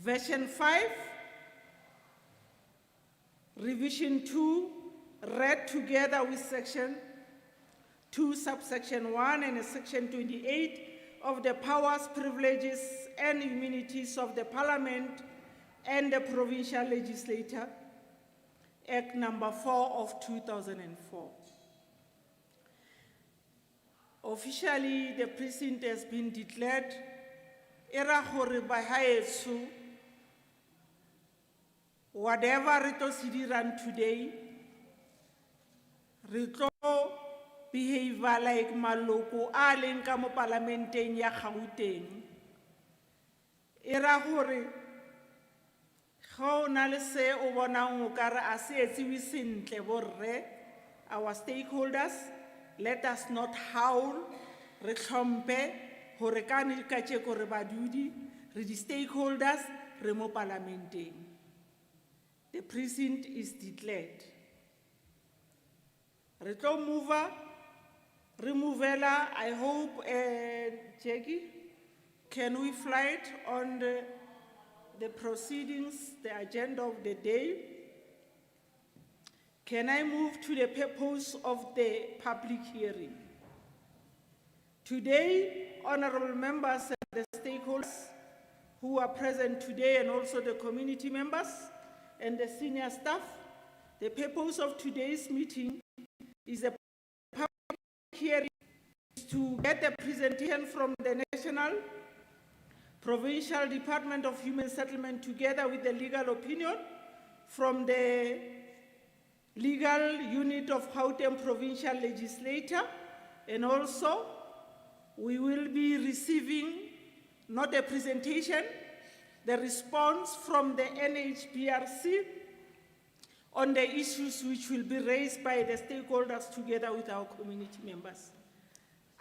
Version 5, Revision 2, read together with Section 2, subsection 1 and Section 28 of the powers, privileges, and immunities of the Parliament and the Provincial Legislature, Act number 4 of 2004. Officially, the precinct has been declared era gore bahaeso, whatever re tlo se dirang today, re tlo behave like maloko a leng ka mo parlamenteng ya Gauteng. Era gore ga o na le se o bonang o ka re a se etsiwe sentle borre, our stakeholders, let us not howl, re tlhompe gore ka tšeko re badudi, re di stakeholders, re mo parlamenteng. The precinct is declared. Re tlo removela, I hope, Jackie, can we fly it on the proceedings, the agenda of the day? Can I move to the purpose of the public hearing? Today, honorable members and the stakeholders who are present today, and also the community members and the senior staff, the purpose of today's meeting is a public hearing to get a presentation from the National Provincial Department of Human Settlement together with the legal opinion from the legal unit of Gauteng Provincial Legislature, and also we will be receiving not a presentation, the response from the NHPRC on the issues which will be raised by the stakeholders together with our community members.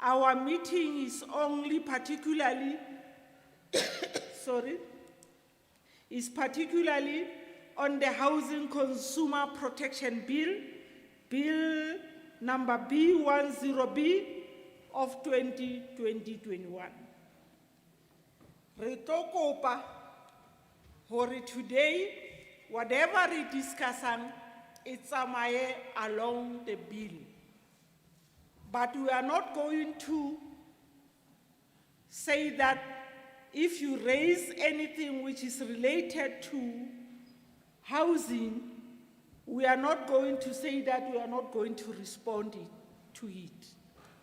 Our meeting is only particularly, on the Housing Consumer Protection Bill, Bill number B10B of 2021. Re tlo kopa hore today, whatever we discuss, it's along the bill. But we are not going to say that if you raise anything which is related to housing, we are not going to say that we are not going to respond to it.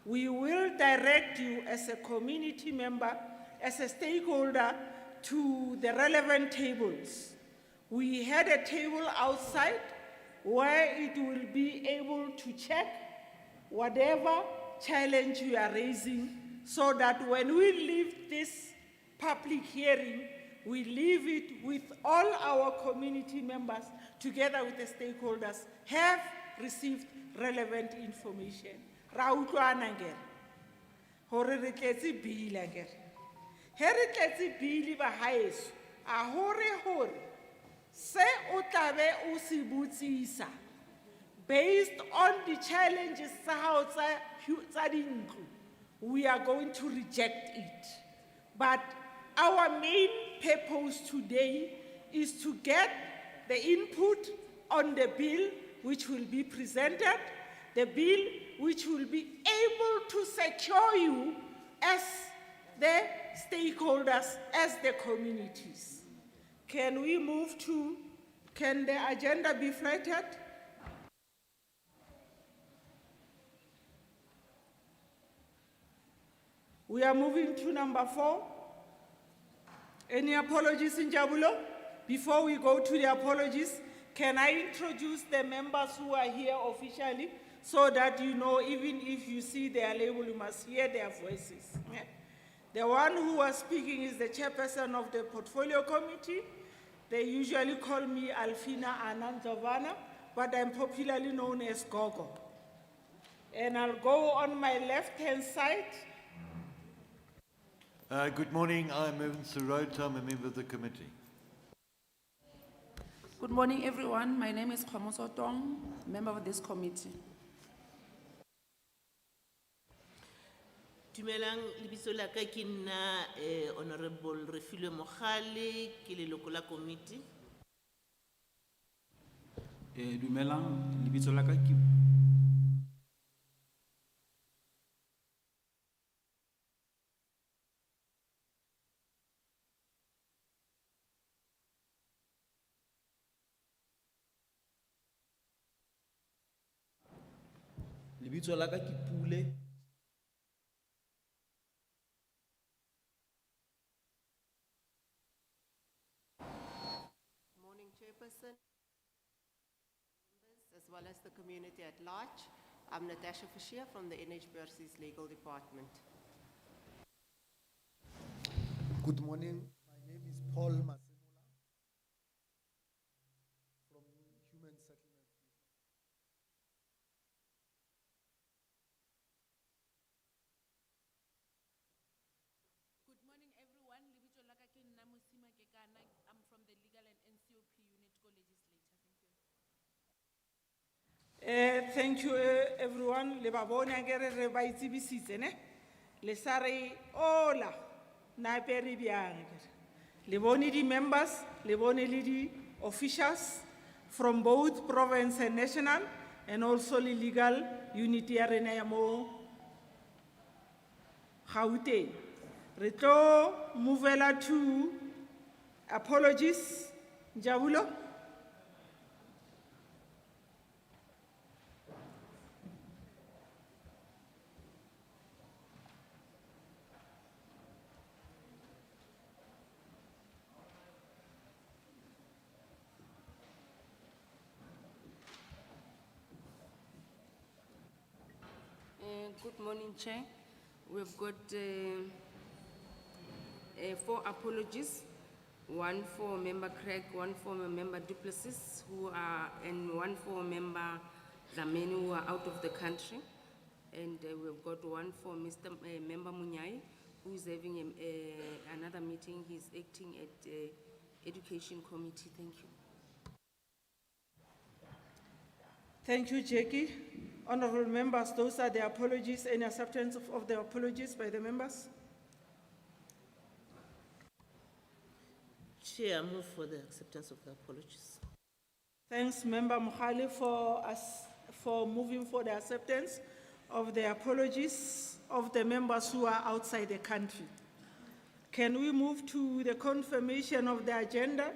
We will direct you as a community member, as a stakeholder, to the relevant tables. We had a table outside where it will be able to check whatever challenge you are raising, so that when we leave this public hearing, we leave it with all our community members together with the stakeholders have received relevant information. Ra utlwana ngere hore re tletse bill ngere he re tletse bill ba haeso a hore se o tlabe o se botsisa based on the challenges tsa hao tsa dintlo, we are going to reject it. But our main purpose today is to get the input on the bill which will be presented, the bill which will be able to secure you as the stakeholders, as the communities. Can we move to, can the agenda be flighted? We are moving to number 4. Any apologies in Jabulo? Before we go to the apologies, can I introduce the members who are here officially so that you know, even if you see their label, you must hear their voices. The one who was speaking is the chairperson of the Portfolio Committee. They usually call me Alphina Ndlovana, but I'm popularly known as Gogo. And I'll go on my left-hand side. Good morning, I'm Evan Surota, I'm a member of the committee. Good morning, everyone. My name is Khamoso Tong, member of this committee. Dumelang, lebitso la ka ke nna Honorable Refilwe Mogale, ke leloko la committee. Dumelang, lebitso la ka ke lebitso la ka ke Pule. Morning, Chairperson, members, as well as the community at large. I'm Natasha Fashia from the NHBRC's Legal Department. Good morning. My name is Paul Masemula from Human Settlements Business. Good morning, everyone. Lebitso la ka ke nna Mosima Kekana. I'm from the Legal and NCOP Unit Co-Legislator. Thank you. Thank you, everyone. Le ba bone akere re ba itsebisitse, ne? Le sa re, ola, na apere bjang akere. Le bone di members, le bone le di officials from both province and national, and also the legal unity ya rena ya mo Gauteng. Re tlo movela to apologies. Njabulo. Good morning, Chair. We've got 4 apologies. One for Member Craig, one for Member Duplessis, and one for Member Dlamini, who are out of the country. And we've got one for Member Munyai, who is having another meeting. He's acting at Education Committee. Thank you. Thank you, Jackie. Honorable members, those are the apologies. Any acceptance of the apologies by the members? Chair, I move for the acceptance of the apologies. Thanks, Member Mohale, for moving for the acceptance of the apologies of the members who are outside the country. Can we move to the confirmation of the agenda?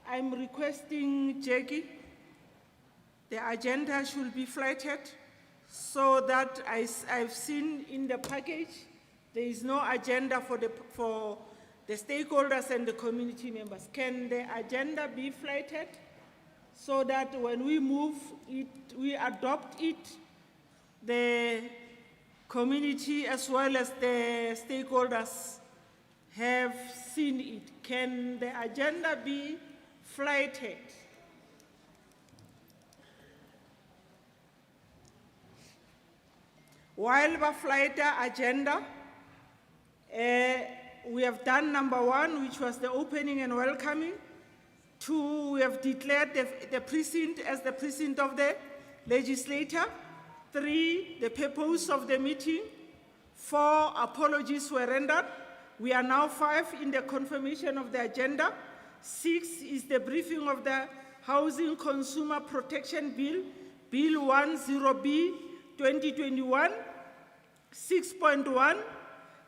I'm requesting, Jackie, the agenda should be flighted so that I've seen in the package, there is no agenda for the stakeholders and the community members. Can the agenda be flighted so that when we move it, we adopt it, the community as well as the stakeholders have seen it? Can the agenda be flighted? While the flight agenda, we have done number 1, which was the opening and welcoming. 2, we have declared the precinct as the precinct of the legislator. 3, the purpose of the meeting. 4, apologies were rendered. We are now 5 in the confirmation of the agenda. 6 is the briefing of the Housing Consumer Protection Bill, Bill 10B 2021. 6.1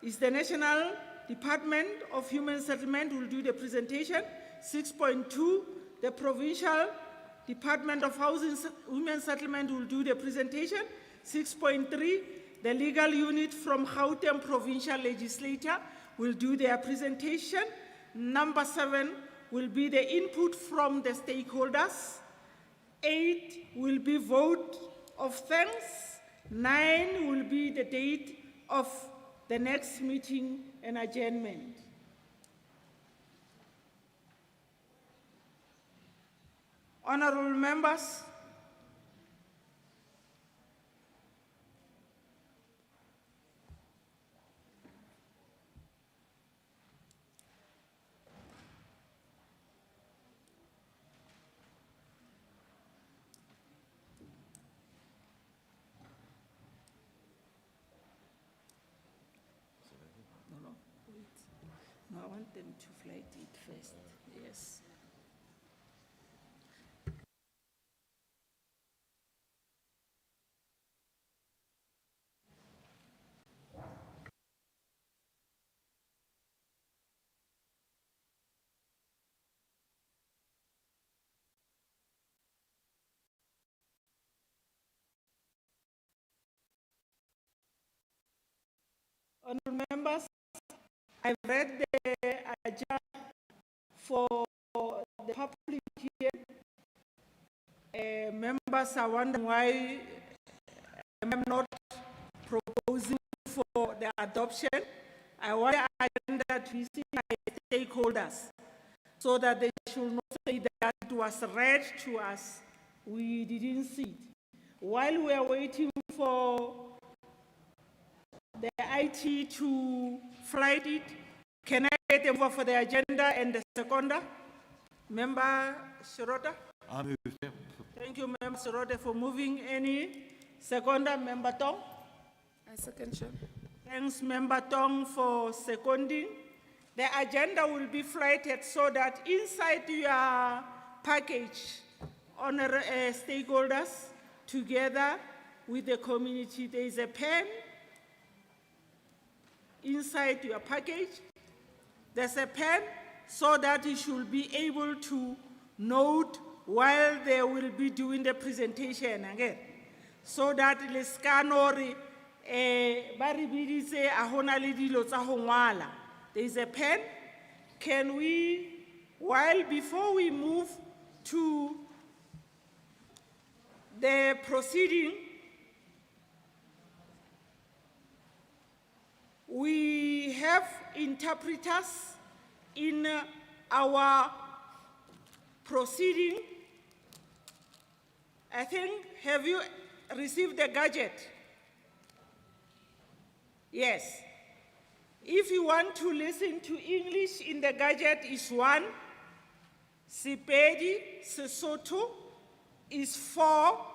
is the National Department of Human Settlement will do the presentation. 6.2, the Provincial Department of Housing Human Settlement will do the presentation. 6.3, the legal unit from Gauteng Provincial Legislature will do their presentation. Number 7 will be the input from the stakeholders. 8 will be vote of thanks. 9 will be the date of the next meeting and adjournment. Honorable members, want them to flight it first, yes. Honourable members, I've read the agenda for the public here. Members are wondering why I'm not proposing for the adoption. I want the agenda to be seen by stakeholders so that they should not say that it was read to us. We didn't see it. While we are waiting for the IT to flight it, can I get a vote for the agenda and the seconder? Member Shirota? I move them. Thank you, Member Shirota, for moving. Any seconder? Member Tong? I second, Chair. Thanks, Member Tong, for seconding. The agenda will be flighted so that inside your package, honorable stakeholders, together with the community, there is a pen inside your package. There's a pen so that you should be able to note while they will be doing the presentation again. So that le scanori bari biditse a hona le dilo tsa ho ngwala. There is a pen. Can we, before we move to the proceeding, we have interpreters in our proceeding. I think, have you received the gadget? Yes. If you want to listen to English in the gadget is 1, Sepedi, Sesotho is 4,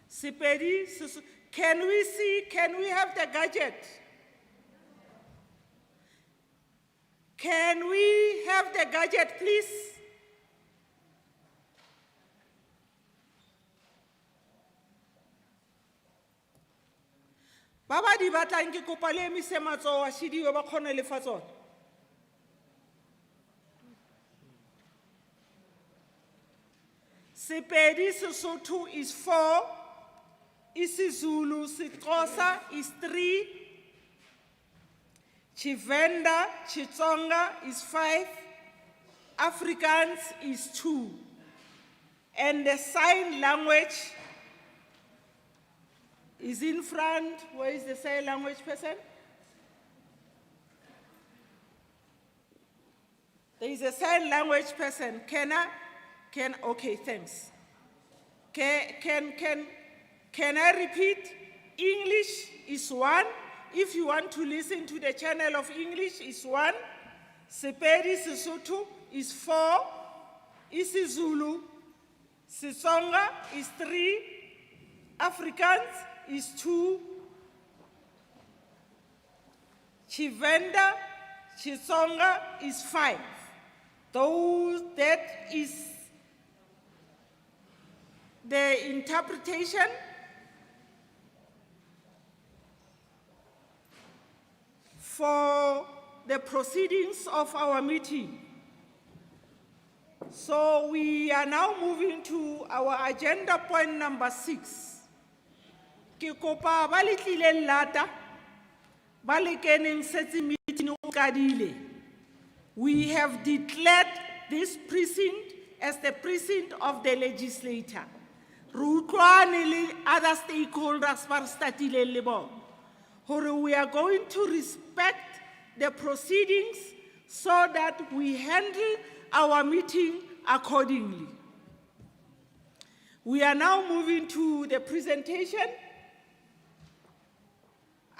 Sepedi, can we see, can we have the gadget? Can we have the gadget, please? Baba di batlang ke kopa le emise matsoho a shidiwe ba kgone le fa tsona. Sepedi Sesotho is 4, isiZulu Sixhosa is 3, Chivenda Chitsonga is 5, Afrikaans is 2, and the sign language is in front. Where is the sign language person? There is a sign language person. Okay, thanks. Can I repeat? English is 1. If you want to listen to the channel of English, is 1. Sepedi Sesotho is 4. isiZulu Sitsonga is 3. Afrikaans is 2. Chivenda Chitsonga is 5. That is the interpretation for the proceedings of our meeting. So we are now moving to our agenda point number 6. Ke kopa ba le tlileng lata, ba le keneng setse meeting o qadile. We have declared this precinct as the precinct of the legislator. Re utlwane le other stakeholders ba re startileng le bona, hore we are going to respect the proceedings so that we handle our meeting accordingly. We are now moving to the presentation.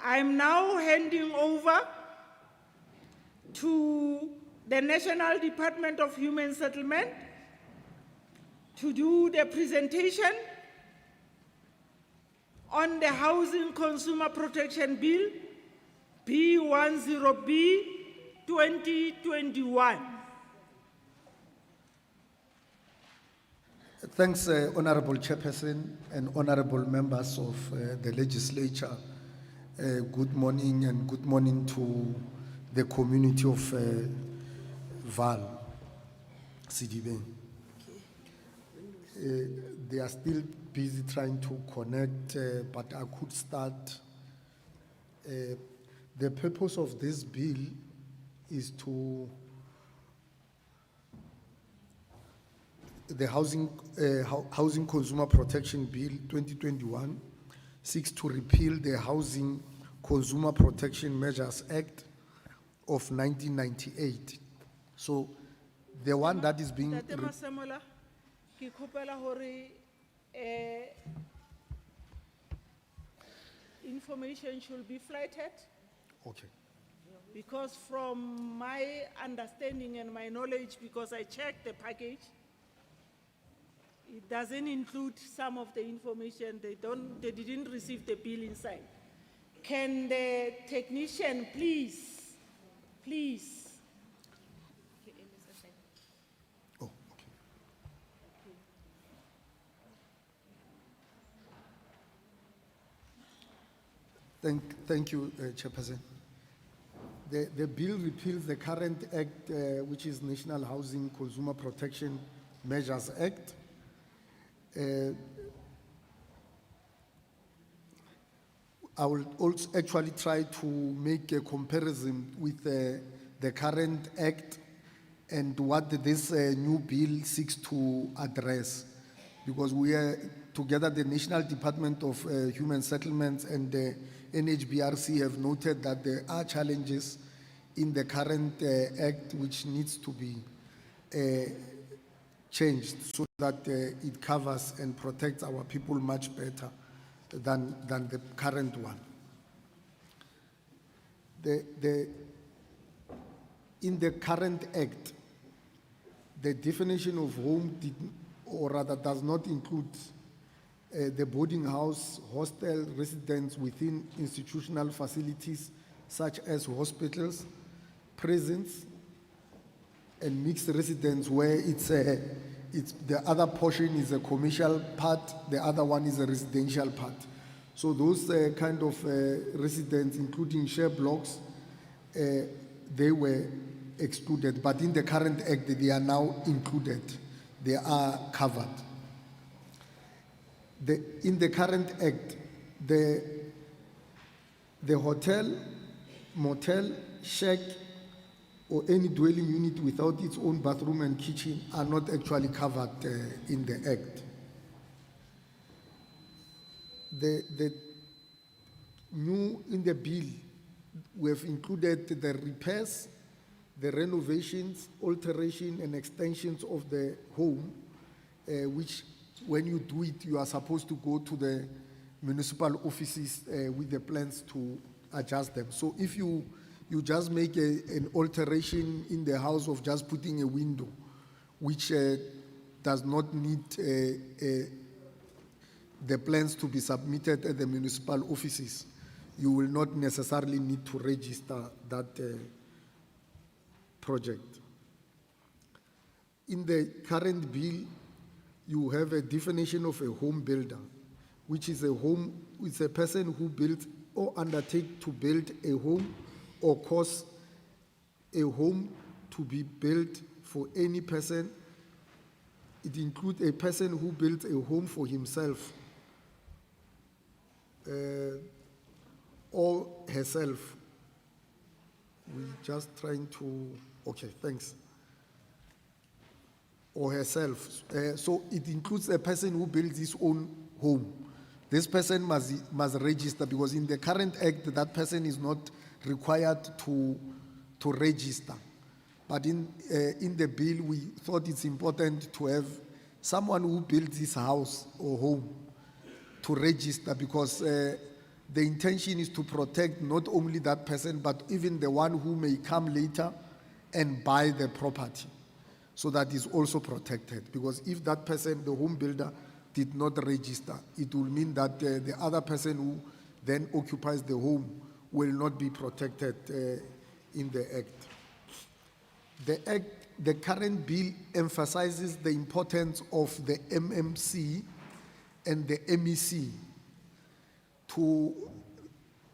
I'm now handing over to the National Department of Human Settlement to do the presentation on the Housing Consumer Protection Bill, B10B 2021. Thanks, Honorable Chairperson and honorable members of the legislature. Good morning and good morning to the community of Val, CDB. They are still busy trying to connect, but I could start. The purpose of this bill is to the Housing Consumer Protection Bill 2021 seeks to repeal the Housing Consumer Protection Measures Act of 1998. So the one that is being Ntate Masemola, ke kgopela hore, information should be flighted, okay. because from my understanding and my knowledge, because I checked the package, it doesn't include some of the information. They didn't receive the bill inside. Can the technician please? Oh, okay. Thank you, Chairperson. The bill repeals the current act, which is National Housing Consumer Protection Measures Act. I will also actually try to make a comparison with the current act and what this new bill seeks to address, because we are together, the National Department of Human Settlements and the NHBRC have noted that there are challenges in the current act which needs to be changed so that it covers and protects our people much better than the current one. In the current act, the definition of home does not include the boarding house, hostel, residence within institutional facilities such as hospitals, prisons, and mixed residence where the other portion is a commercial part, the other one is a residential part. So those kind of residents, including share blocks, they were excluded, but in the current act, they are now included. They are covered. In the current act, the hotel, motel, shack, or any dwelling unit without its own bathroom and kitchen are not actually covered in the act. The new in the bill, we have included the repairs, the renovations, alteration, and extensions of the home, which when you do it, you are supposed to go to the municipal offices with the plans to adjust them. So if you just make an alteration in the house of just putting a window, which does not need the plans to be submitted at the municipal offices, you will not necessarily need to register that project. In the current bill, you have a definition of a home builder, which is a person who builds or undertakes to build a home or cause a home to be built for any person. It includes a person who builds a home for himself or herself. We're just trying to, okay, thanks. Or herself. So it includes a person who builds his own home. This person must register, because in the current act, that person is not required to register. But in the bill, we thought it's important to have someone who builds his house or home to register, because the intention is to protect not only that person, but even the one who may come later and buy the property. So that is also protected, because if that person, the home builder, did not register, it will mean that the other person who then occupies the home will not be protected in the Act. The current bill emphasizes the importance of the MMC and the MEC to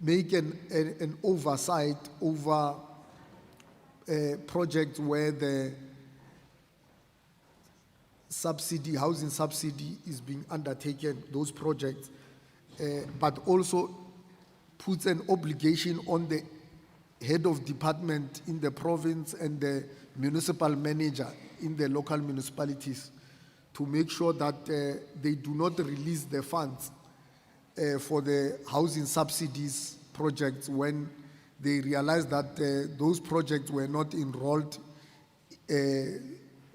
make an oversight over projects where the subsidy, housing subsidy is being undertaken, those projects, but also puts an obligation on the head of department in the province and the municipal manager in the local municipalities to make sure that they do not release the funds for the housing subsidies projects when they realize that those projects were not enrolled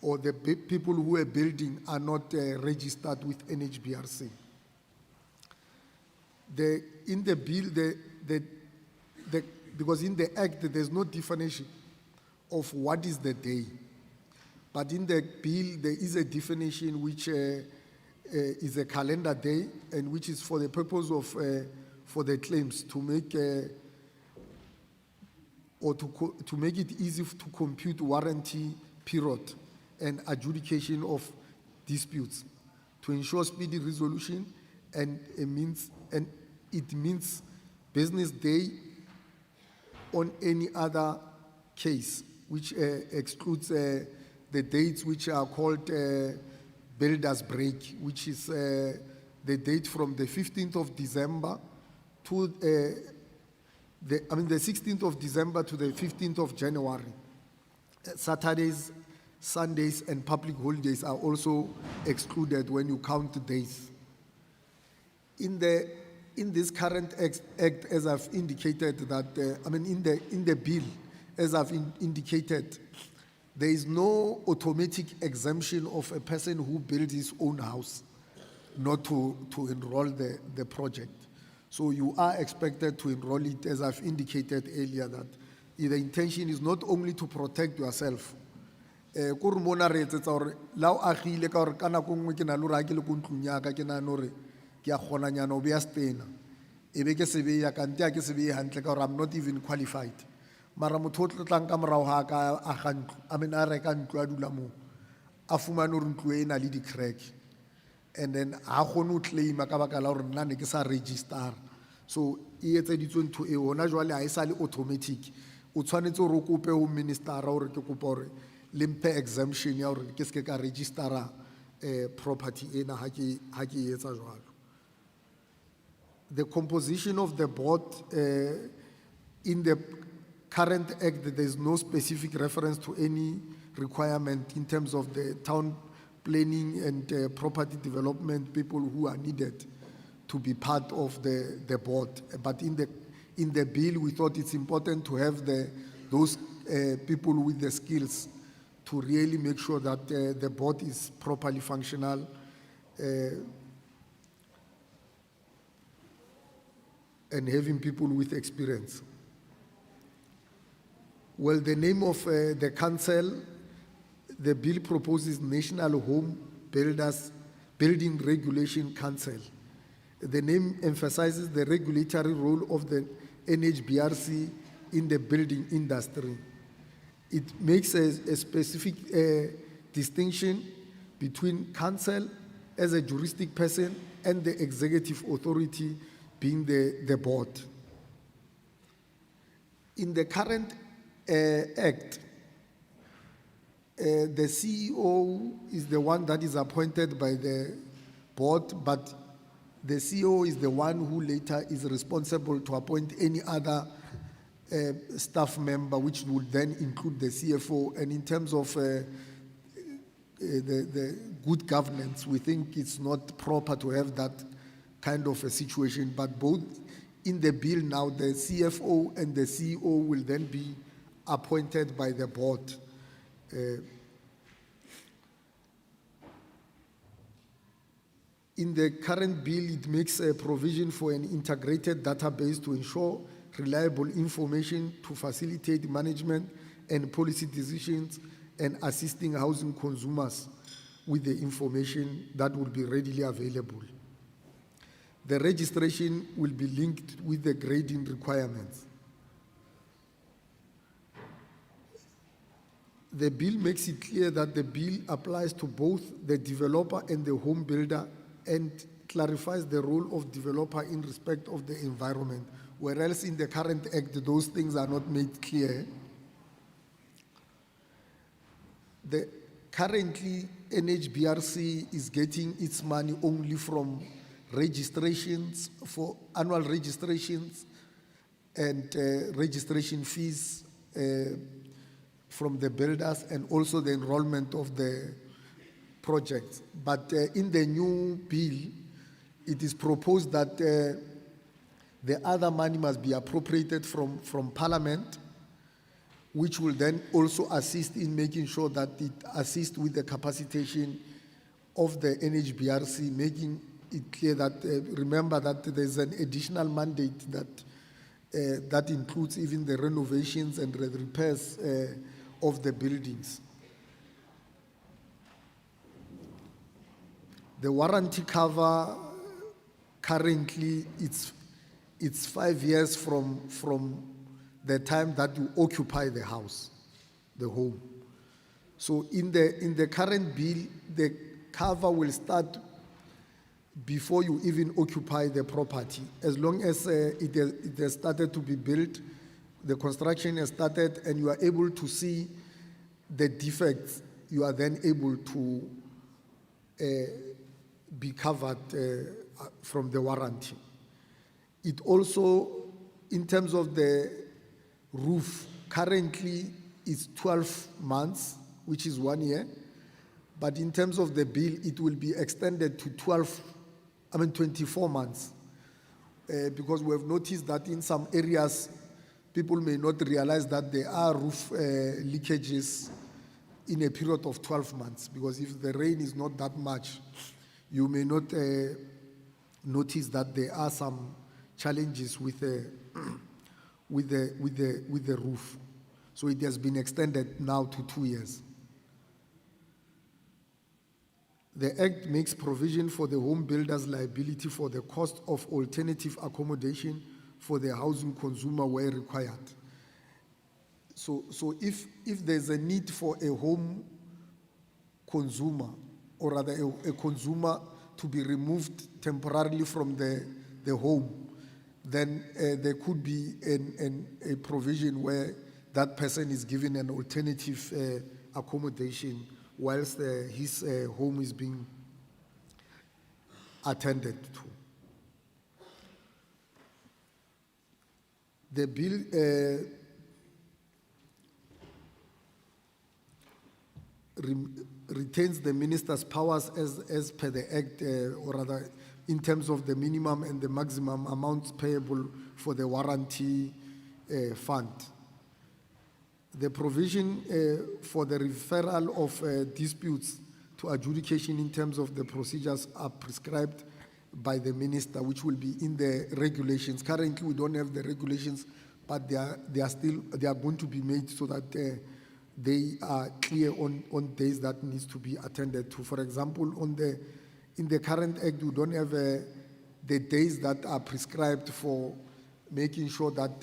or the people who are building are not registered with NHBRC. In the bill, because in the Act there's no definition of what is the day, but in the bill there is a definition which is a calendar day, and which is for the purpose of for the claims to make to make it easy to compute warranty period and adjudication of disputes, to ensure speedy resolution, and it means business day on any other case, which excludes the dates which are called builder's break, which is the date from the 15th of December to the 16th of December to the 15th of January. Saturdays, Sundays, and public holidays are also excluded when you count the days. In this current act, as I've indicated, that in the bill, as I've indicated, there is no automatic exemption of a person who builds his own house not to enroll the project. So you are expected to enroll it, as I've indicated earlier, that the intention is not only to protect yourself. Ko re mona re etsetsa hore la o agile ka hore ka nako nngwe ke na le hore ha ke le ko ntlong ya ka ke nahana hore ke a kgonanyana ho beya stena ebe ke se beya kante ha ke se beye hantle ka hore I'm not even qualified. Mara motho o tlang ka morao ha ka aga ntlo a reka ntlo a dula moo a fumane hore ntlo e na le di-crack, and then ha kgone ho claima ka baka la hore nna ne ke sa register. So e etseditswe ntho eo hona jwale ha e sa le automatic, o tshwanetse hore o kope ho ministera hore ke kopa hore le mphe exemption ya hore ke se ka registera property ena ha ke etsa jwalo. The composition of the board in the current Act, there is no specific reference to any requirement in terms of the town planning and property development people who are needed to be part of the board. But in the bill, we thought it's important to have those people with the skills to really make sure that the board is properly functional. And having people with experience. Well, the name of the council, the bill proposes National Home Building Regulation Council. The name emphasizes the regulatory role of the NHBRC in the building industry. It makes a specific distinction between council as a juristic person and the executive authority being the board. In the current Act, the CEO is the one that is appointed by the board, but the CEO is the one who later is responsible to appoint any other staff member, which would then include the CFO. And in terms of the good governance, we think it's not proper to have that kind of a situation. But both in the bill now, the CFO and the CEO will then be appointed by the board. In the current bill, it makes a provision for an integrated database to ensure reliable information to facilitate management and policy decisions and assisting housing consumers with the information that will be readily available. The registration will be linked with the grading requirements. The bill makes it clear that the bill applies to both the developer and the home builder and clarifies the role of developer in respect of the environment, whereas in the current act, those things are not made clear. Currently, NHBRC is getting its money only from registrations, for annual registrations and registration fees from the builders, and also the enrollment of the projects. But in the new bill, it is proposed that the other money must be appropriated from Parliament, which will then also assist in making sure that it assists with the capacitation of the NHBRC, making it clear that, remember that there's an additional mandate that includes even the renovations and the repairs of the buildings. The warranty cover, currently, it's 5 years from the time that you occupy the house, the home. So in the current bill, the cover will start before you even occupy the property. As long as it has started to be built, the construction has started, and you are able to see the defects, you are then able to be covered from the warranty. It also, in terms of the roof, currently it's 12 months, which is 1 year, but in terms of the bill, it will be extended to 24 months, because we have noticed that in some areas, people may not realize that there are roof leakages in a period of 12 months, because if the rain is not that much, you may not notice that there are some challenges with the roof. So it has been extended now to 2 years. The Act makes provision for the home builder's liability for the cost of alternative accommodation for the housing consumer where required. So if there's a need for a home consumer, or rather a consumer to be removed temporarily from the home, then there could be a provision where that person is given an alternative accommodation whilst his home is being attended to. The bill retains the minister's powers as per the Act, or rather in terms of the minimum and the maximum amounts payable for the warranty fund. The provision for the referral of disputes to adjudication in terms of the procedures are prescribed by the minister, which will be in the regulations. Currently, we don't have the regulations, but they are going to be made so that they are clear on days that needs to be attended to. For example, in the current Act, we don't have the days that are prescribed for making sure that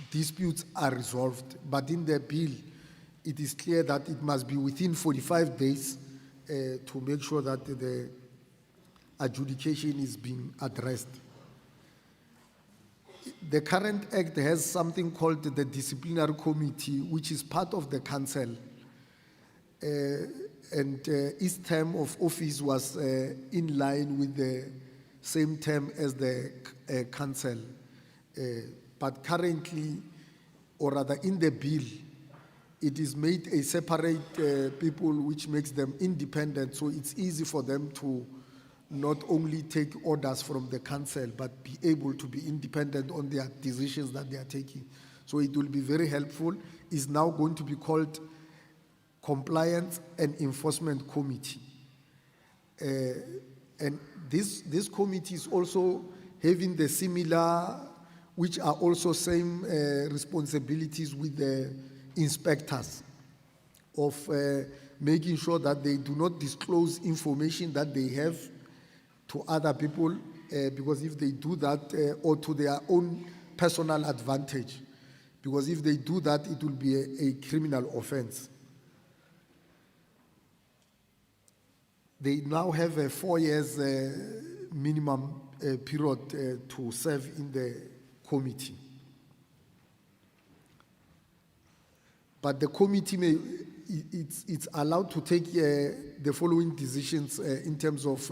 disputes are resolved. But in the bill, it is clear that it must be within 45 days to make sure that the adjudication is being addressed. The current Act has something called the Disciplinary Committee, which is part of the council. And its term of office was in line with the same term as the council. But currently, or rather in the bill, it is made a separate people, which makes them independent, so it's easy for them to not only take orders from the council, but be able to be independent on their decisions that they are taking. So it will be very helpful. It's now going to be called Compliance and Enforcement Committee. And this committee is also having the similar, which are also same responsibilities with the inspectors of making sure that they do not disclose information that they have to other people, because if they do that, or to their own personal advantage, because if they do that, it will be a criminal offense. They now have a 4 years minimum period to serve in the committee. But the committee it's allowed to take the following decisions in terms of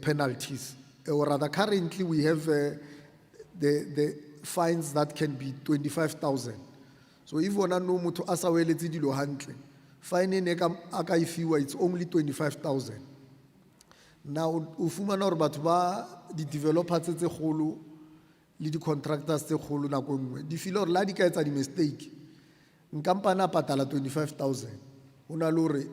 penalties. Or rather, currently we have the fines that can be 25,000. So if one no mutu asaweletse dilo hantle, fine ene ka ifiwa, it's only 25,000. Now ufumana hore batho ba di developers tse kgolo le di contractors tse kgolo nako nngwe di feel hore la di ka etsa di mistake, nkampana patala 25,000, ona le hore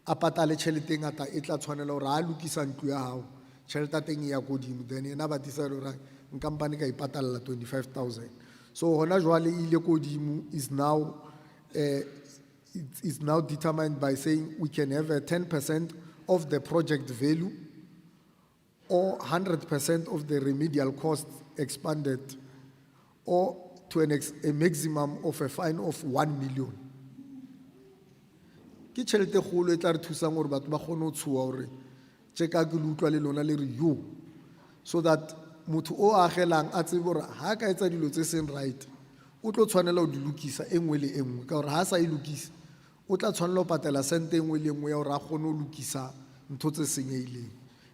a patale tšhelete e ngata e tla tshwanela hore a lokisa ntlo ya hao tšhelete ya teng e ya godimo, then ena ba decide hore nkampane ka ipatalla 25,000. So hona jwale ile kodimo is now determined by saying we can have a 10% of the project value or 100% of the remedial costs expanded, or to a maximum of a fine of 1 million. Ke tšhelete kgolo e tla re thusang hore batho ba kgone ho tshoha hore tjeka ke le utlwa le lona le re yo, so that motho o agelang a tsebe hore ha ka etsa dilo tse seng right o tlo tshwanela ho di lokisa e nngwe le e nngwe, ka hore ha sa e lokisa o tla tshwanela ho patela sente e nngwe le nngwe ya hore a kgone ho lokisa ntho tse senyehileng.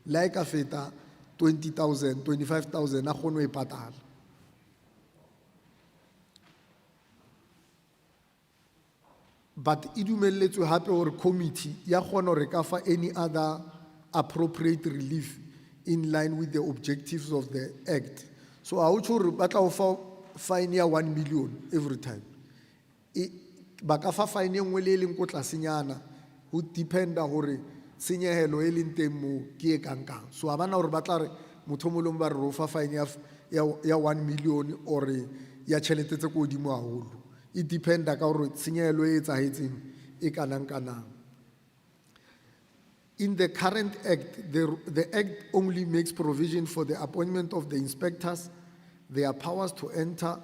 La e ka feta 20,000 25,000 a kgone ho e patala. But e dumelletswe hape hore committee ya kgona hore ka fa any other appropriate relief in line with the objectives of the act. So ha o tjho hore ba tla o fa fine ya 1 million every time. Ba ka fa fine e nngwe le e leng ko tlasenyana ho dependa hore senyehelo e leng teng mo ke e kankang. So ha bana hore ba tla re motho mo leng ba re o fa fine ya 1 million or ya tšhelete tse ko godimo haholo. It dependa ka hore senyehelo e etsahetseng e kanang kanang. In the current act, the act only makes provision for the appointment of the inspectors, their powers to enter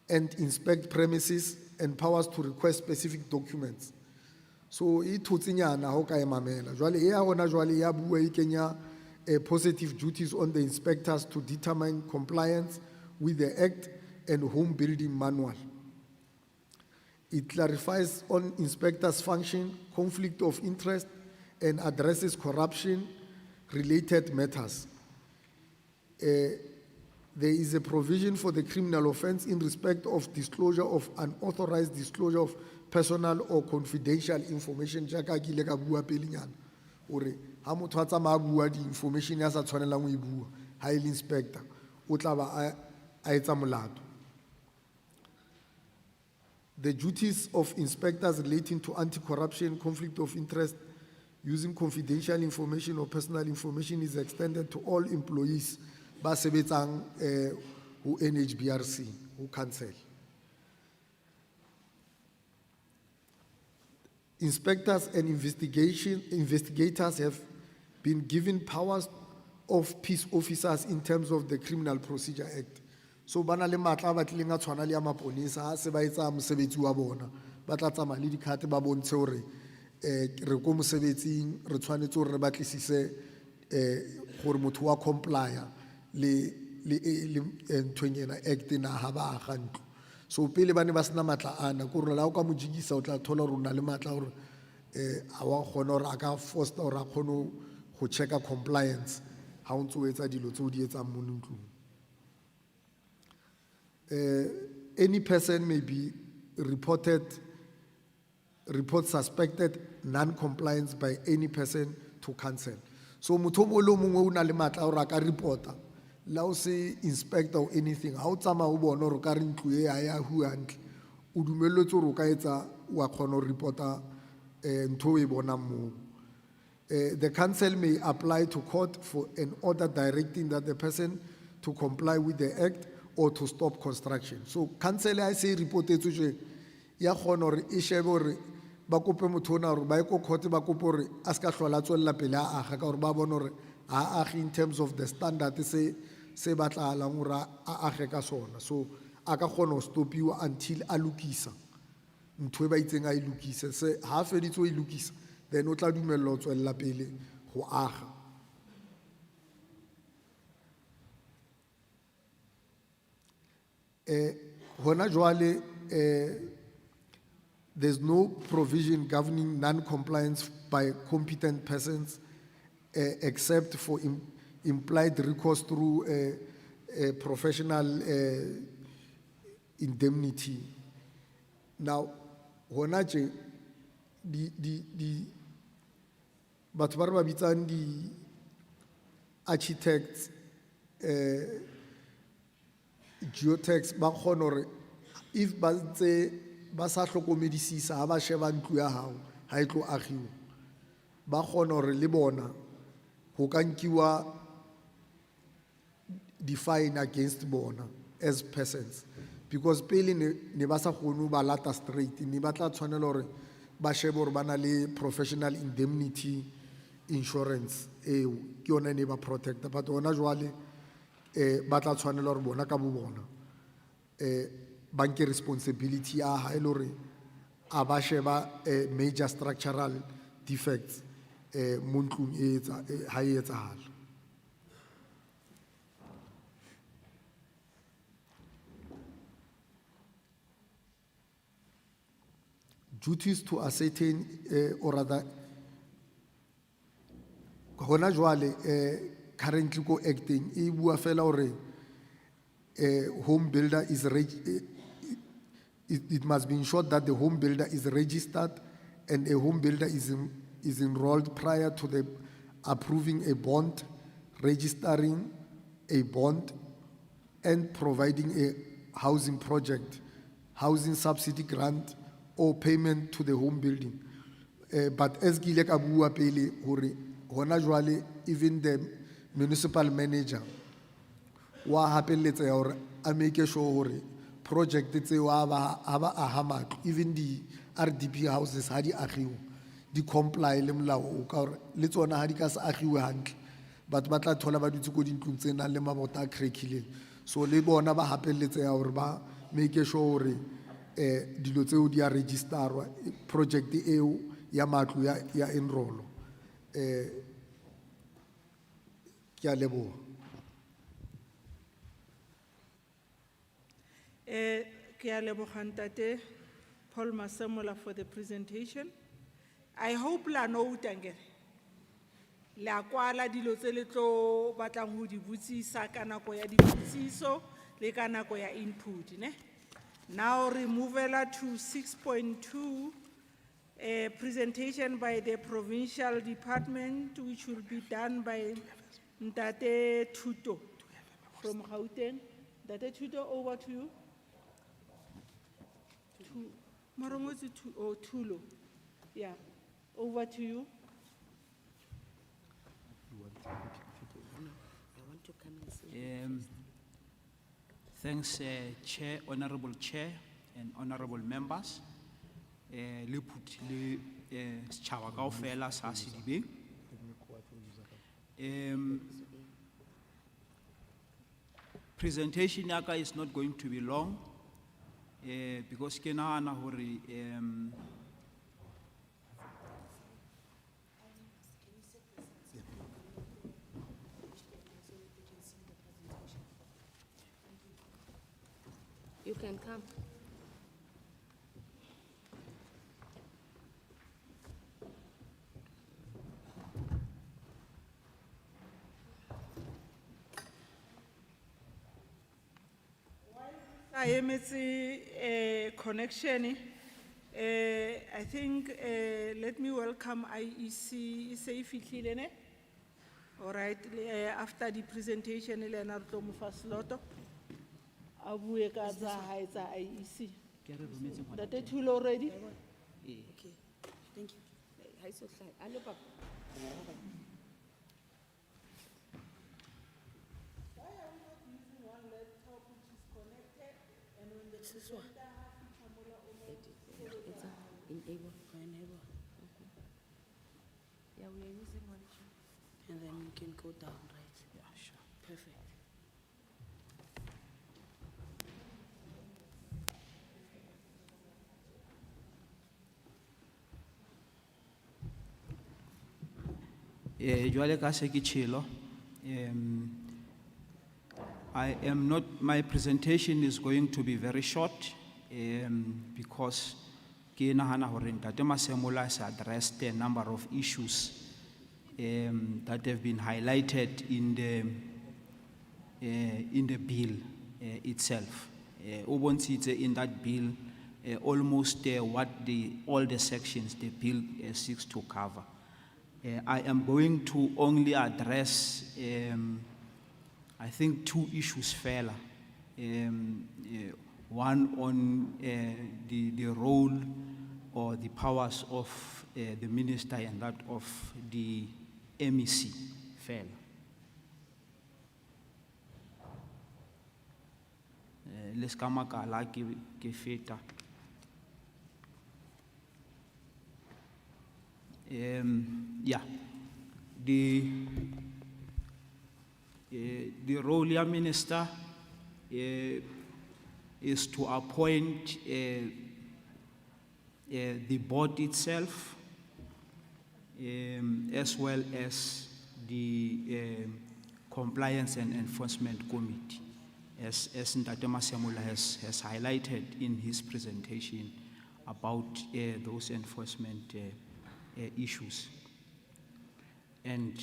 and inspect premises, and powers to request specific documents. So it thutsinyana ho ka emamela. Jwale e ya hona jwale ya bua e kenya positive duties on the inspectors to determine compliance with the act and home building manual. It clarifies on inspectors' function, conflict of interest, and addresses corruption-related matters. There is a provision for the criminal offense in respect of disclosure of unauthorized disclosure of personal or confidential information. Jaka ki le ka bua pelenyana ore ha motho a tsamaya bua di information ya sa tshwanelang ho e bua ha e le inspector o tla ba a etsa molato. The duties of inspectors relating to anti-corruption, conflict of interest, using confidential information or personal information is extended to all employees ba sebetsang ho NHBRC, who council. Inspectors and investigators have been given powers of peace officers in terms of the Criminal Procedure Act. So bana le matla ba tlileng a tshwana le ya maponesa ha se ba etsa mosebetsi wa bona ba tla tsamaya le dikhate ba bontshe hore re ko mosebetsing re tshwanetse hore re batlisise gore motho wa comply le ntwenyena act na ha ba ga ntlo. So pele ba ne ba sena matla ana ko re la o ka mojigisa o tla thola hore o na le matla hore a wa kgona hore a ka foster hore a kgone go checka compliance ha o ntse o etsa dilo tse o di etsang mo ntlong. Any person may be report suspected non-compliance by any person to council. So motho mo lo mongwe o na le matla hore a ka reporta la o se inspector or anything ha o tsama o bona hore ka re ntlo e ya hu hantle o dumelletse hore o ka etsa wa kgona ho reporta ntho e bonang moo. The council may apply to court for an order directing that the person to comply with the act or to stop construction. So council I say reported to ya kgona hore e shebe hore ba kope motho ona hore ba ye ko court ba kope hore a ska hlola tswella pele a aga ka hore ba bona hore ha age in terms of the standard se batlahalang hore a age ka sona. So a ka kgona ho stopiwa until a lokisa ntho e ba itseng a e lokise. Se ha feditse ho e lokisa then o tla dumella ho tswella pele ho aga. Hona jwale there's no provision governing non-compliance by competent persons except for implied recourse through professional indemnity. Now, hona tje batho ba re ba bitsang di architects geotechs ba kgona hore if ba ntse ba sa hlokomedisisa ha ba sheba ntlo ya hao ha e tlo agiwa ba kgona hore le bona ho ka nkiwa di-fine against bona as persons because pele ne ba sa kgone ho ba lata straight ne ba tla tshwanela hore ba shebe hore ba na le professional indemnity insurance eo ke yona ne ba protecta but hona jwale ba tla tshwanela hore bona ka bo bona ba nke responsibility ya ha e le hore a ba sheba major structural defects mo ntlong ha e etsahala. Duties to ascertain or rather hona jwale currently go acting e bua fela hore home builder is it must be ensured that the home builder is registered and a home builder is enrolled prior to the approving a bond, registering a bond, and providing a housing project, housing subsidy grant, or payment to the home building. But as Gile ka bua pele hore hona jwale even the municipal manager wa hapelletsa hore a make sure hore project tseo ha ba aha matlo even the RDP houses ha di agiwa di comply le molao o ka hore le tsona ha di ka se agiwe hantle batho ba tla thola ba dutse go dintlong tsena le mabota a crackileng so le bona ba hapelletsa hore ba make sure hore dilo tseo di a registerwa project eo ya matlo ya enrolo ke a leboha. Ke a leboga ntate Paul Masemola for the presentation. I hope la nota ngere la kwala dilo tse le tlo batlang ho di botsisa ka nako ya dibotsiso le ka nako ya input ne. Now re movela to 6.2 a presentation by the provincial department which will be done by Ntate Thuto from Gauteng. Ntate Thuto, over to you. Marongoti Thulo. Yeah, over to you. Thanks, Chair, Honorable Chair, and honorable members. Le put le setjhaba kaofela sa CDB. Presentation yaka is not going to be long because ke nahana hore You can come. I am a connection. I think let me welcome IEC Seifi Kilene. All right, after the presentation, Elena Tomufaslotto. Abuye ka tsa hae tsa IEC. That tool already? Okay, thank you. ha e so hlahe. Alo papa. This one. It's enable. Enable. Yeah, we are using one. And then you can go down, right? Yeah, sure. Perfect. Jwale ka se ke tjhelo, I am not, my presentation is going to be very short because ke nahana hore Ntate Masemola has addressed a number of issues that have been highlighted in the bill itself. O bontshitse in that bill almost what all the sections the bill seeks to cover. I am going to only address, I think, two issues further. One on the role or the powers of the minister and that of the MEC further. Les ka makala ke feta. Yeah, the role of minister is to appoint the board itself, as well as the compliance and enforcement committee, as Ntate Masemola has highlighted in his presentation about those enforcement issues. And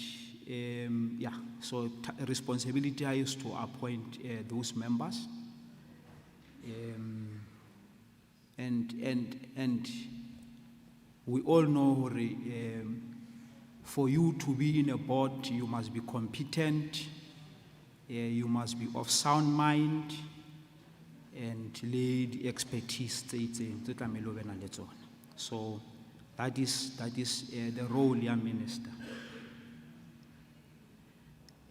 yeah, so responsibility is to appoint those members. And we all know for you to be in a board, you must be competent, you must be of sound mind, and lay the expertise. So that is the role of minister.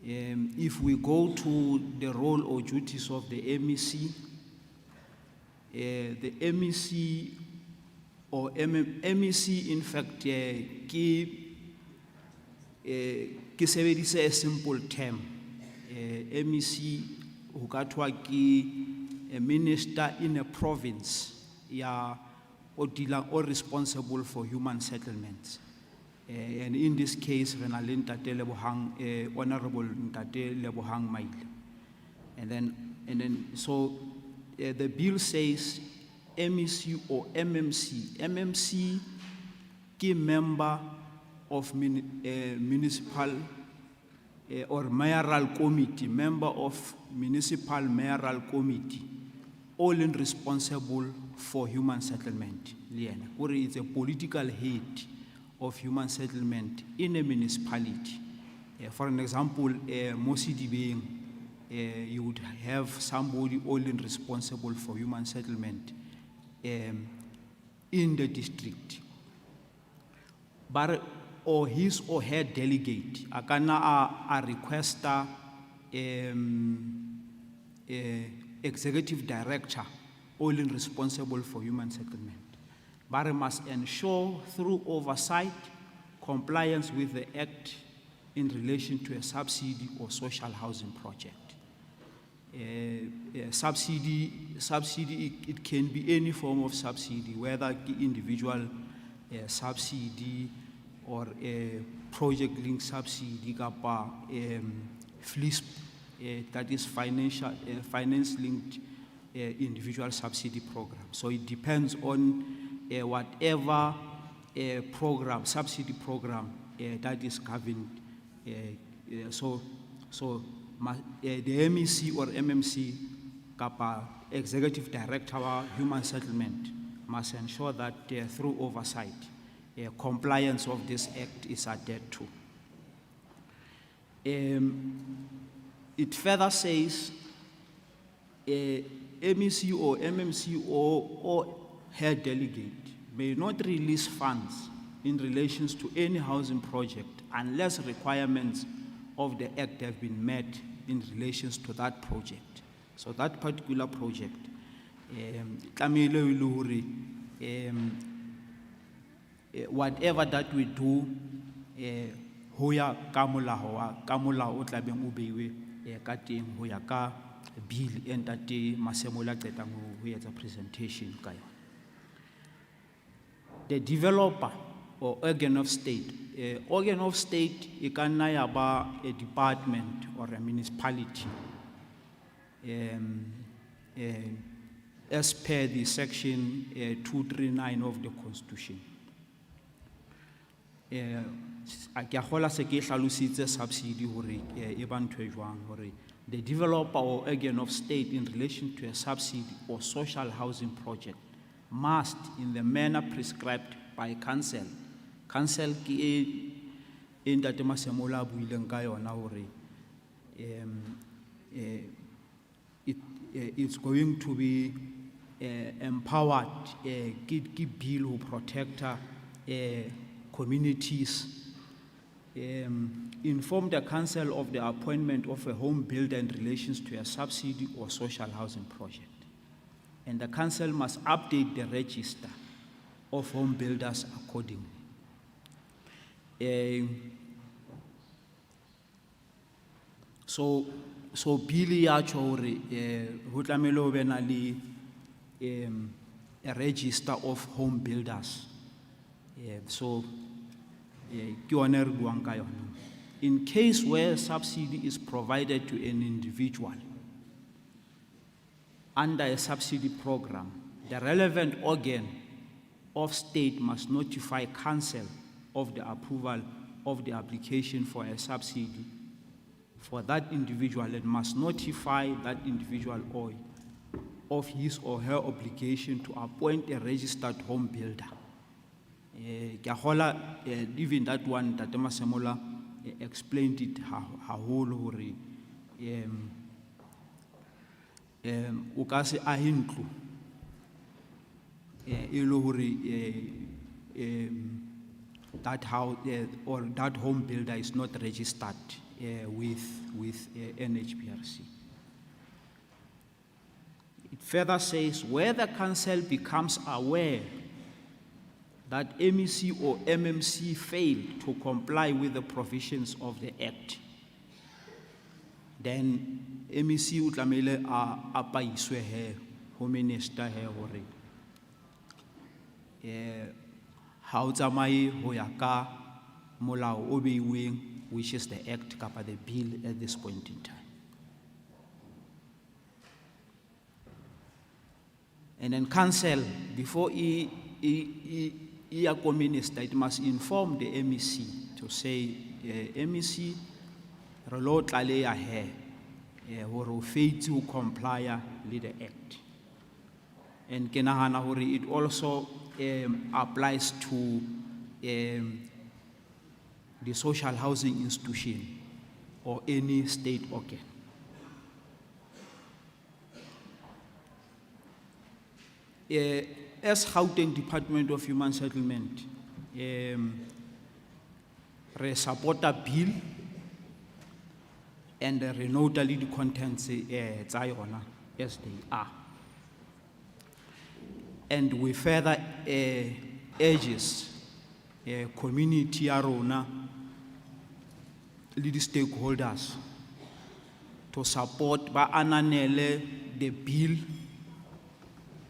If we go to the role or duties of the MEC, the MEC or MEC, in fact, ke sebedise a simple term. MEC ho ka thwa ke a minister in a province ya o dealing or responsible for human settlements. And in this case, Honorable Ntate Lebohang Maile. And then so the bill says MEC or MMC. MMC key member of municipal or mayoral committee, member of municipal mayoral committee, all in responsible for human settlement. Or it's a political head of human settlement in a municipality. For an example, Mosidi being, you would have somebody all in responsible for human settlement in the district. But or his or her delegate, akana a requester executive director, all in responsible for human settlement. But must ensure through oversight compliance with the Act in relation to a subsidy or social housing project. Subsidy, it can be any form of subsidy, whether individual subsidy or a project-linked subsidy, FLISP, that is finance-linked individual subsidy program. So it depends on whatever program, subsidy program that is governed. So the MEC or MMC, Executive Director of Human Settlement, must ensure that through oversight, compliance of this act is adhered to. It further says MEC or MMC or her delegate may not release funds in relations to any housing project unless requirements of the Act have been met in relations to that project. So that particular project, tlamehile e le hore, whatever that we do, ho ya ka molao o tlabeng o beiwe ka teng ho ya ka bill e ntate Masemola a qetang ho etsa presentation ka yona. The developer or organ of state, organ of state e ka nna ya ba a department or a municipality, as per the section 239 of the Constitution. A ke a kgola se ke hlalositse subsidy hore e ba ntho e jwang, hore the developer or organ of state in relation to a subsidy or social housing project must, in the manner prescribed by council. Council ki e ntate Masemola a buileng ka yona hore it's going to be empowered ki bill who protect communities. Inform the council of the appointment of a home builder in relations to a subsidy or social housing project. And the council must update the register of home builders accordingly. So bill ya tjho hore ho tlamehile ho be na le a register of home builders. So ke yone re buang ka yona. In case where subsidy is provided to an individual under a subsidy program, the relevant organ of state must notify council of the approval of the application for a subsidy for that individual and must notify that individual of his or her obligation to appoint a registered home builder. Ke a kgola, even that one Tate Masemola explained it haholo hore o ka se ahe ntlo e le hore that house or that home builder is not registered with NHBRC. It further says, where the council becomes aware that MEC or MMC failed to comply with the provisions of the Act, then MEC o tlamehile a paiswe he ho minister he hore ha o tsamaye ho ya ka molao o beiweng, which is the Act kapa the bill at this point in time. And then council, before a minister, it must inform the MEC to say, MEC, re lo tlaleha he hore o feitse ho comply with the Act. And ke nahana hore it also applies to the social housing institution or any state organ. As Gauteng Department of Human Settlement, re support a bill and re note the contents tsa yona as they are. And we further urges community ya rona le di stakeholders to support ba ananele the bill,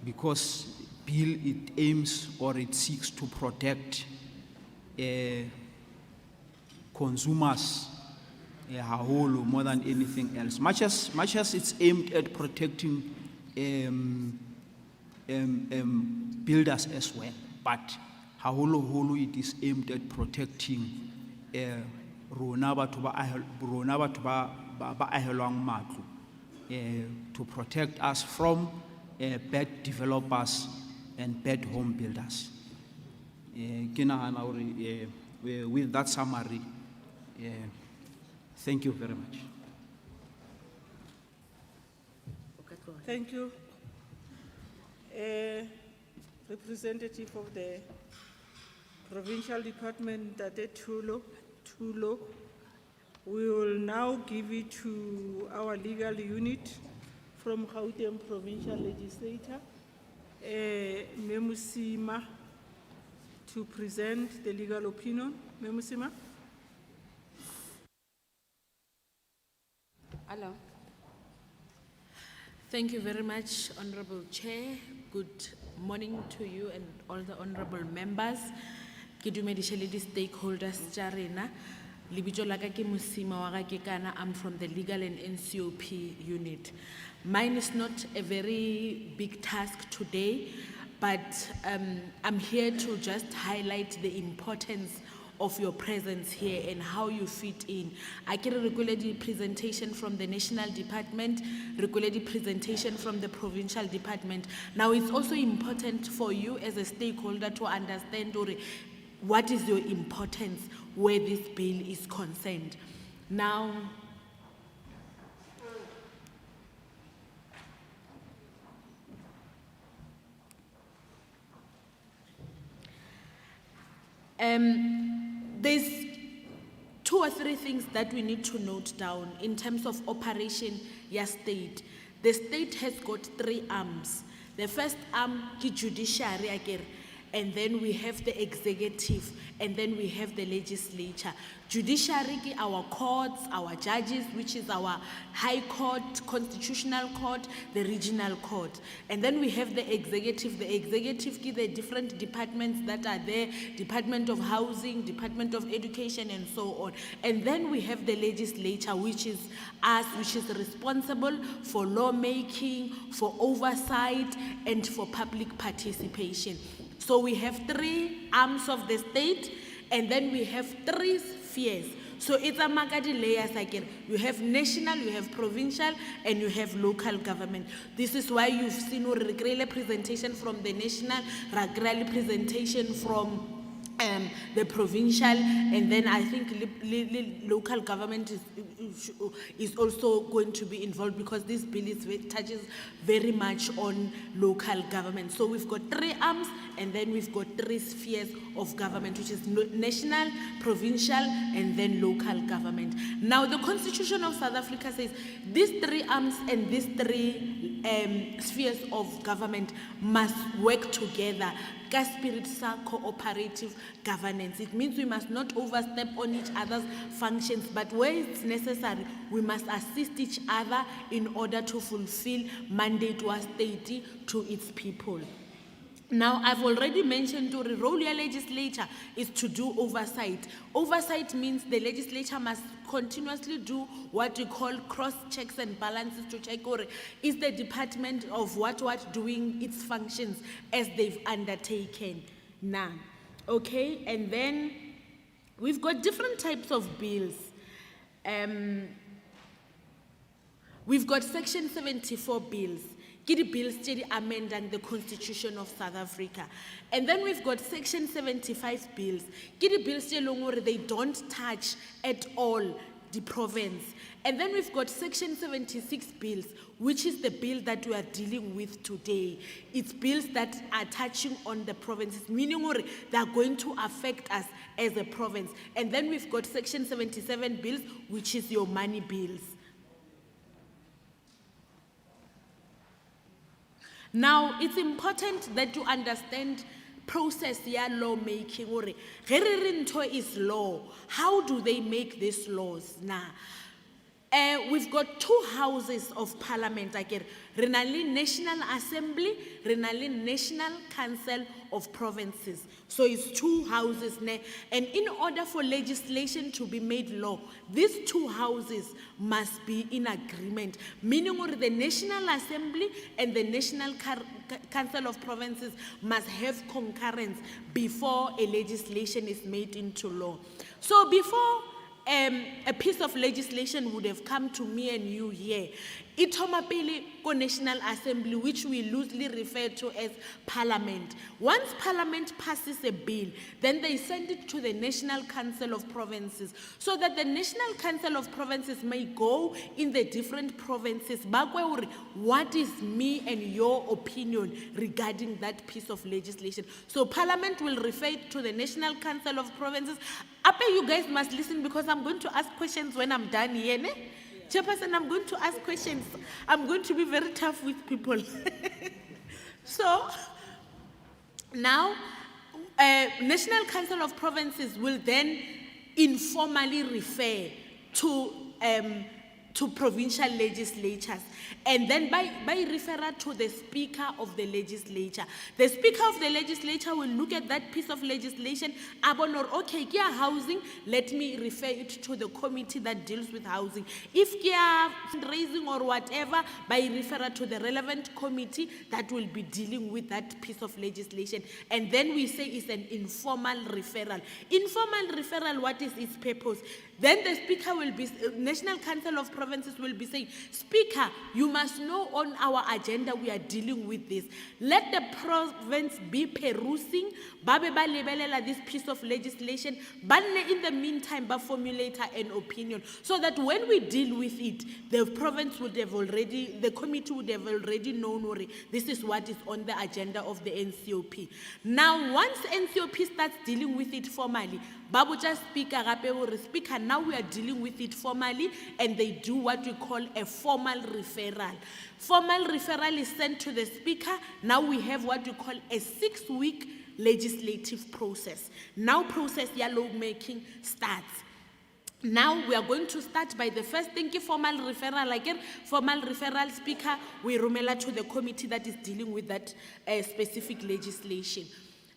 because bill it aims or it seeks to protect consumers haholo more than anything else. Much as it's aimed at protecting builders as well, but haholo it is aimed at protecting rona batho ba ahelwang matlo, to protect us from bad developers and bad home builders. Ke nahana hore with that summary, thank you very much. Thank you. Representative of the Provincial Department, Tate Tulo. We will now give it to our legal unit from Gauteng Provincial Legislator, Memusima, to present the legal opinion. Memusima? Hello. Thank you very much, Honorable Chair. Good morning to you and all the honorable members. Ke dumedishe le di stakeholders tša rena. Lebitso la ka ke Musima wa Gakekana. I'm from the Legal and NCOP unit. Mine is not a very big task today, but I'm here to just highlight the importance of your presence here and how you fit in. I get a regular presentation from the national department, regular presentation from the provincial department. Now it's also important for you as a stakeholder to understand what is your importance where this bill is concerned. Now, there's 2 or 3 things that we need to note down in terms of operation ya state. The state has got 3 arms. The first arm is judiciary akere, and then we have the executive, and then we have the legislature. Judiciary is our courts, our judges, which is our high court, constitutional court, the regional court. And then we have the executive. The executive is the different departments that are there, Department of Housing, Department of Education, and so on. And then we have the legislature, which is us, which is responsible for lawmaking, for oversight, and for public participation. So we have 3 arms of the state, and then we have 3 spheres. So it's a magadi layers again. You have national, you have provincial, and you have local government. This is why you've seen a presentation from the national, a presentation from the provincial, and then I think local government is also going to be involved because this bill touches very much on local government. So we've got 3 arms, and then we've got 3 spheres of government, which is national, provincial, and then local government. Now the Constitution of South Africa says these 3 arms and these 3 spheres of government must work together. Spirit sa cooperative governance. It means we must not overstep on each other's functions, but where it's necessary, we must assist each other in order to fulfill mandate to our state to its people. Now, I've already mentioned the role of the legislature is to do oversight. Oversight means the legislature must continuously do what we call cross checks and balances to check is the department of what doing its functions as they've undertaken now. Okay, and then we've got different types of bills. We've got Section 74 bills. The bills amending the Constitution of South Africa. And then we've got Section 75 bills. The bills they don't touch at all the province. And then we've got Section 76 bills, which is the bill that we are dealing with today. It's bills that are touching on the provinces, meaning they are going to affect us as a province. And then we've got Section 77 bills, which is your money bills. Now, it's important that you understand process ya lawmaking. Is law. How do they make these laws now? We've got 2 houses of parliament. Renali National Assembly, Renali National Council of Provinces. So it's 2 houses. And in order for legislation to be made law, these 2 houses must be in agreement. Meaning the National Assembly and the National Council of Provinces must have concurrence before a legislation is made into law. So before a piece of legislation would have come to me and you here. Ithoma pele ko National Assembly, which we loosely refer to as Parliament. Once Parliament passes a bill, then they send it to the National Council of Provinces, so that the National Council of Provinces may go in the different provinces. Bakwe uri, what is me and your opinion regarding that piece of legislation? So Parliament will refer it to the National Council of Provinces. Ape, you guys must listen, because I'm going to ask questions when I'm done here. Ne? Chairperson, I'm going to ask questions. I'm going to be very tough with people. So, now, National Council of Provinces will then informally refer to provincial legislatures, and then by referral to the Speaker of the legislature. The Speaker of the legislature will look at that piece of legislation, abonor, okay, kia housing, let me refer it to the committee that deals with housing. If kia fundraising or whatever, by referral to the relevant committee that will be dealing with that piece of legislation. And then we say it's an informal referral. Informal referral, what is its purpose? Then the Speaker will be, National Council of Provinces will be saying, Speaker, you must know on our agenda we are dealing with this. Let the province be perusing, babe ba lebelela this piece of legislation, banne in the meantime ba formulate an opinion, so that when we deal with it, the province would have already, the committee would have already known this is what is on the agenda of the NCOP. Now, once NCOP starts dealing with it formally, Babuja Speaker, Speaker, now we are dealing with it formally, and they do what we call a formal referral. Formal referral is sent to the Speaker. Now we have what we call a 6-week legislative process. Now process ya lawmaking starts. Now we are going to start by the first thing, formal referral. Again, formal referral, Speaker, we rumela to the committee that is dealing with that specific legislation.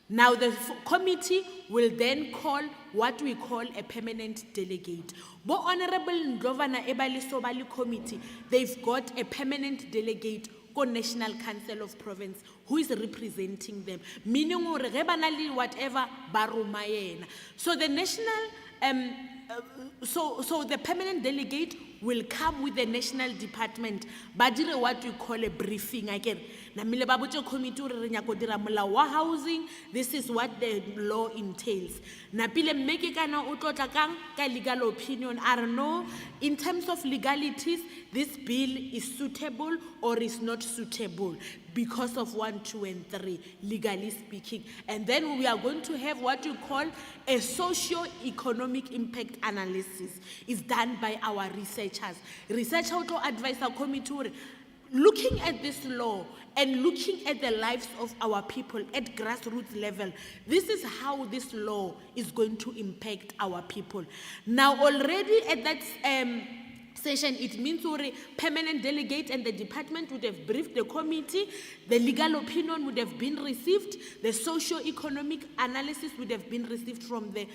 Now the committee will then call what we call a permanent delegate. Bo Honorable Ndlovana Ebali Sobali Committee, they've got a permanent delegate ko National Council of Province who is representing them. Meaning whatever barumayena. So the national so the permanent delegate will come with the national department, badire what we call a briefing again. Namile babuche committee re nyako dira molao wa housing, this is what the law entails. Napile mmeke kana o tlotla kang ka legal opinion, are no, in terms of legalities, this bill is suitable or is not suitable because of 1, 2, and 3, legally speaking. And then we are going to have what we call a socio-economic impact analysis. It's done by our researchers. Researcher auto advisor committee, looking at this law and looking at the lives of our people at grassroots level, this is how this law is going to impact our people. Now already at that session, it means permanent delegate and the department would have briefed the committee, the legal opinion would have been received, the socio-economic analysis would have been received from the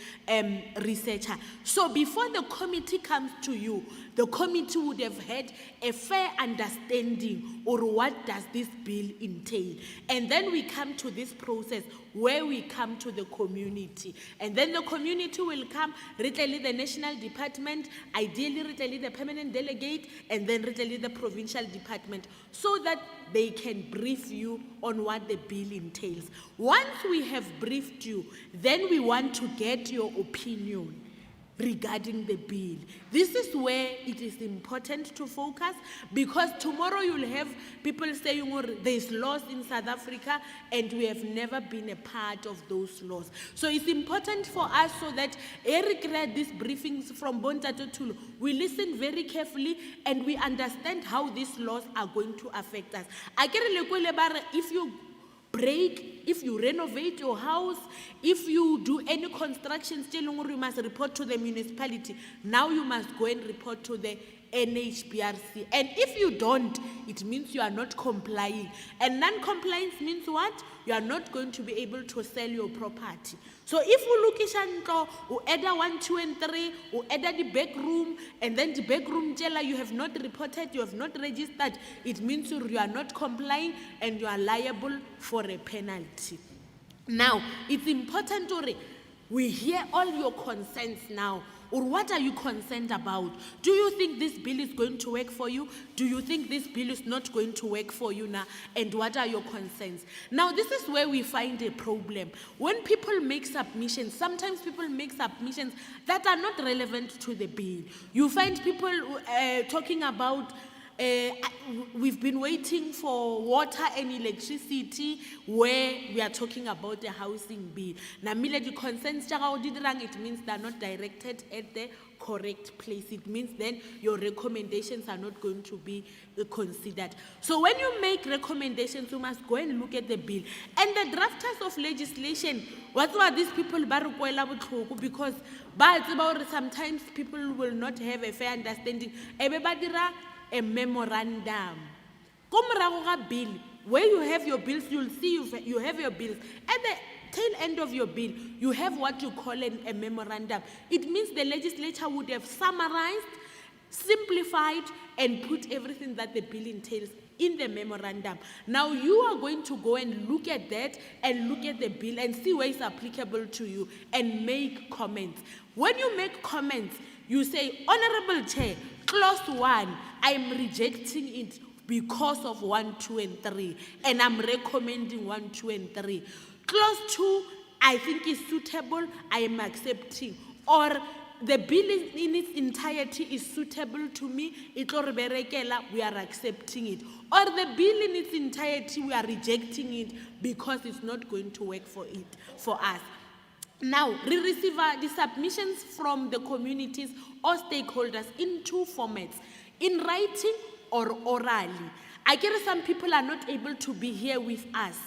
researcher. So before the committee comes to you, the committee would have had a fair understanding or what does this bill entail. And then we come to this process where we come to the community. And then the community will come, retally the national department, ideally retally the permanent delegate, and then retally the provincial department, so that they can brief you on what the bill entails. Once we have briefed you, then we want to get your opinion regarding the bill. This is where it is important to focus, because tomorrow you'll have people saying, oh, there's laws in South Africa and we have never been a part of those laws. So it's important for us so that Eric read these briefings from Bontato Tulo. We listen very carefully and we understand how these laws are going to affect us. If you break, if you renovate your house, if you do any construction, still you must report to the municipality. Now you must go and report to the NHBRC. And if you don't, it means you are not complying. And non-compliance means what? You are not going to be able to sell your property. So if you look at you add 1, 2, and 3, you add the back room, and then the back room jailer you have not reported, you have not registered, it means you are not complying and you are liable for a penalty. Now, it's important to we hear all your concerns now. or what are you concerned about? Do you think this bill is going to work for you? Do you think this bill is not going to work for you now? And what are your concerns? Now, this is where we find a problem. When people make submissions, sometimes people make submissions that are not relevant to the bill. You find people talking about we've been waiting for water and electricity where we are talking about the housing bill. Namile the concerns it means they are not directed at the correct place. It means then your recommendations are not going to be considered. So when you make recommendations, you must go and look at the bill. And the drafters of legislation, what are these people? Because sometimes people will not have a fair understanding. A memorandum. Bill, where you have your bills, you'll see you have your bills. At the tail end of your bill, you have what you call a memorandum. It means the legislature would have summarized, simplified, and put everything that the bill entails in the memorandum. Now you are going to go and look at that and look at the bill and see where it's applicable to you and make comments. When you make comments, you say, Honorable Chair, Clause 1, I'm rejecting it because of 1, 2, and 3, and I'm recommending 1, 2, and 3. Clause 2, I think is suitable, I am accepting. Or the bill in its entirety is suitable to me, we are accepting it. Or the bill in its entirety, we are rejecting it because it's not going to work for us. Now, we receive the submissions from the communities or stakeholders in two formats, in writing or orally. I guess some people are not able to be here with us,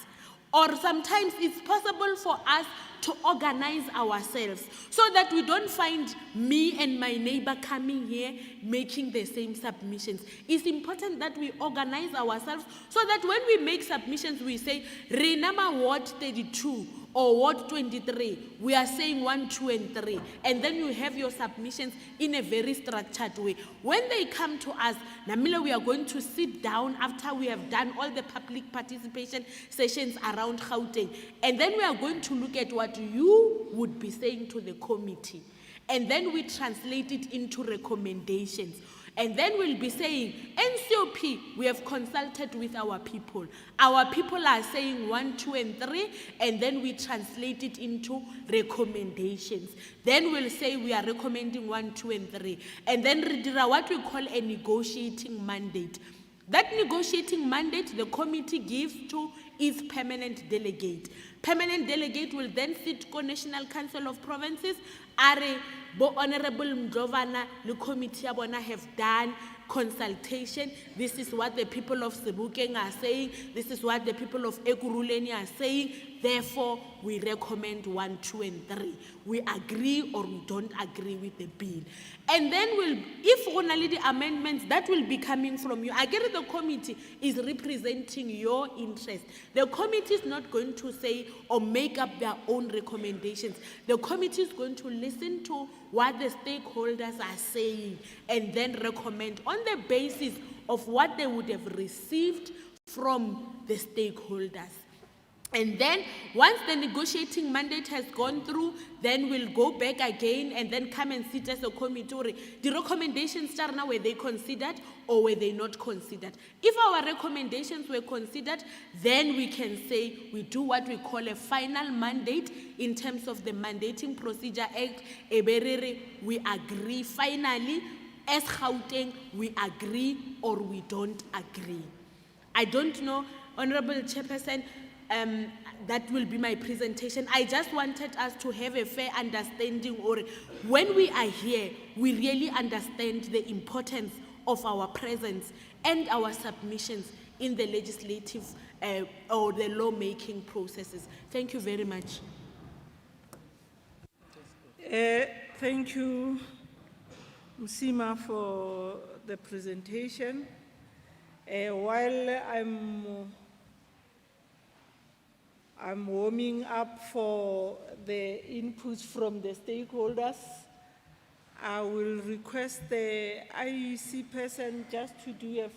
or sometimes it's possible for us to organize ourselves so that we don't find me and my neighbor coming here making the same submissions. It's important that we organize ourselves so that when we make submissions, we say, remember Ward 32 or Ward 23, we are saying 1, 2, and 3. And then you have your submissions in a very structured way. When they come to us, Namila, we are going to sit down after we have done all the public participation sessions around Gauteng. And then we are going to look at what you would be saying to the committee. And then we translate it into recommendations. And then we'll be saying, NCOP, we have consulted with our people. Our people are saying 1, 2, and 3, and then we translate it into recommendations. Then we'll say we are recommending 1, 2, and 3. And then we do what we call a negotiating mandate. That negotiating mandate the committee gives to its permanent delegate. Permanent delegate will then sit to National Council of Provinces. Honorable Ndlovana, the committee have done consultation. This is what the people of Sebokeng are saying. This is what the people of Ekurhuleni are saying. Therefore, we recommend 1, 2, and 3. We agree or we don't agree with the bill. And then if only the amendments, that will be coming from you. I get it, the committee is representing your interest. The committee is not going to say or make up their own recommendations. The committee is going to listen to what the stakeholders are saying and then recommend on the basis of what they would have received from the stakeholders. And then once the negotiating mandate has gone through, then we'll go back again and then come and sit as a committee. The recommendations now, were they considered or were they not considered? If our recommendations were considered, then we can say we do what we call a final mandate in terms of the Mandating Procedure Act. We agree finally. As Gauteng, we agree or we don't agree. I don't know, Honorable Chairperson, that will be my presentation. I just wanted us to have a fair understanding, or when we are here, we really understand the importance of our presence and our submissions in the legislative or the lawmaking processes. Thank you very much. Thank you, Msima, for the presentation. While I'm warming up for the inputs from the stakeholders, I will request the IEC person just to do a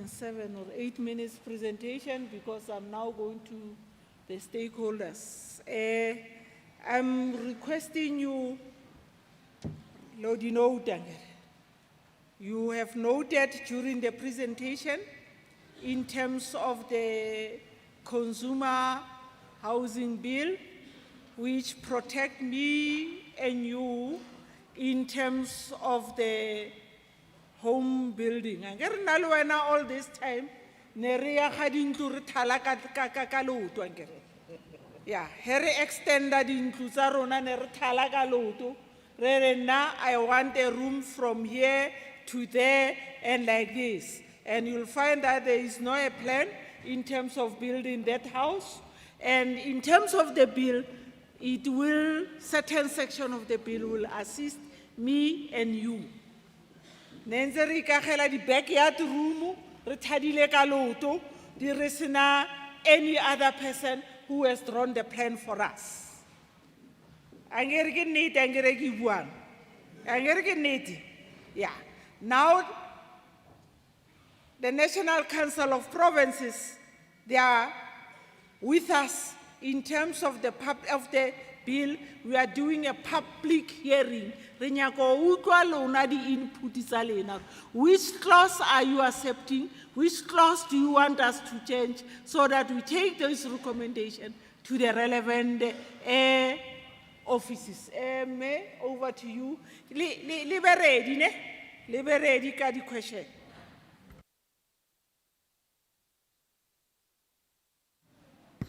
7 or 8 minutes presentation, because I'm now going to the stakeholders. I'm requesting you Lodi note, you have noted during the presentation in terms of the consumer housing bill, which protect me and you in terms of the home building. Angere nna le wena all this time, ne re ya ga dintlo re thala ka leoto angere. Yeah, here extenda dintlo tsa rona ne re thala ka leoto. Re re nna, I want a room from here to there and like this. And you'll find that there is no a plan in terms of building that house. And in terms of the bill, it will, certain section of the bill will assist me and you. Nenze re ikagela di backyard room, re thadile ka leoto, di re sena any other person who has drawn the plan for us. Angere ke nnete, angere ke buang. Angere ke nnete. Yeah. Now, the National Council of Provinces, they are with us in terms of the bill. We are doing a public hearing. Re nyaka ho utlwa lona di input tsa lena. Which clause are you accepting? Which clause do you want us to change so that we take those recommendations to the relevant offices? May, over to you. Be ready, ne? Be ready ka di question.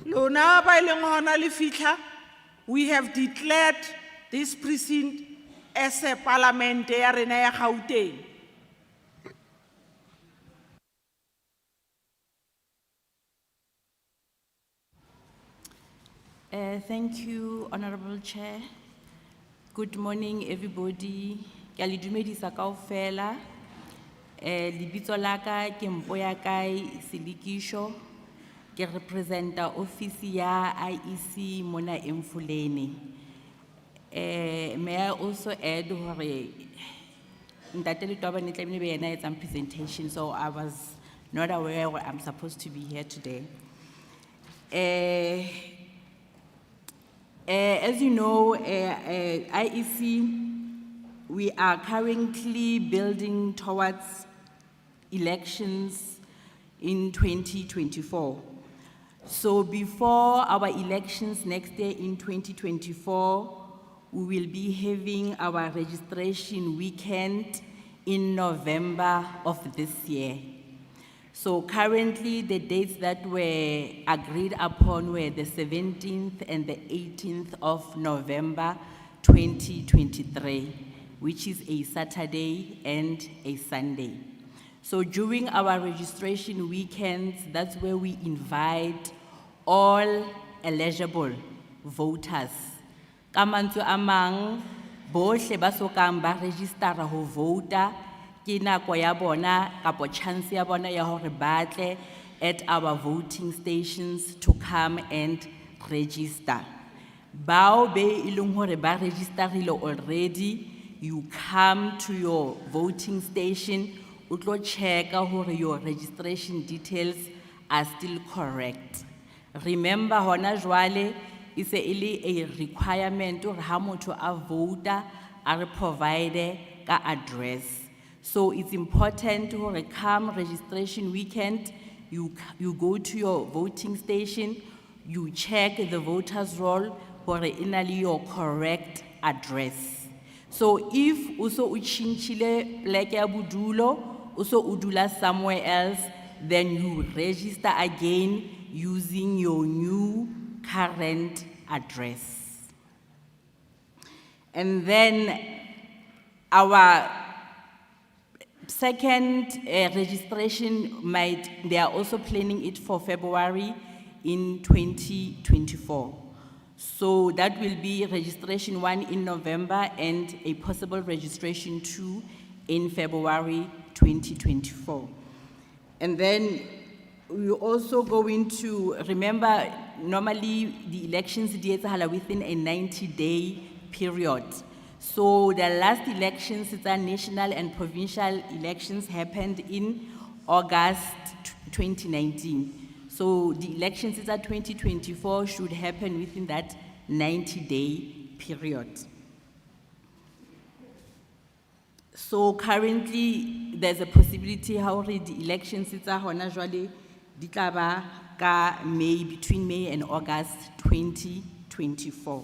Lona ba ileng hona le fitla, we have declared this precinct as a parliament ya rena ya Gauteng. Thank you, Honorable Chair. Good morning, everybody. Ke a le dumedisa kaofela. Lebitso la ka ke Mpoyakai Silikisho. Ke representa office ya IEC mona Emfuleni. May I also add hore Ntate Letaba ne tlamehile be yena etsang presentation, so I was not aware I'm supposed to be here today. As you know, IEC, we are currently building towards elections in 2024. So before our elections next year in 2024, we will be having our registration weekend in November of this year. So currently, the dates that were agreed upon were the 17th and the 18th of November 2023, which is a Saturday and a Sunday. So during our registration weekends, that's where we invite all eligible voters. Kamantu amang, bohle ba sokang ba registera ho vota, ke nako ya bona kapo chance ya bona ya hore batle at our voting stations to come and register. Bao be ilung hore ba registerile already, you come to your voting station, utlo check hore your registration details are still correct. Remember hona jwale is a requirement or ha motho a voter are provide ka address. So it's important to come registration weekend, you go to your voting station, you check the voter's roll for your correct address. So if also uchinchile pleke ya budulo, also udula somewhere else, then you register again using your new current address. And then our second registration they are also planning it for February in 2024. So that will be registration 1 in November and a possible registration 2 in February 2024. And then we're also going to remember, normally the elections are within a 90-day period. So the last elections, it's our national and provincial elections, happened in August 2019. So the elections is 2024 should happen within that 90-day period. So currently, there's a possibility how the elections it's a hona jwale di tla ba ka May, between May and August 2024.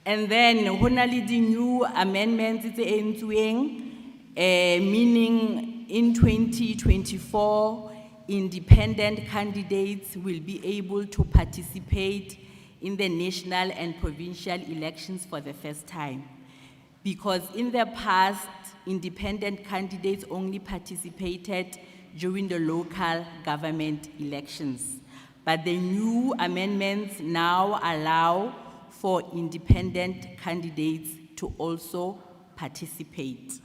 And then honali the new amendments tse entsueng, meaning in 2024, independent candidates will be able to participate in the national and provincial elections for the first time. Because in the past, independent candidates only participated during the local government elections. But the new amendments now allow for independent candidates to also participate.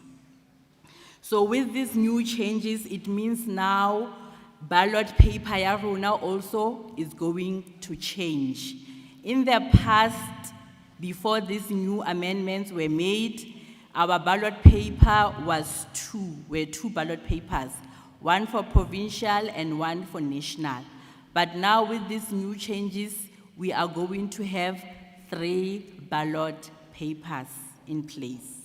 So with these new changes, it means now ballot paper ya rona also is going to change. In the past, before these new amendments were made, our ballot paper were two ballot papers, one for provincial and one for national. But now with these new changes, we are going to have 3 ballot papers in place.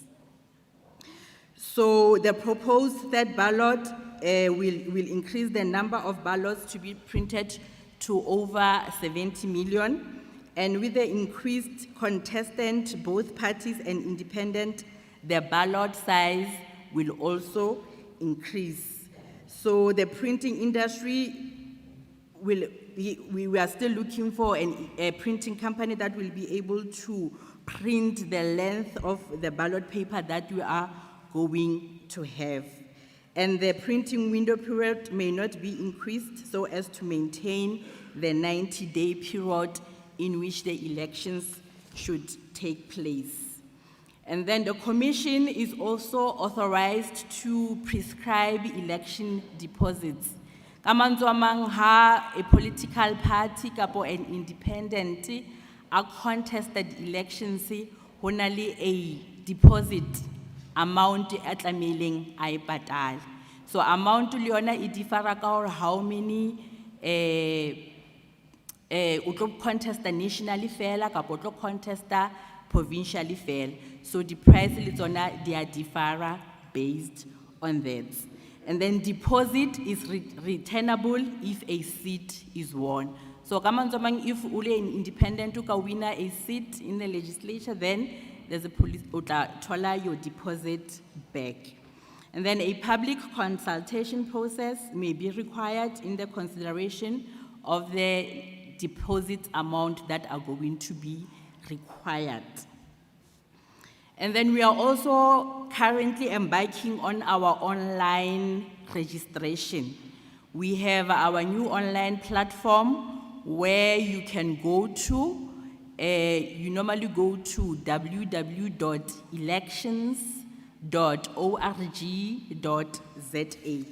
So the proposed third ballot will increase the number of ballots to be printed to over 70 million. And with the increased contestant, both parties and independent, the ballot size will also increase. So the printing industry we are still looking for a printing company that will be able to print the length of the ballot paper that we are going to have. And the printing window period may not be increased so as to maintain the 90-day period in which the elections should take place. And then the commission is also authorized to prescribe election deposits. Kamanzo amang ha a political party kapo an independent a contested elections honali a deposit amount atlameling ay patal. So amount leona I differ ka how many utlo contest nationally fela kapo utlo contest provincially fela. So the price litsona they are differ based on that. And then deposit is returnable if a seat is won. So kamanzomang if ule independent uka winner a seat in the legislature, then there's a police tola your deposit back. And then a public consultation process may be required in the consideration of the deposit amount that are going to be required. And then we are also currently embarking on our online registration. We have our new online platform where you can go to. You normally go to www.elections.org.za.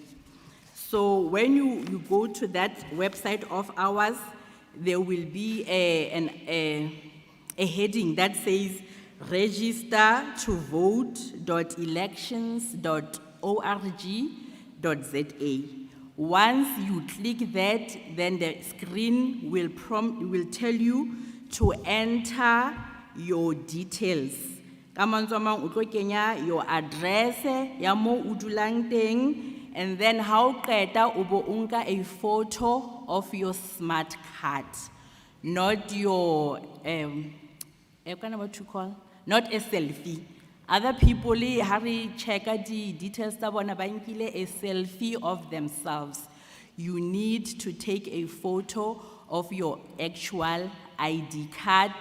So when you go to that website of ours, there will be a heading that says register to vote.elections.org.za. Once you click that, then the screen will tell you to enter your details. Kamanzomang utlo kenya your address ya mo udulang teng, and then how qeta ubo unka a photo of your smart card, not your what you call, not a selfie. Other people hurry check the details a selfie of themselves. You need to take a photo of your actual ID card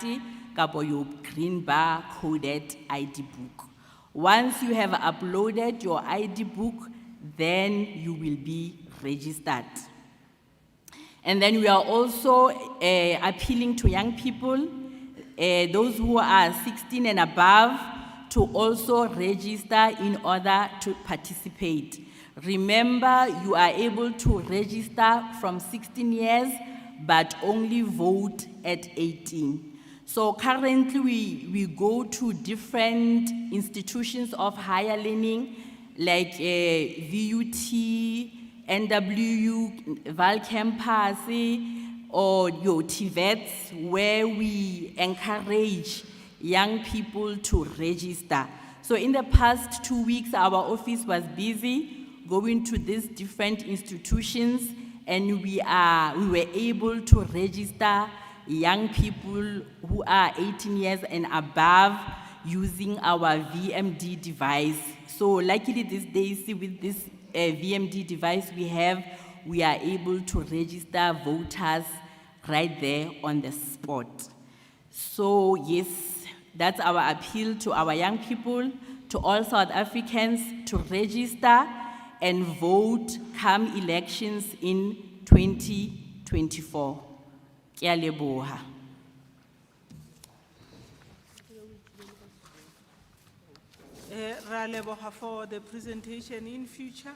or your green bar coded ID book. Once you have uploaded your ID book, then you will be registered. And then we are also appealing to young people, those who are 16 and above, to also register in order to participate. Remember, you are able to register from 16 years, but only vote at 18. So currently we go to different institutions of higher learning like VUT, NWU, Val Campus, or your TVETs, where we encourage young people to register. So in the past 2 weeks, our office was busy going to these different institutions, and we were able to register young people who are 18 years and above using our VMD device. So luckily these days with this VMD device we are able to register voters right there on the spot. So yes, that's our appeal to our young people, to all South Africans to register and vote come elections in 2024. Ke a leboha. Ra leboga for the presentation. In future,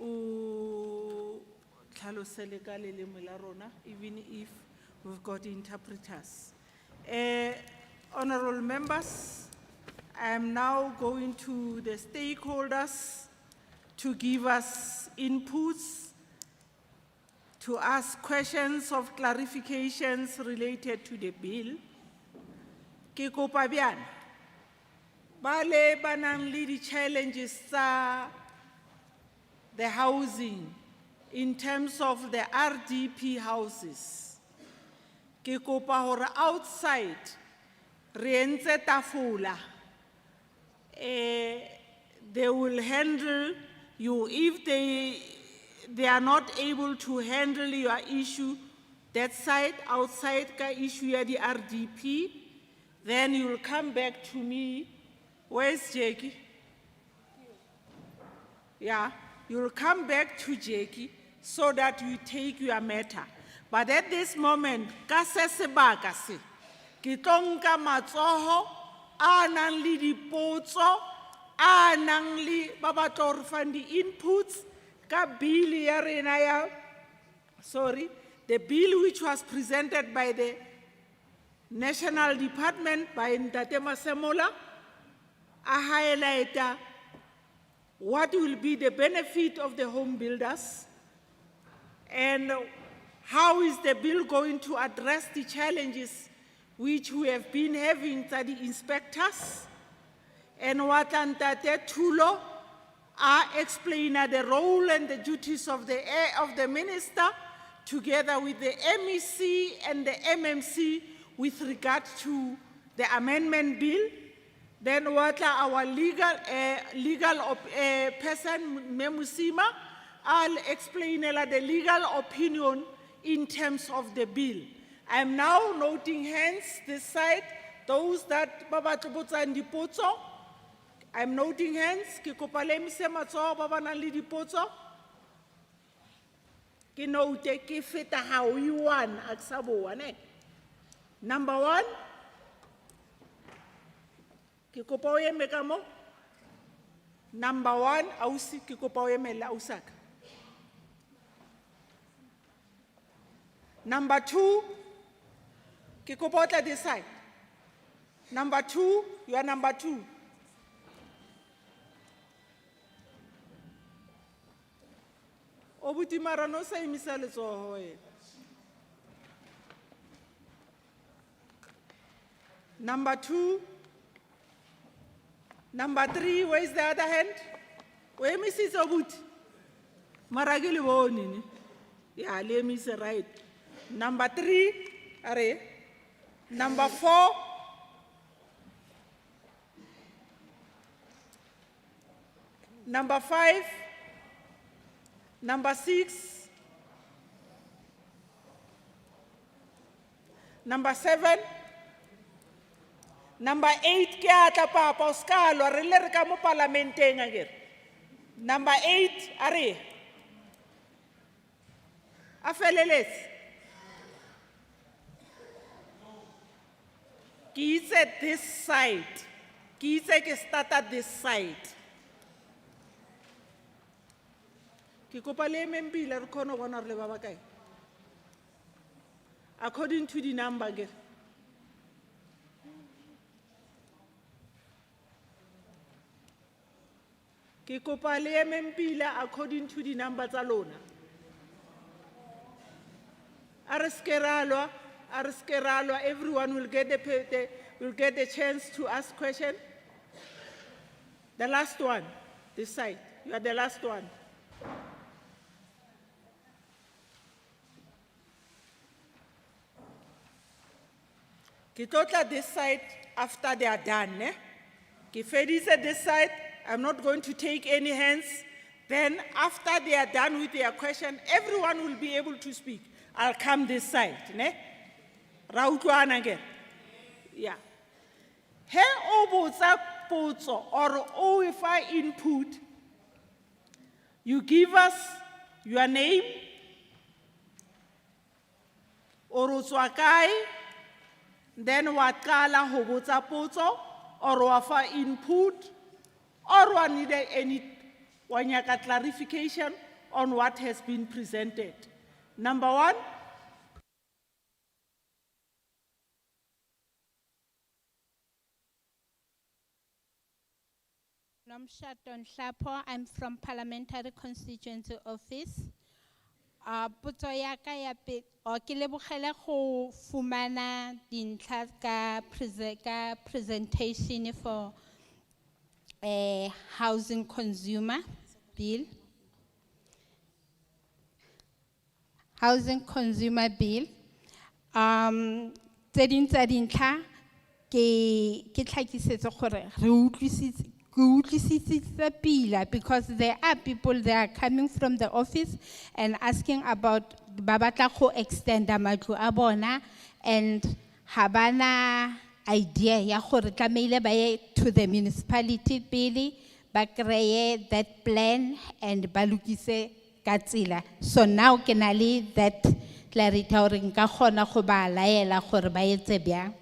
o tlhalose le ka leleme la rona, even if we've got interpreters. Honorable members, I am now going to the stakeholders to give us inputs, to ask questions of clarifications related to the bill. Ke kopa bjana, bale ba nang le di challenges tsa the housing in terms of the RDP houses. Ke kopa hore outside re entse tafola, they will handle you if they are not able to handle your issue that side, outside ka issue ya di RDP, then you will come back to me. Where's Jackie? Yeah, you will come back to Jackie so that you take your matter. But at this moment, ka se sebaka se, ke tlo nka matsoho a nang le dipotso, a nang le ba batla hore fan di-inputs ka bill ya rena ya, sorry, the bill which was presented by the National Department by Ntate Masemola, a highlighter what will be the benefit of the home builders and how is the bill going to address the challenges which we have been having to the inspectors, and what Ntate Thulo explain the role and the duties of the minister together with the MEC and the MMC with regard to the amendment bill. Then what our legal person, Memusima, I'll explain the legal opinion in terms of the bill. I'm now noting hands this side, those that Baba Tobotsa Dipotso. I'm noting hands, ke kopa le mise matsoho ba ba nang le dipotso. Ke note ke feta ha o i-one a ke sa boa, ne? Number 1, ke kopa o eme ka mo. Number 1, ausi ke kopa o emela ausaka. Number 2, ke kopa o tla this side. Number 2, you are number 2. Obuti mara no sa imisa letsoho wena. Number 2. Number 3, where is the other hand? Where Mrs. Obuti? Maragili woni. Yeah, let me say right. Number 3, are. Number 4. Number 5. Number 6. Number 7. Number 8, ke atla papa o ska lwa re le re ka mo parlamenteng akere. Number 8, are. A feleletse. Ke itse this side. Ke itse ke starta this side. Ke kopa le membila re khona bona re le ba bakae. According to the number akere. Ke kopa le empila according to the numbers alone. Areskeralwa, everyone will get the chance to ask question. The last one, this side. You are the last one. Ke tlotla this side after they are done. Ke feditse this side. I'm not going to take any hands. Then after they are done with their question, everyone will be able to speak. I'll come this side. Ne? Ra utlwana ke? Yeah. He o botsa potso or o fa input, you give us your name, or o tswa kae, then wa qala ho botsa potso, or wa fa input, or wa need any wa nyaka clarification on what has been presented. Number one. Nomshato Nhlapo, I'm from Parliamentary Constituency Office. Potso ya ka ya pe o ke lebogela go fumana dintlha ka presentation for housing consumer bill. Housing consumer bill. Tse ding tsa dintlha ke tlhakisetso gore re utlwisitse because there are people that are coming from the office and asking about babatla go extend matlo a bona and habana idea ya gore tlameile ba ye to the municipality pele ba kreye that plan and ba lokise ka tsela. So now ke na le that clarity gore nka kgona go ba laela gore ba etse byang.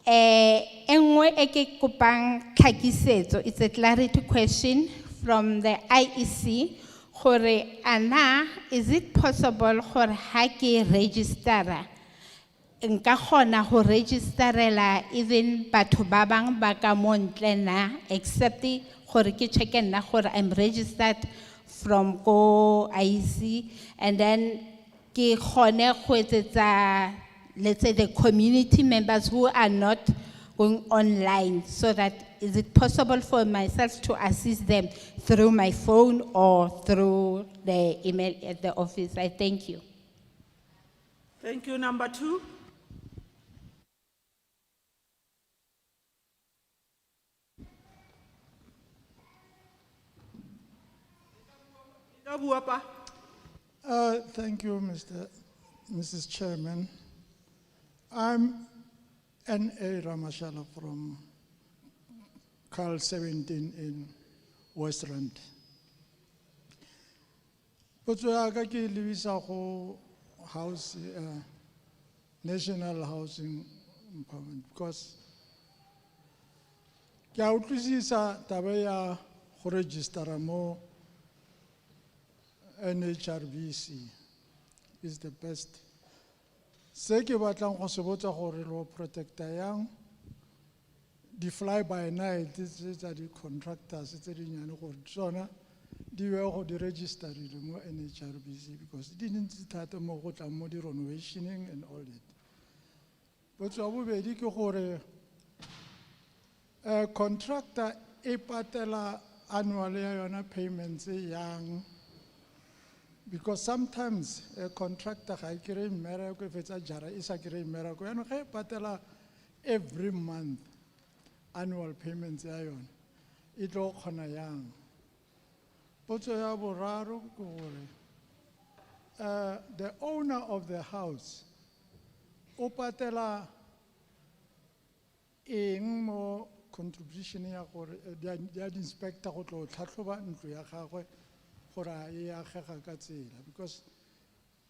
Engwe eke kupang tlhakisetso, it's a clarity question from the IEC. Gore ana, is it possible gore ha ke register nka kgona go registerela even batho ba bang ba ka mo ntle na, except gore ke check nna gore I'm registered from go IEC, and then ke kgone go etsetsa, let's say, the community members who are not going online, so that is it possible for myself to assist them through my phone or through the email at the office? I thank you. Thank you. Number two. Thank you, Mrs. Chairman. I'm N.A. Ramashala from Carl 17 in West Rand. But I go house, national housing empowerment, because ke a utlwisisa taba ya go register mo NHRBC is the best. Se ke batlang go se botsa gore lo protecta yang di fly by night tsa di contractors tse di nyane gore tsona di be go di register mo NHRBC, because di dintsi thata mo go tla mo di renovationing and all that. But so bobedi ke gore contractor e patela annual ya yona payments yang, because sometimes a contractor ga ikere mmereko e fetsa jara e sa kere mmereko ya no ga e patela every month annual payments ya yona e tlo khona yang. Potso ya boraro ke gore the owner of the house o patela eng mo contribution ya gore ya di inspector go tlo tlhatlhoba ntlo ya gagwe gore a e agega ka tsela, because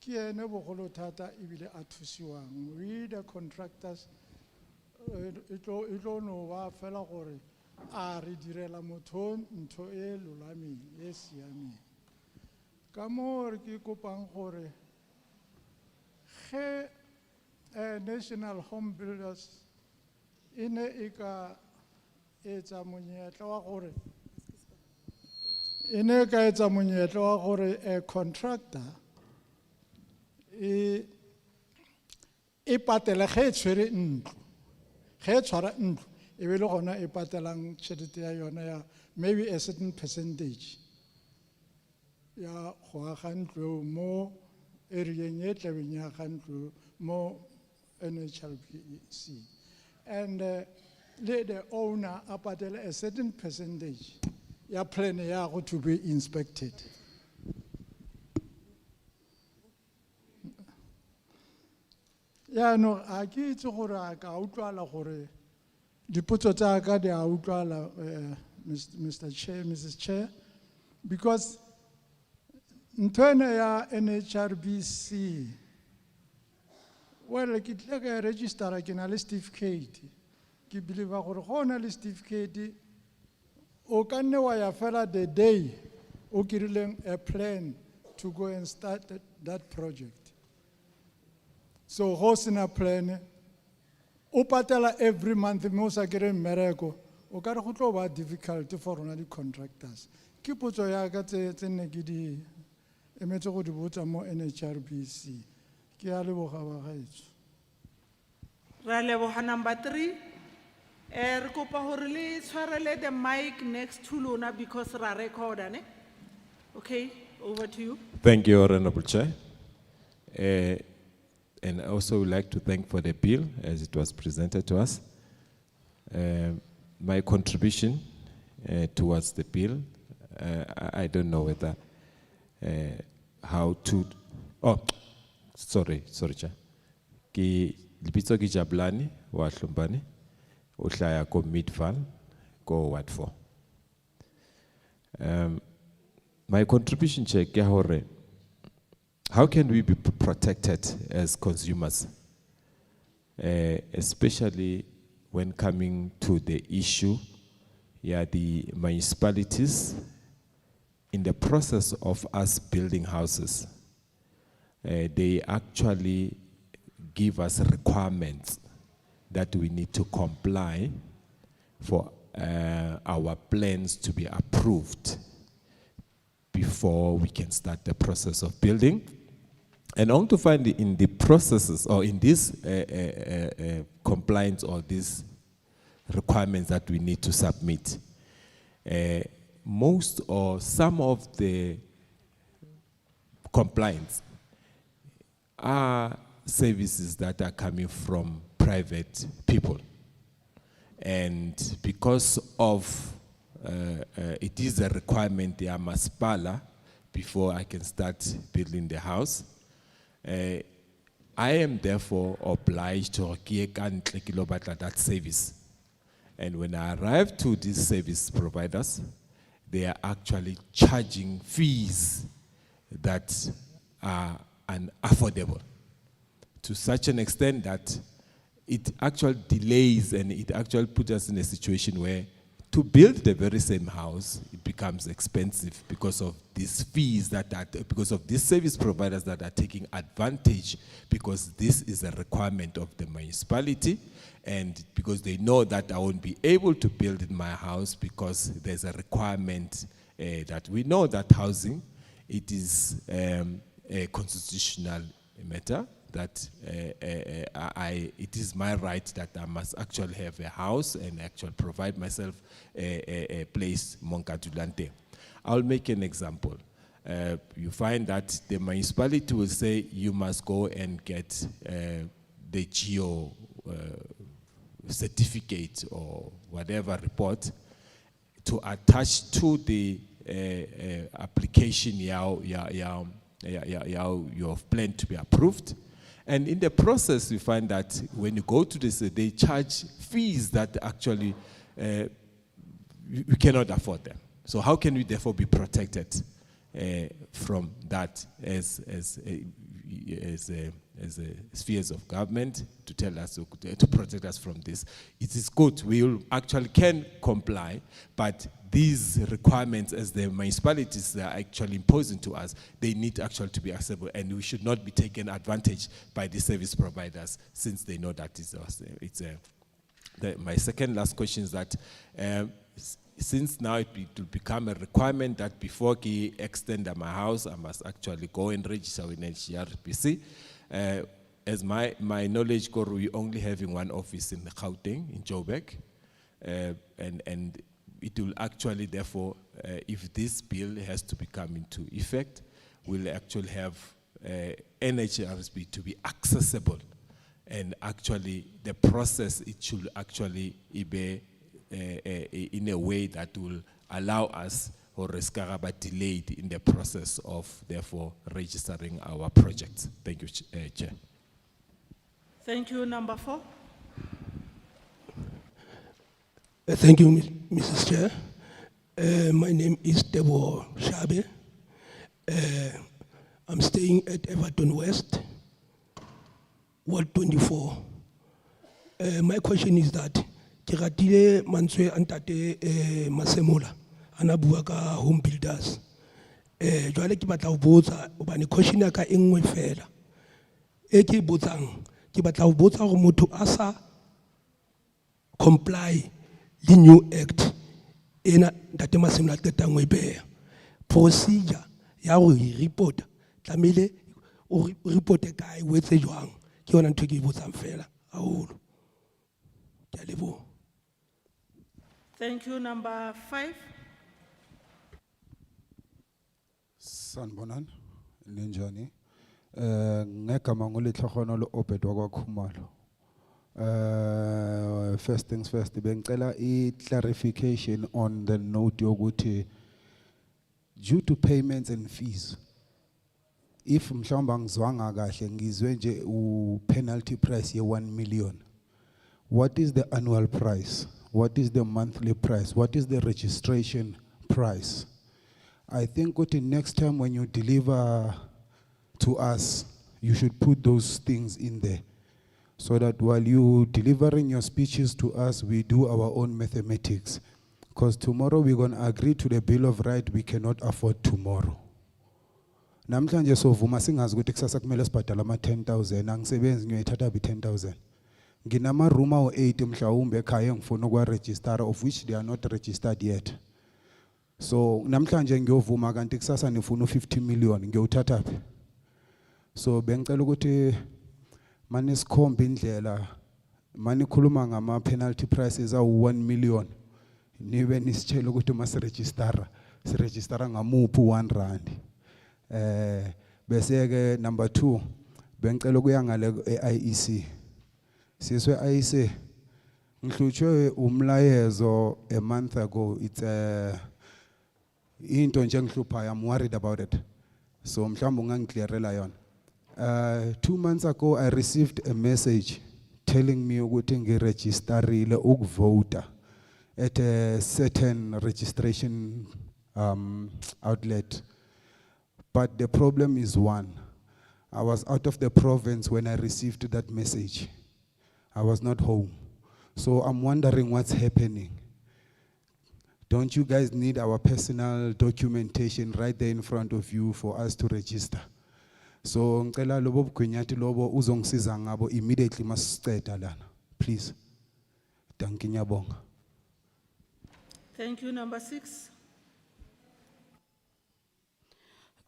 ke ene bogolo thata ebile a thusiwang. We the contractors e tlo no ba fela gore a re direla motho ntho e lolameng e siameng. Ka mo re ke kopang gore ge National Home Builders ine e ka etsa monyetla wa gore ine ka etsa monyetla wa gore a contractor e patele ge tshwere ntlo, ge tshwara ntlo e be le gona e patelang tšhelete ya yona ya maybe a certain percentage. Ya go aga ntlo mo areeng e tlabeng ya aga ntlo mo NHLPC. And the owner a patela a certain percentage ya plan ya go to be inspected. Ya no a ke itse gore a ka utlwala gore dipotso tsa ka di a utlwala Mr. Chair, Mrs. Chair, because ntwena ya NHRBC, well, ke tle ka register ke na le certificate. Ke believe gore go na le certificate o ka nne wa ya fela the day o kirileng a plan to go and start that project. So go sena plan o patela every month mo sa kere mmereko o ka re go tlo ba difficult for rona di contractors. Ke potso ya ka tse nne ke di emetse go di botsa mo NHRBC. Ke a leboga ba gaetso. Ra leboga number 3. Re kopa hore le tshwarele the mic next to lona because ra recorda ne. Okay, over to you. Thank you, Honorable Chair. And I also would like to thank for the bill as it was presented to us. My contribution towards the bill, I don't know whether how to. Oh, sorry, Chair. Ki libitso ki Jablani wa Hlumbani, uhlaya ko Midval, ko Ward 4. My contribution, Chair, ke hore, how can we be protected as consumers, especially when coming to the issue, the municipalities, in the process of us building houses, they actually give us requirements that we need to comply for our plans to be approved before we can start the process of building. And I want to find in the processes or in this compliance or these requirements that we need to submit, most or some of the compliance are services that are coming from private people. And because of it is a requirement, they must pala before I can start building the house. I am therefore obliged to get that service. And when I arrive to these service providers, they are actually charging fees that are unaffordable to such an extent that it actually delays and it actually puts us in a situation where to build the very same house, it becomes expensive because of these fees because of these service providers that are taking advantage, because this is a requirement of the municipality and because they know that I won't be able to build in my house because there's a requirement that we know that housing, it is a constitutional matter, that it is my right that I must actually have a house and actually provide myself a place Monkadulante. I'll make an example. You find that the municipality will say you must go and get the geo certificate or whatever report to attach to the application you have planned to be approved. And in the process, we find that when you go to this, they charge fees that actually you cannot afford them. So how can we therefore be protected from that as spheres of government to tell us to protect us from this? It is good. We actually can comply, but these requirements, as the municipalities are actually imposing to us, they need actually to be acceptable, and we should not be taken advantage by the service providers since they know that my second last question is that since now it will become a requirement that before I extend my house, I must actually go and register with HRPC. As my knowledge, we only having one office in Gauteng, in Joburg, and it will actually, therefore, if this bill has to become into effect, we'll actually have NHRSP to be accessible. And actually, the process, it should actually be in a way that will allow us or rescaraba delayed in the process of, therefore, registering our projects. Thank you, Chair. Thank you. Number 4. Thank you, Mrs. Chair. My name is Debo Shabe. I'm staying at Everton West, Ward 24. My question is that, ke ratile mantswe a ntate Masemola ana bua ka home builders. Jwale ke batla ho botsa hobane question ya ka e nngwe fela. E ke botsang ke batla ho botsa hore motho a sa comply the new act ena ntate Masemola qeta ngwe beha procedure ya ho report tlamehile o report kae o etse jwang ke yona ntho ke botsang fela haholo. Ke a leboha. Thank you. Number 5. Sanbonan, ninjani. Ngegama nguLitlhogonolo Obed wakwaKhumalo. First things first, bengicela clarification on the note yokuthi due to payments and fees. If mhlawumbe ngizwanga kahle ngizwe nje penalty price ye 1 million. What is the annual price? What is the monthly price? What is the registration price? I think next time when you deliver to us, you should put those things in there, so that while you delivering your speeches to us, we do our own mathematics. Because tomorrow we're going to agree to the Bill of Rights we cannot afford tomorrow. Namhlanje sovuma singazi ukuthi kusasa kumele sibhadala ama 10,000 angisebenzi ngiyoyithatha bi 10,000. Nginama room awu 8 mhlawumbe ekhaya engifuna ukwa register, of which they are not registered yet. So namhlanje ngiyovuma kanti kusasa nifuna 50 million ngiyothatha phi? So bengicela ukuthi manje sikhombe indlela manje khuluma ngama penalty prices awu 1 million. Nibe nisitshela ukuthi siregistera ngamuphi 1 rand. Bese ke number 2 bengicela kuya ngale IEC. Siswe IEC ngihlutshwe umlayezo a month ago. It's into nje ngihluphayo, I'm worried about it. So mhlawumbe ungangiclearela yona. 2 months ago I received a message telling me ukuthi ngiregisterile ukuvota at a certain registration outlet. But the problem is one. I was out of the province when I received that message. I was not home. So I'm wondering what's happening. Don't you guys need our personal documentation right there in front of you for us to register? So ngicela lobo bugwinyati lobo uzongisiza ngabo immediately masiceda lana. Please. Danke ngiyabonga. Thank you. Number 6.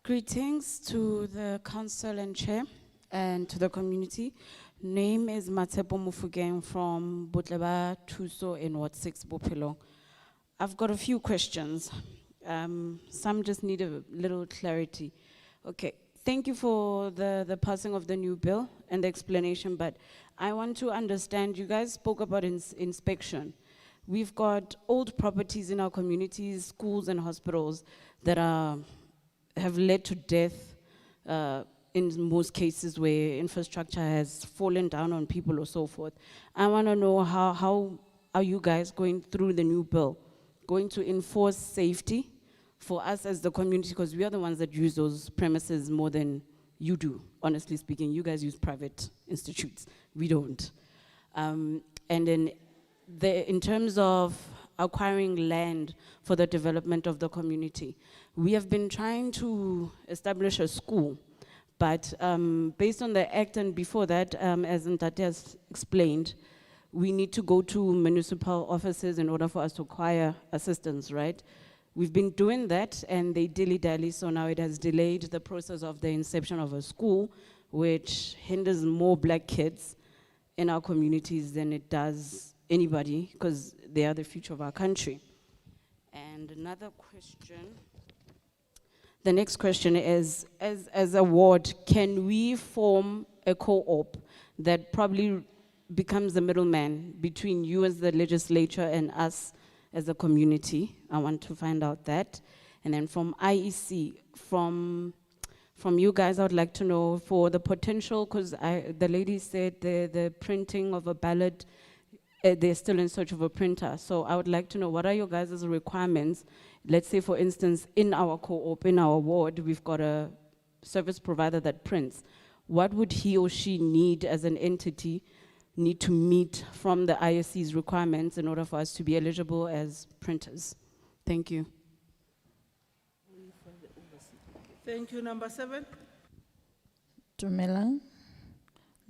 Greetings to the council and chair and to the community. Name is Matsepo Mufugeng from Butleba, Tuso in Ward 6, Bophelong. I've got a few questions. Some just need a little clarity. Okay, thank you for the passing of the new bill and the explanation, but I want to understand, you guys spoke about inspection. We've got old properties in our communities, schools and hospitals that have led to death in most cases where infrastructure has fallen down on people or so forth. I want to know how are you guys going through the new bill, going to enforce safety for us as the community, because we are the ones that use those premises more than you do, honestly speaking. You guys use private institutes, we don't. And then in terms of acquiring land for the development of the community, we have been trying to establish a school, but based on the act and before that, as Ntate has explained, we need to go to municipal offices in order for us to acquire assistance, right? We've been doing that and they dilly-dally, so now it has delayed the process of the inception of a school, which hinders more black kids in our communities than it does anybody, because they are the future of our country. And another question. The next question is, as a ward, can we form a co-op that probably becomes the middleman between you as the legislature and us as a community? I want to find out that. And then from IEC, from you guys, I would like to know for the potential, because the lady said the printing of a ballot, they're still in search of a printer. So I would like to know, what are your guys' requirements? Let's say, for instance, in our co-op, in our ward, we've got a service provider that prints. What would he or she need as an entity, need to meet from the ISC's requirements in order for us to be eligible as printers? Thank you. Thank you. Number 7. Dumelang.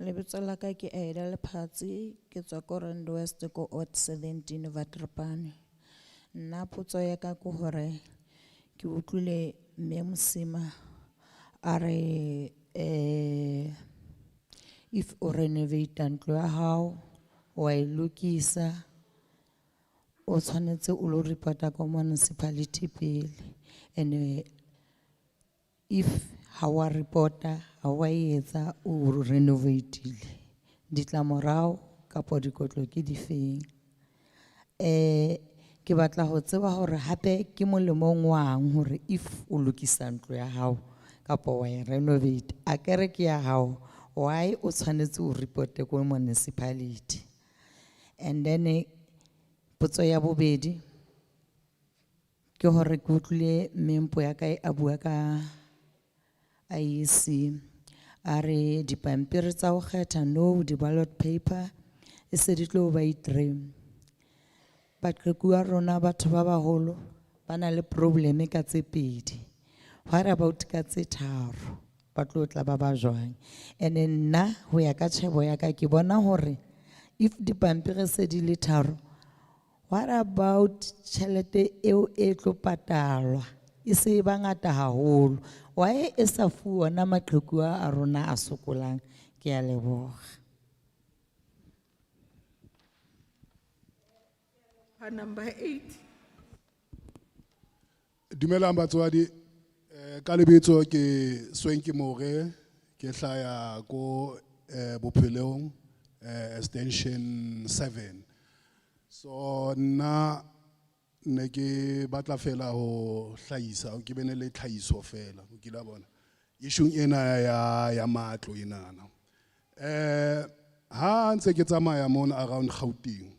Lebitso la ka ke Aida Lephatsi, ke tswa ko Rand West ko Ot 17 Vatrapane. Nna potso ya ka ko hore ke utlwile mme Mosima a re if o renovate ntlo ya hao wa e lokisa o tshwanetse o lo reporta ko municipality pele, and if ha wa reporta ha wa etsa o renovateile ditlamorao kapo dikotlo ke di feng? Ke batla ho tseba hore hape ke molemong wang hore if o lokisa ntlo ya hao kapo wa e renovate a kere ke ya hao, why o tshwanetse o reporte ko municipality? And then potso ya bobedi ke hore ke utlwile mempo ya ka a bua ka IEC a re dipampiri tsa ho kgetha no, di ballot paper e se di tlo ba i3. Baqheku ba rona batho ba baholo ba na le problem ka tse pedi. What about ka tse tharo? Ba tlo tla ba ba jwang? And nna ho ya ka tshebo ya ka ke bona hore if dipampiri se di le tharo, what about tjhelete eo e tlo patalwa e se ba ngata haholo? Why e sa fuwa na maqheku a rona a sokolang? Ke a leboga. Number 8. Dumelang batswadi, ka lebitso ke Swenki More, ke hlaya ko Bophelong extension 7. So na ne ke batla fela ho hlahisa ke bene le tlhahiso fela o kila bona issue ena ya matlo enana ha ntse ke tsamaya mona around Gauteng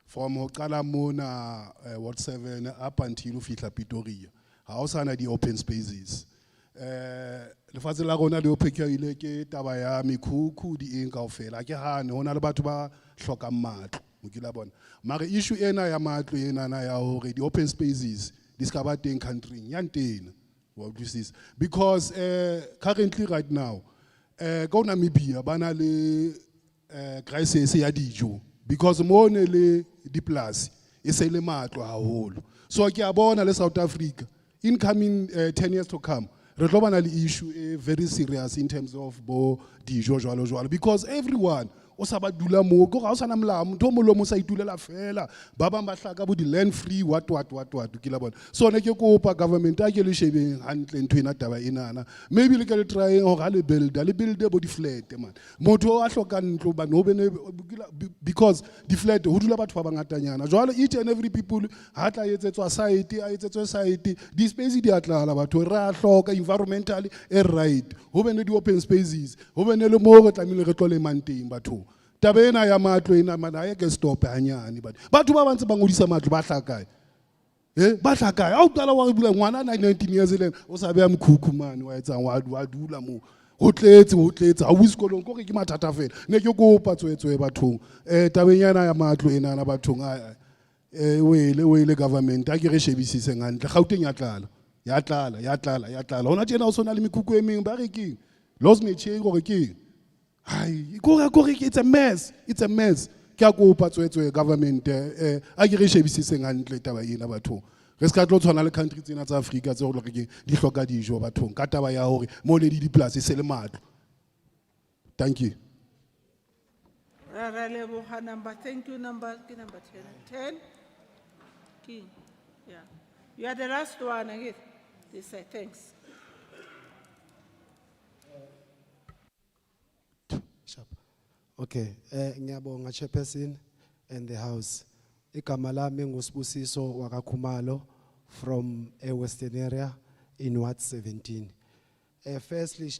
from ho qala mona Ward 7 up until ho fihla Pretoria ha o sana di open spaces lefatshe la rona le ophekile ke taba ya mekhukhu di eng kaofela ke hane hona le batho ba hlokang matlo o kila bona mare issue ena ya matlo enana ya hore di open spaces discover teng country yantena wa utlwisisa because currently right now go Namibia bana le crisis ya dijo because mone le diplasi e se le matlo haholo. So ke a bona le South Africa in coming 10 years to come re tlo bana le issue very serious in terms of bo dijo jwalo jwalo because everyone o sa ba dula mo go ga o sana molao motho mo lo mo sa itulela fela ba bang ba hlaka bo di land free what ke la bona so ne ke kopa government a ke le shebeng hantle ntwe ena taba enana maybe le ke le try ho ga le build bo di flat man motho a hloka ntlo ba no bene because di flat ho dula batho ba bangatanyana jwale each and every people ha tla etsetswa site a etsetswe site di space di atlala batho ra hloka environmentally right ho bene di open spaces ho bene le mo go tlamile re tlo le manteng batho taba ena ya matlo ena mana ya ke stop hanyane batho ba bantse ba ngodisa matlo ba hlakae ba hlakae a o qala wa bula ngwana 19 years le o sa beya mkhukhu mane wa etsang wa dula mo ho tletse ha o isikolong ko ke mathata fela ne ke kopa tswetswe bathong tabeng yana ya matlo ena na bathong wele government a ke re shebisise ngantle Gauteng ya tlala hona tjena o sona le mekhukhu e meng ba re keng los metjhe go re keng hai it's a mess ke a kopa tswetswe government a ke re shebisise ngantle taba ena bathong re ska tlo tshwana le country tsena tsa Africa tse go le ke di hloka dijo bathong ka taba ya hore mo le di place se le matlo. Thank you. Number, thank you. Number 10. King. Yeah. You are the last one, again. This side, thanks. Sharp. Okay, ngiyabonga Chairperson and the House. Igama lami nguSibusiso Wakakhumalo from a Western area in Ward 17. Firstly,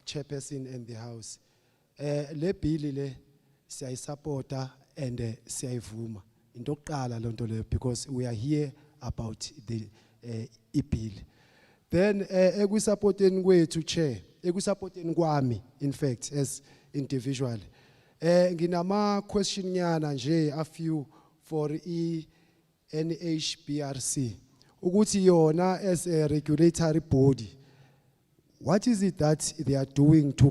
Chairperson and the House. Le bill le siyayisupporta and siyayivuma. Into yokuqala lonto le because we are here about the e-bill. Then ekusupporteni kwethu Chair, ekusupporteni kwami in fact as individual. Nginama question nyana nje a few for NHBRC. Ukuthi yona as a regulatory body, what is it that they are doing to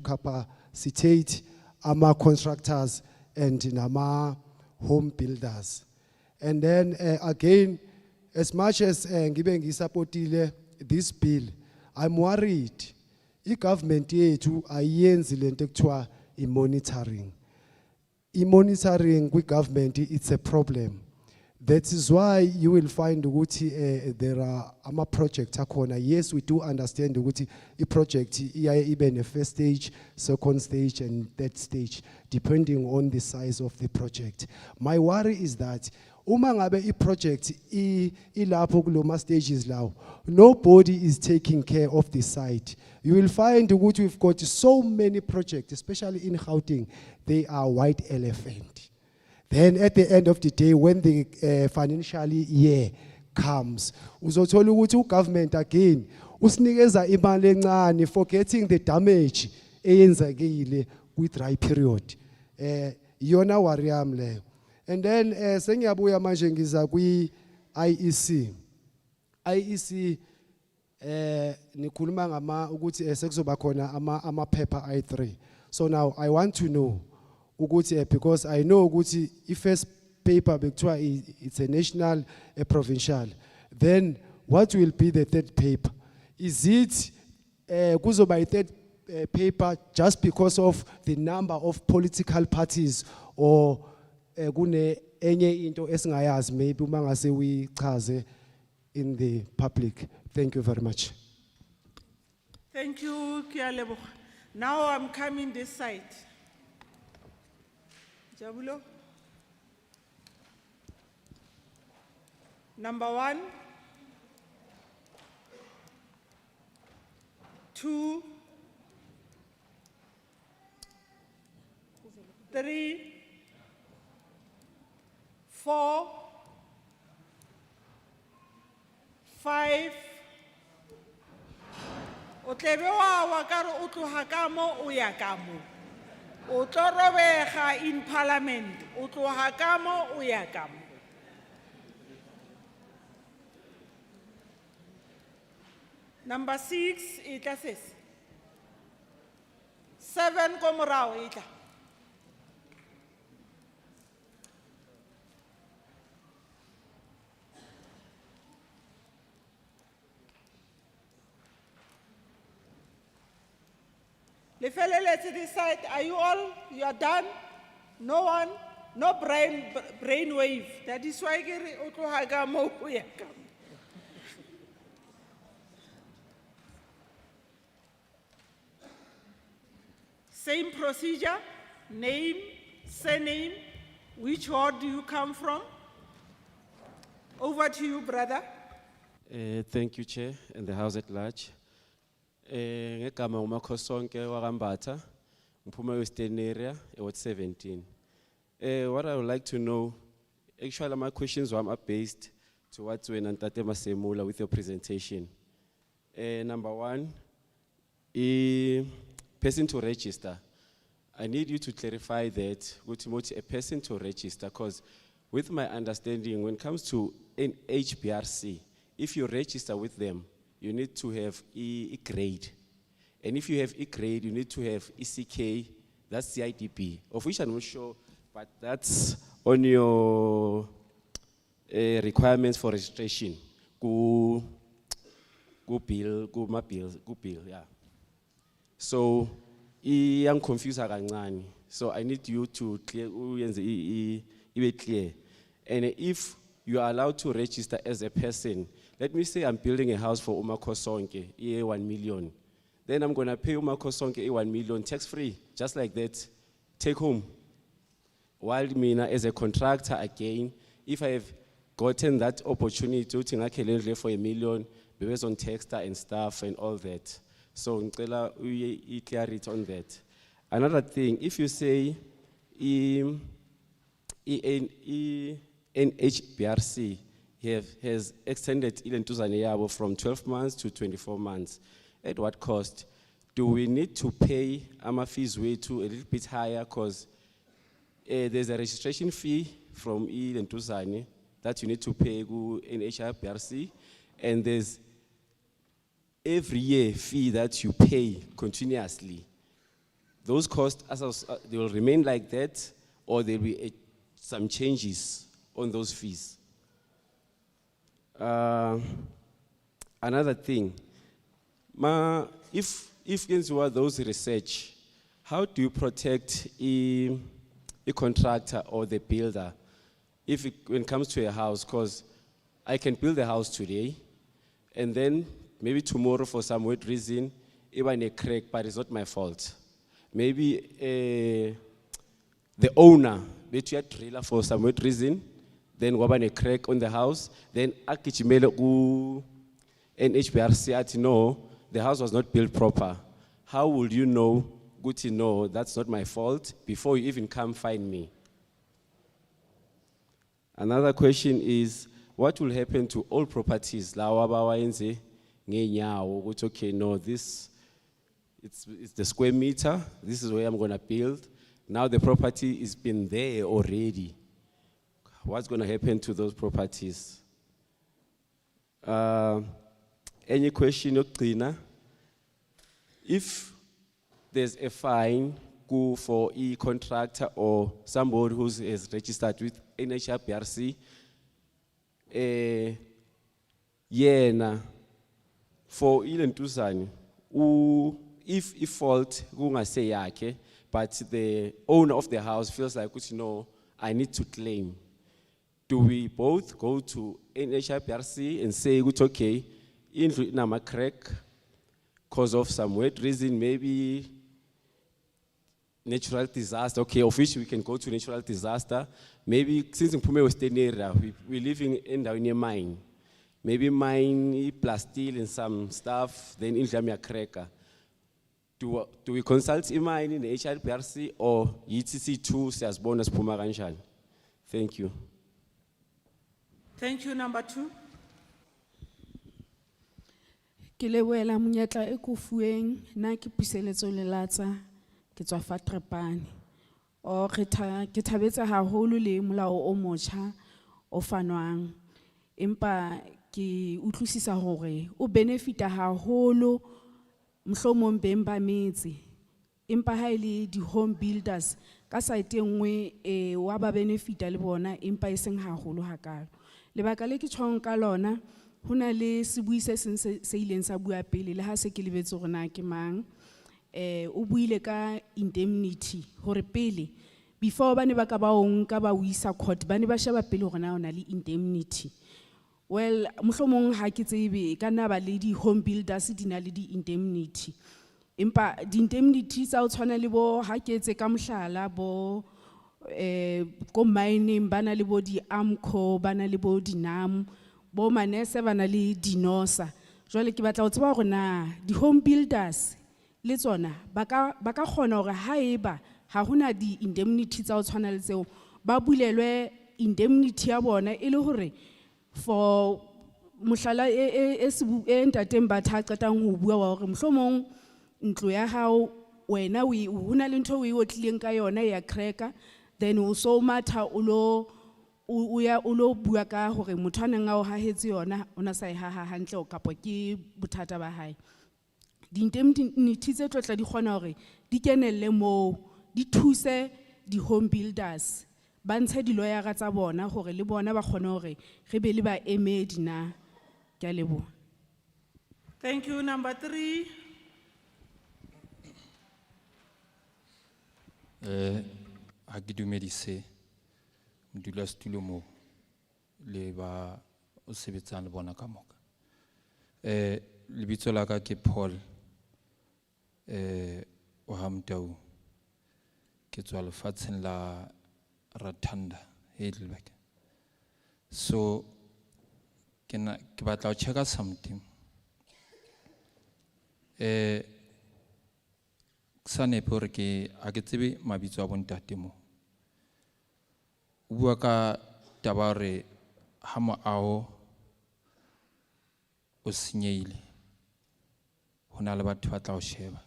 capacitate ama contractors and nama home builders? And then again, as much as ngibe ngisupportile this bill, I'm worried. I-government yethu ayenzi lento ekuthiwa i-monitoring. I-monitoring kwi-government, it's a problem. That is why you will find ukuthi there are ama projects akhona. Yes, we do understand ukuthi i-project iyaye ibe ne first stage, second stage and third stage depending on the size of the project. My worry is that uma ngabe i-project ilapho kuloma stages lawo, nobody is taking care of the site. You will find ukuthi we've got so many projects, especially in Gauteng, they are white elephant. Then at the end of the day, when the financial year comes, uzothola ukuthi government again usinikeza imali encane forgetting the damage eyenzekile with dry period. Yona worry yami leyo. And then sengiyabuya manje ngiza kwi IEC. IEC nikhuluma ngama ukuthi sekuzoba khona ama paper I3. So now I want to know ukuthi because I know ukuthi first paper bekuthiwa it's a national, a provincial. Then what will be the third paper? Is it kuzoba third paper just because of the number of political parties or kune enye into esingayazi maybe uma ngase uyichaze in the public? Thank you very much. Thank you, Kialebo. Now I'm coming this side. Jabulo. Number 1, 2, 3, 4, 5. O tlebe wa kare o tloha ka mo o ya ka mo. O tlo robega in parliament, o tloha ka mo o ya ka mo. Number 6, itla ses. 7 ko morao itla. Lefeleletse this side, are you all? You are done? No one? No brain wave. That is why ke o tloha ka mo o ya ka mo. Same procedure, name, surname, which ward do you come from? Over to you, brother. Thank you, Chair, and the House at large. Ngegama uMakhosonke waKambatha, ngiphuma Western area, Ward 17. What I would like to know, actually my questions were based to what when Ntate Masemula with your presentation. Number 1, person to register. I need you to clarify that with a person to register, because with my understanding, when it comes to an HBRC, if you register with them, you need to have E grade. And if you have E grade, you need to have ECK, that's CIDP, of which I'm not sure, but that's on your requirements for registration. Go bill, yeah. So, I'm confused. So I need you to be clear. And if you are allowed to register as a person. Let me say I'm building a house for Umakosonke, 1 million. Then I'm gonna pay Umakosonke 1 million tax-free, just like that, take home. While Mina, as a contractor again, if I have gotten that opportunity to for 1 million, based on texter and stuff and all that. So, ngicela clarity on that. Another thing, if you say NHBRC has extended ilentuzane yabo from 12 months to 24 months, at what cost? Do we need to pay our fees way too a little bit higher? Because there's a registration fee from ilentuzane that you need to pay to NHBRC, and there's every year fee that you pay continuously. Those costs, they will remain like that, or there will be some changes on those fees. Another thing, if you are those research, how do you protect a contractor or the builder when it comes to a house? Because I can build a house today, and then maybe tomorrow for some weird reason, even a crack, but it's not my fault. Maybe the owner, bet you a trailer for some weird reason, then waban a crack on the house, then akichimele ku NHBRC at no, the house was not built proper. How would you know, good to know, that's not my fault before you even come find me? Another question is, what will happen to all properties? Okay, no, it's the square meter, this is where I'm gonna build. Now the property has been there already. What's gonna happen to those properties? Any question, Oktrina? If there's a fine for a contractor or somebody who is registered with NHBRC, for ilentuzane, if fault say yake, but the owner of the house feels like, I need to claim. Do we both go to NHBRC and say, okay, in nama crack, cause of some weird reason, maybe natural disaster, okay, of which we can go to natural disaster. Maybe since in Pume Western area, we're living in a mine. Maybe mine plus steel and some stuff, then in Jamia cracker. Do we consult in mine in the HRPRC or ETC2 as bonus Pumaranjan? Thank you. Thank you, number 2. Ke leboela monyetla e ko fueng na ke puseletso le latsa ke tswa fa Trepane o ke thabetse haholo le molao o motjha o fanwang empa ke utlwisisa hore o benefita haholo mohlomong beng ba metse empa ha ile di home builders ka site engwe wa ba benefita le bona empa eseng haholo hakalo lebaka le ke tshwang ka lona hona le sebui se seng se ileng sa bua pele le ha se ke lebetse hore na ke mang o buile ka indemnity hore pele before bane ba ka ba o nka ba o isa court bane ba sheba pele hore na ona le indemnity. Well, mohlomong ha ke tsebe ka nna ba le di home builders di na le di indemnity empa di indemnity tsa o tshwana le bo ha ke etse ka mohlala bo ko mining bana le bo di Amco bana le bo dinam bo manese bana le dinosa jwale ke batla ho tseba hore na di home builders le tsona ba ka kgona hore haeba ha hona di indemnity tsa o tshwana le tseo ba bulelwe indemnity ya bona e le hore for mohlala e ntateng ba tha qetang ho bua wa hore mohlomong ntlo ya hao wena hona le ntho o otlileng ka yona ya cracker then o so matha o lo bua ka hore motho a neng a o hahetse yona ona sa e haha hantle o kapo ke bothata ba hae di indemnity tse tlotla di kgona hore di kenelle moo di thuse di home builders ba ntshe di lawyera tsa bona hore le bona ba kgone hore re be le ba emedi na ke a leboha. Thank you, number 3. Ha ke dumedise modulasetulo mo le ba o sebetsang le bona ka moka. Lebitso la ka ke Paul o Hamtau. Ke tswa lefatsheng la Rathanda, Heidelberg. So ke batla ho checka something. Sa nepe hore ha ke tsebe mabitso a bontate mo. O bua ka taba hore ha moaho o senyehile, ho na le batho ba tla o sheba.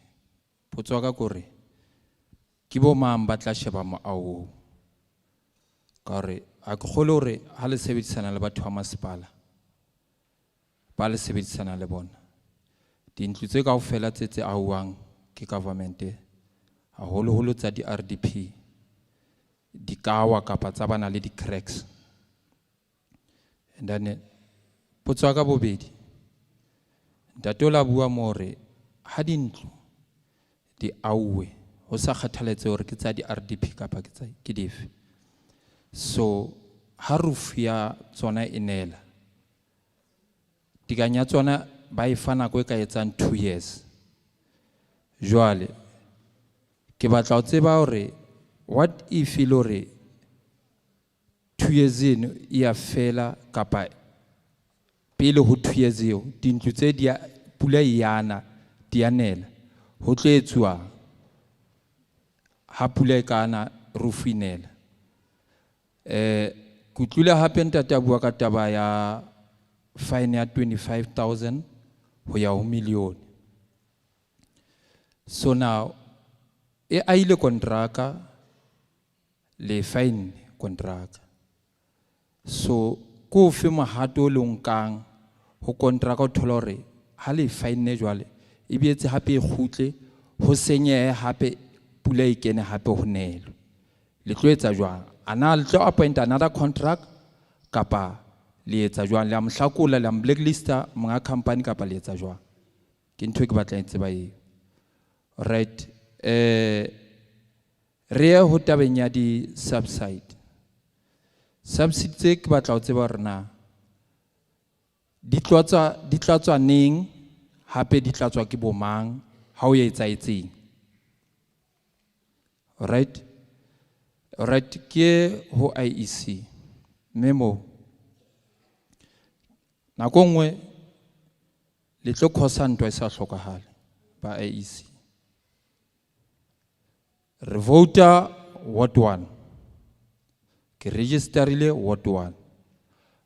Potso ya ka ke hore ke bo mang ba tla sheba moaho oo? Ka hore ha ke kgolwe hore ha le sebedisana le batho ba masepala ba le sebedisana le bona. Dintlo tse kaofela tse ahuwang ke government, haholoholo tsa di-RDP, di kawa kapa tsa bana le di-cracks. And then potso ya ka bobedi, ntate o la bua mo hore ha dintlo di auwe ho sa kgathaletse hore ke tsa di-RDP kapa ke dife. So ha roof ya tsona e nela, tikanya tsona ba e fa nako e ka etsang 2 years. Jwale ke batla ho tseba hore what if e le hore 2 years eno ya fela kapa pele ho 2 years eo dintlo tse di pula yana di anela, ho tlo etsuwa ha pula e kana roof inela. Ke utlwile hape ntate a bua ka taba ya fine ya 25,000 ho ya ho million. So now e aile kontraka le fine kontraka. So ko fe mohato le nkang ho kontraka o thola hore ha le fine jwale e bietse hape e khutle ho senyehe hape pula e kene hape ho nelo. Le tlo etsa jwang? Ana le tlo appoint another contract kapa le etsa jwang? Le amhlakola le blacklista mga company kapa le etsa jwang? Ke ntho e ke batla e tseba eo. Right, re ho tabeng ya di subside. Subsidy tse ke batla ho tseba hore na di tlatswa neng hape di tlatswa ke bomang ha o etsang. Right, right, ke ho IEC memo nako nngwe le tlo khosa ntwa e sa hlokahale ba IEC. Re vota Ward 1, ke registerile Ward 1,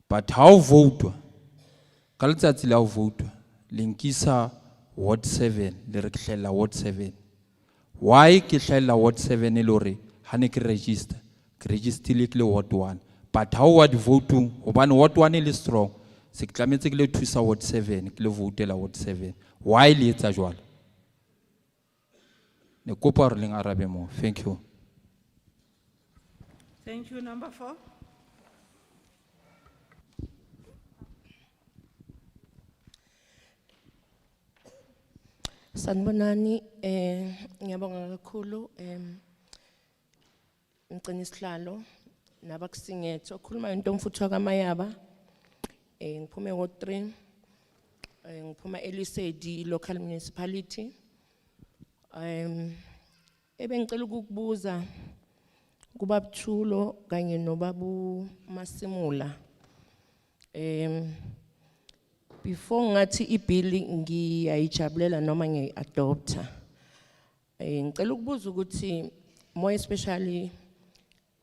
but ha o votwa ka letsatsi la ho votwa le nkisa Ward 7 le re ke hlahella Ward 7. Why ke hlahella Ward 7 e le hore ha ne ke registrile ke le Ward 1, but ha o wa di votung hobane Ward 1 e le strong, se ke tlametse ke le thusa Ward 7 ke le votela Ward 7. Why le etsa jwalo? Ne kopa hore le arabe mo. Thank you. Thank you. Number 4. Sanibonani, ngiyabonga kakhulu ngicela isihlalo nabakusingetho okhuluma into mfutho kaMayaba, ngiphume Ward 3, ngiphuma eLisedi local municipality. Ebengicela ukukubuza kubaba Thulo kanye nobabu Masimula, before ngathi ibill ngiyayijabulela noma ngiyi-adopta, ngicela ukubuza ukuthi more especially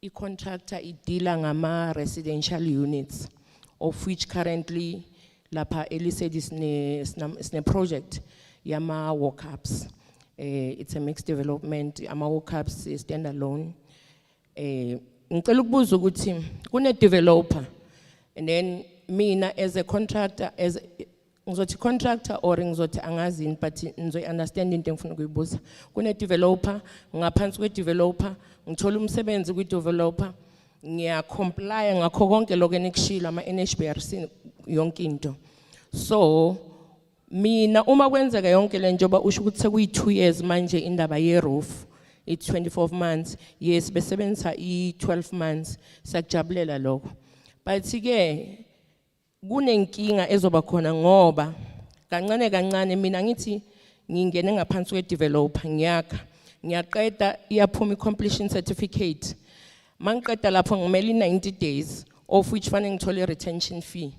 i-contractor idila ngama-residential units, of which currently lapha eLisedi sine project yama walk-ups. It's a mixed development, ama walk-ups standalone. Ngicela ukubuza ukuthi kune developer, and then mina as a contractor, as ngizothi contractor or ngizothi angazini, but ngizoyi understand into engifuna ukuyibuza. Kune developer, ngaphansi kwe developer, ngithola umsebenzi kwi developer, ngiya comply ngakho konke lokho enikushilo ama NHBRC yonke into. So mina uma kwenzeka yonke le njoba usho ukuthi sekuyi 2 years manje indaba ye roof, it's 24 months, yes besebenzisa i 12 months, siyakujabulela lokho. But ke kunenkinga ezoba khona ngoba kancane kancane mina ngithi ngingene ngaphansi kwe developer ngiyakha ngiyaqeda iyaphuma completion certificate mangiqeda lapho ngimele 90 days of which fanele ngithole retention fee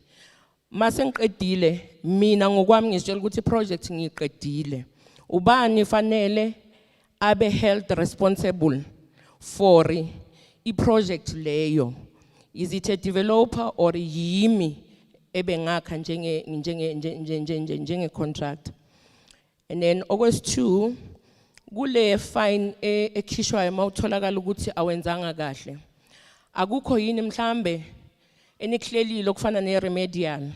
mase ngiqedile mina ngokwami ngisitshela ukuthi project ngiqedile ubani fanele abe held responsible for I project leyo. Is it a developer or yimi ebengakha njenge contract? And then August 2 kule fine ekhishwayo mawutholakala ukuthi awenzanga kahle. Akukho yini mhlambe eniklelile okufana ne remedial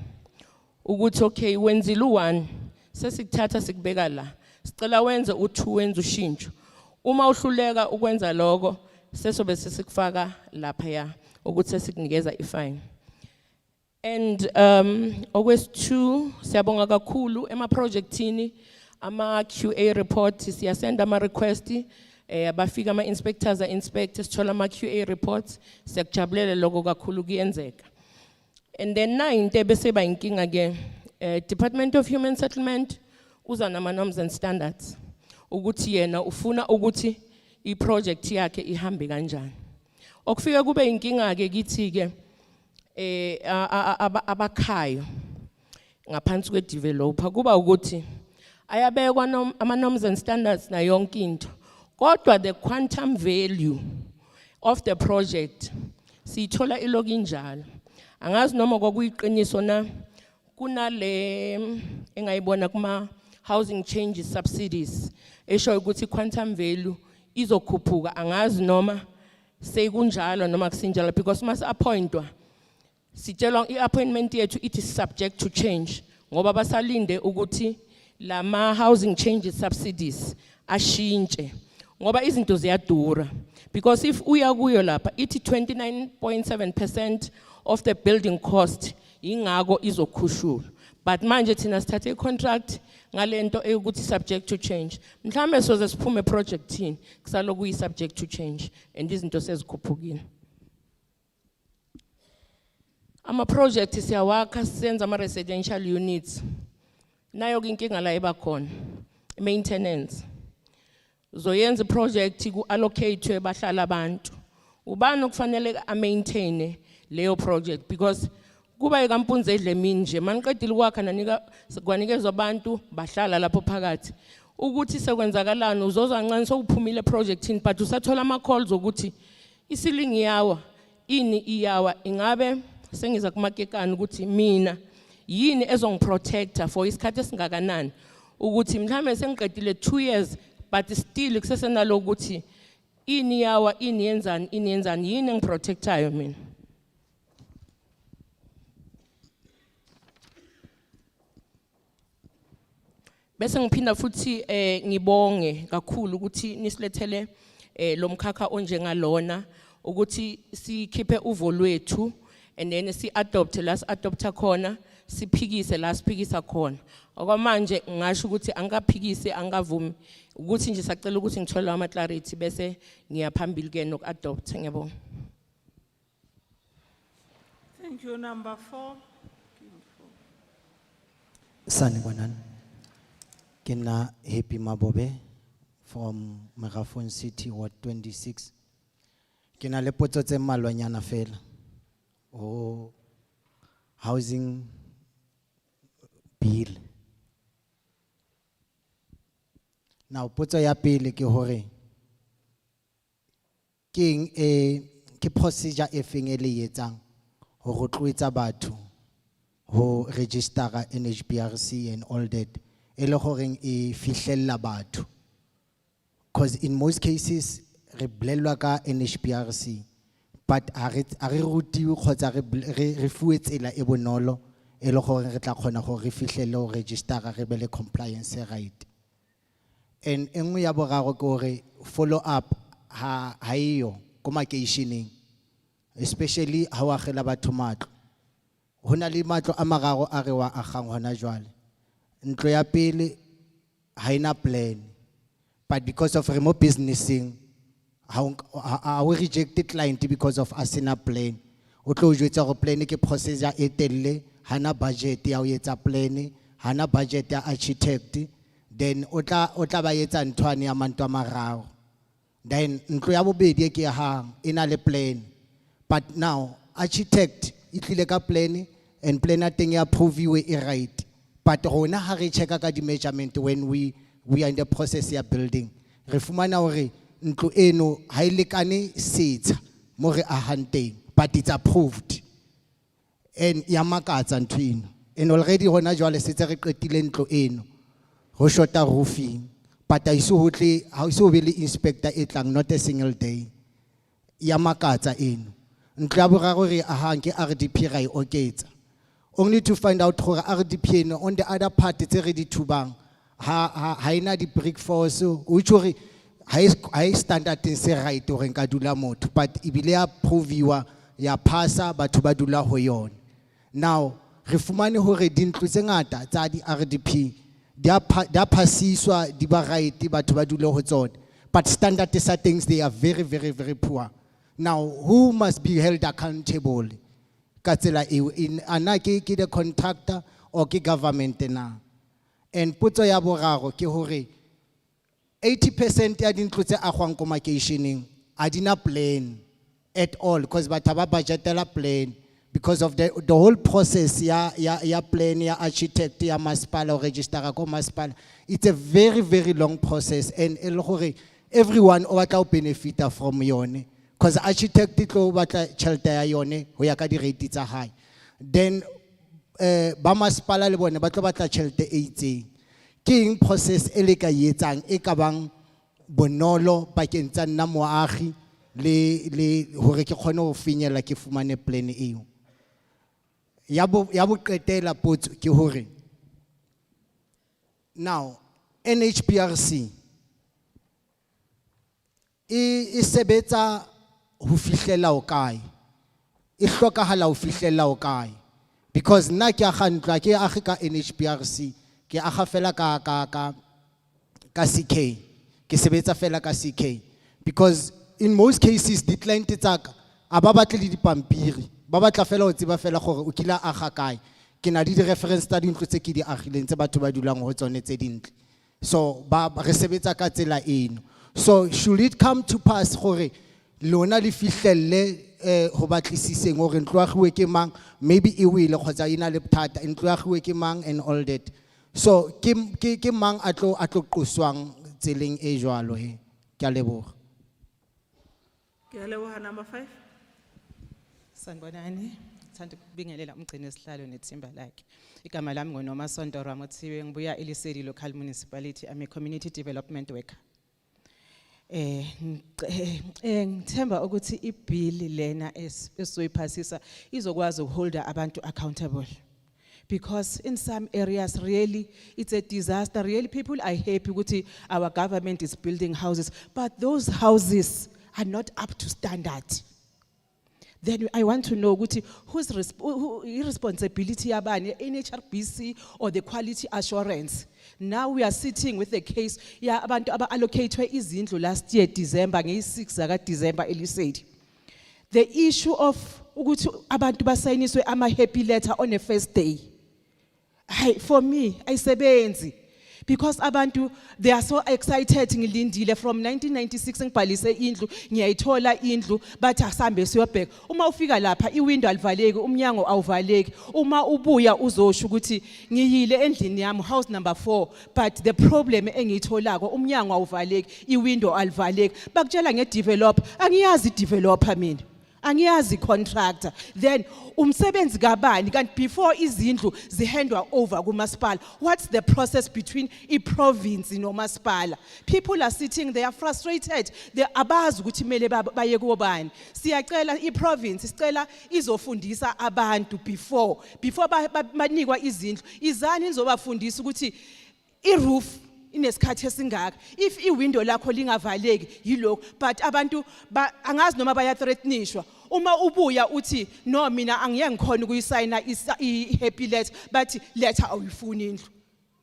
ukuthi okay wenzile u1 sesikuthatha sikubeka la sicela wenze u2 wenze ushintsho uma uhluleka ukwenza lokho sesobe sesikufaka lapha ya ukuthi sesikunikeza ifine. And August 2 siyabonga kakhulu ema projectini ama QA report siyasenda ama request bafika ama inspectors inspect sithola ama QA reports siyakujabulela lokho kakhulu kuyenzeka. And then na into bese ba inkinga ke Department of Human Settlement uza nama norms and standards ukuthi yena ufuna ukuthi I project yakhe ihambe kanjani. Okufika kube inkinga ke kithi ke abakhayo ngaphansi kwe developer kuba ukuthi ayabekwa ama norms and standards na yonke into kodwa the quantum value of the project sithola iloku injalo angazi noma kwakuyiqiniso na kunale engayibona kuma housing changes subsidies esho ukuthi quantum value izokhuphuka angazi noma sekunjalo noma kusinjalo because mas appointwa sitshelwa iappointment yethu it is subject to change ngoba basalinde ukuthi lama housing changes subsidies ashintshe ngoba izinto ziyadura because if uya kuyo lapha ithi 29.7% of the building cost ingako izokhushulwa but manje thina sithathe contract ngalento ukuthi subject to change mhlambe soze siphume projectini kusaloku yi subject to change and izinto sezikhuphukile. Ama project siyawakha senza ama residential units nayo inkinga la eba khona maintenance zoyenza project ku allocate bahlala abantu ubani okufanele a maintain leyo project because kuba ikampunze edle mini nje maniqedile ukwakha nanika kwanikezwa abantu bahlala lapho phakathi ukuthi sekwenzakalana uzozwa kancane sokuphumile projectini but usathola ama calls ukuthi isilingi yawa ini iyawa ingabe sengiza kumakekana ukuthi mina yini ezongiprotector for isikhathi esingakanani ukuthi mhlambe sengiqedile 2 years but still kusesenalo ukuthi ini yawa ini yenzani yini engiprotectayo mina. Bese ngiphinda futhi ngibonge kakhulu ukuthi nisilethele lo mkhakha onjengalona ukuthi sikhiphe uvo lwethu and then si adopt khona siphikise la siphikisa khona okwamanje ngisho ukuthi angaphikise angavumi ukuthi nje sacela ukuthi ngithole ama clarity bese ngiyaphambili ke nok adopt ngiyabonga. Thank you. Number 4. Sanibonani. Kena Happy Mabobe from Megafon City, Ward 26. Kena le potso tse mmalwanyana fela. Oh, housing bill. Now potso ya pele ke hore ke procedure e feng e le etsang ho rotloetsa batho ho register NHBRC and all that. Ele horeng e fihlella batho because in most cases re blelwa ka NHBRC but are rutiwe khotsa re fuwe tsela e bonolo ele gore re tla khona go re fihlelle ho register re be le compliance right. And engwe ya boraro ke hore follow up ha iyo ko makeisheneng especially ha wa khela batho matlo hona le matlo a mararo a re wa agang hona jwale ntlo ya pele haina plan but because of remote businessing how we rejected client because of asina plan o tlo o jwetsa gore plan ke procedure e telele, hana budget ya o etsa plan, hana budget ya architect, then o tla ba etsa nthwane ya manto a mararo. Then ntlo ya bobedi e ke ya hang ena le plan, but now architect e tlile ka plan and plan ya teng ya approve e right, but rona ha re checka ka di measurement when we are in the process ya building, re fumana hore ntlo eno ha e lekane setsha mo re ahang teng, but it's approved and ya makatsa ntho eno. And already hona jwale setse re qetile ntlo eno ho shota roofing, but ha iso be le inspector e tlang, not a single day. Ya makatsa eno. Ntlo ya boraro re ahang ke RDP ra e oketsa, only to find out gore RDP eno on the other part tse re di thubang ha ina di brick force, which hore ha standard se right hore nka dula motho, but ibile ya approviwa ya pasa batho ba dula ho yona. Now re fumane hore dintlo tse ngata tsa di RDP dia pasiswa di ba right batho ba dula ho tsona, but standard sa things they are very very very poor. Now who must be held accountable ka tsela eo, in ana ke the contractor or ke government na? And potso ya boraro ke hore 80% ya dintlo tse agwang ko makeisheneng a dina plan at all, because batho ba budgetela plan because of the whole process ya plan ya architect ya masipala o register ko masipala. It's a very very long process, and ele gore everyone o batla o benefita from yone, because architect tlo batla tšhelete ya yone ho ya ka di rate tsa hae, then ba masipala le bone ba tlo batla tšhelete e itseng. Ke eng process e le ka etsang e ka bang bonolo pakeng tsa nna moagi le hore ke kgone ho finyella ke fumane plan eo? Ya bo qetela potso ke hore now NHBRC e sebetsa ho fihlela o kae, e hlokahala ho fihlela o kae? Because nna ke aga ntlo ke age ka NHBRC, ke aga fela ka CK, ke sebetsa fela ka CK, because in most cases di client tsaka aba batle le dipampiri, ba batla fela o tseba fela gore o kila aga kae. Ke na di reference tsa dintlo tse ke di agileng tse batho ba dulang ho tsone tse dintle, so ba re sebetsa ka tsela eno. So should it come to pass gore lona le fihlelle ho batlisiseng gore ntlo agiwe ke mang, maybe e wile kgotsa ina le bothata, ntlo agiwe ke mang and all that, so ke mang a tlo qoswang tseleng e jwalo he? Ke a leboga. Ke a leboga. Number 5. Sanibonani, thanda ukubingelela umgcini sihlalo nethimba lakhe. Igama lami ngoNomasonto Ramothiwe, ngibuya eLesedi Local Municipality, I'm a community development worker. Ngithemba ukuthi ibill lena esizoyiphasisa izokwazi ukuholda abantu accountable, because in some areas really it's a disaster. Really people are happy ukuthi our government is building houses, but those houses are not up to standard. Then I want to know whose responsibility yabani, NHRBC or the quality assurance. Now we are sitting with a case ya abantu aba allocatwe izindlu last year December nge-6 zaka December elisedi. The issue of ukuthi abantu basayiniswe ama happy letter on the first day. For me ayisebenzi, because abantu they are so excited ngilindile from 1996 ngibhalise indlu ngiyayithola indlu bathi asambe siyobheka. Uma ufika lapha iwindow alivaleki, umnyango awuvaleki, uma ubuya uzosho ukuthi ngiyile endlini yami house number 4, but the problem engiyitholako umnyango awuvaleki, iwindow alivaleki. Bakutshela ngedevelop, angiyazi developer mina, angiyazi contractor. Then umsebenzi kabani kanti before izindlu zihandwa over kumasipala, what's the process between i-province nomasipala? People are sitting, they are frustrated, they abazi ukuthi mele baye kubani. Siyacela i-province sicela izofundisa abantu before banikwa izindlu, izani nizobafundisa ukuthi i-roof inesikhathi esingaka, if iwindow lakho lingavaleki yilokho, but abantu angazi noma bayathreatenishwa. Uma ubuya uthi no mina angiye ngikhona ukuyisayina i-happy letter, but letter awuyifuni indlu.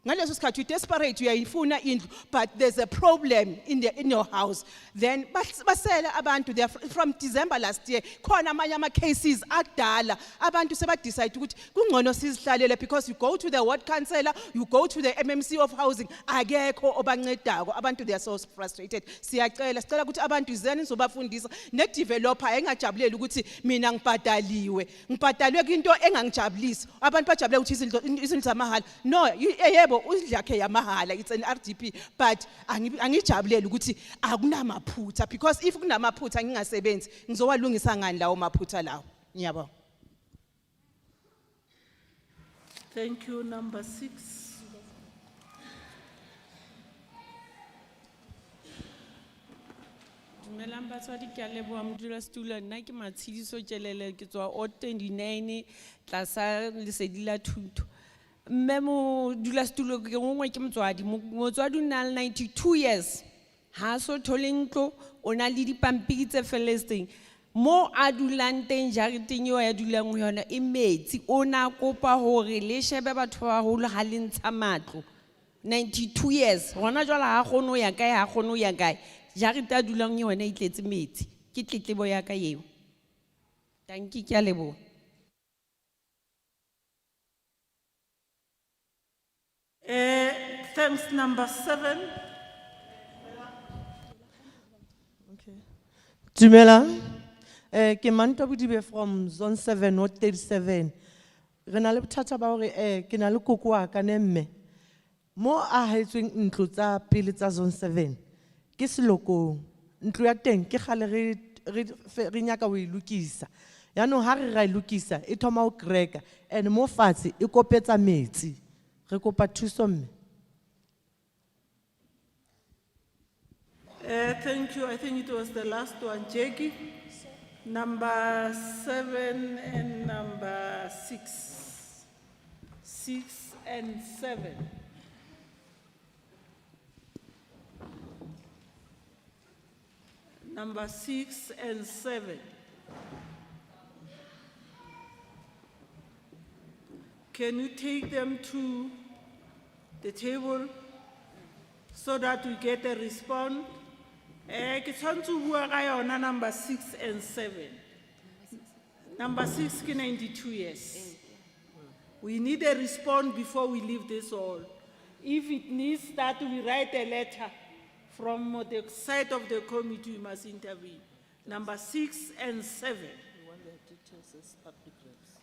ngaleso sikhathi you desperate uyayifuna indlu but there's a problem in your house, then basela abantu they are from December last year khona amanye ama cases akudala abantu seba decide ukuthi kungcono sizihlalele because you go to the ward councillor, you go to the MMC of housing, akekho obancedako abantu they are so frustrated. Sicela ukuthi abantu izeni nizobafundisa ne developer engajabulela ukuthi mina ngibhadaliwe kwinto engangijabulisi abantu bajabule ukuthi izindlu zamahala. No, yebo indlu yakhe yamahala, it's an RDP, but angijabuleli ukuthi akunamaphutha because if kunamaphutha ngingasebenzi ngizowalungisa ngani lawo maphutha lawo. Ngiyabonga. Thank you. Number 6. Dumelang batswadi ke a leboha modulasetulo nna ke Matshidiso Tjelele ke tswa o 29 tlasa lesedi la thuto. Mme modulasetulo ke ngwe ke motswadi o na le 92 years ha so thole ntlo o na le dipampiri tse felletseng mo a dulang teng jareteng eo ya dulang ho yona e metsi o na kopa hore le shebe batho ba baholo ha le ntsha matlo 92 years hona jwala ha kgone ho ya kae ha kgone ho ya kae jarete a dulang yona e tletse metsi ke tletlebo ya ka eo. Dankie ke a leboha. Thanks. Number 7. Dumelang. Ke Manto Budibe from Zone 7, North 37. Re na le bothata ba hore ke na le koko wa ka ne mme. Mo a haetsweng ntlo tsa pele tsa Zone 7. Ke selokong. Ntlo ya teng ke gale re nyaka ho ilukisa. Yaanong ha re ra ilukisa e thoma ho kreka and mo fatshe e kopetsa metsi. Re kopa thuso mme. Thank you. I think it was the last one, Jackie. Number 7 and number 6. 6 and 7. Number 6 and 7. Can you take them to the table so that we get a response? Ke tshwantse ho bua ka yona number 6 and 7. Number 6 ke 92 years. We need a response before we leave this hall. If it needs that we write a letter from the side of the committee, we must intervene. Number 6 and 7.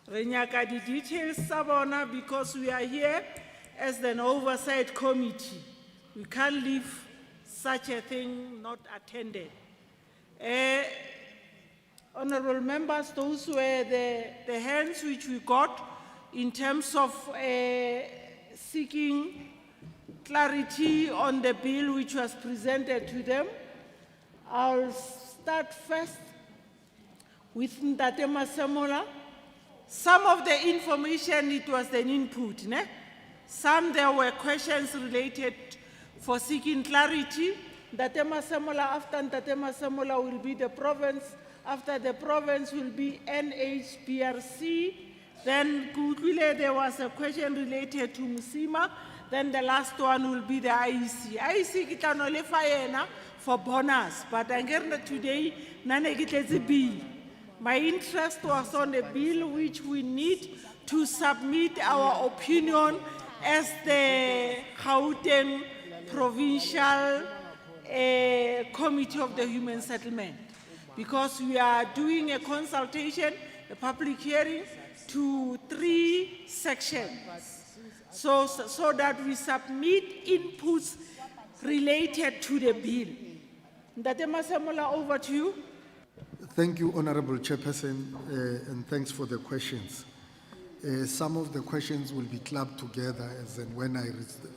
Re nyaka di details tsa bona because we are here as an oversight committee. We can't leave such a thing not attended. Honorable members, those were the hands which we got in terms of seeking clarity on the bill which was presented to them. I'll start first with Ntate Masemola. Some of the information, it was an input. Ne? Some there were questions related for seeking clarity. Ntate Masemola, after Ntate Masemola will be the province. After the province will be NHBRC. Then there was a question related to Musima. Then the last one will be the IEC. IEC kita no le faena for bonus, but today nane kitletse bill. My interest was on a bill which we need to submit our opinion as the Gauteng Provincial Committee of the Human Settlement, because we are doing a consultation, a public hearing to 3 sections. So that we submit inputs related to the bill. Ntate Masemola, over to you. Thank you, Honorable Chairperson, and thanks for the questions. Some of the questions will be clubbed together, as and when I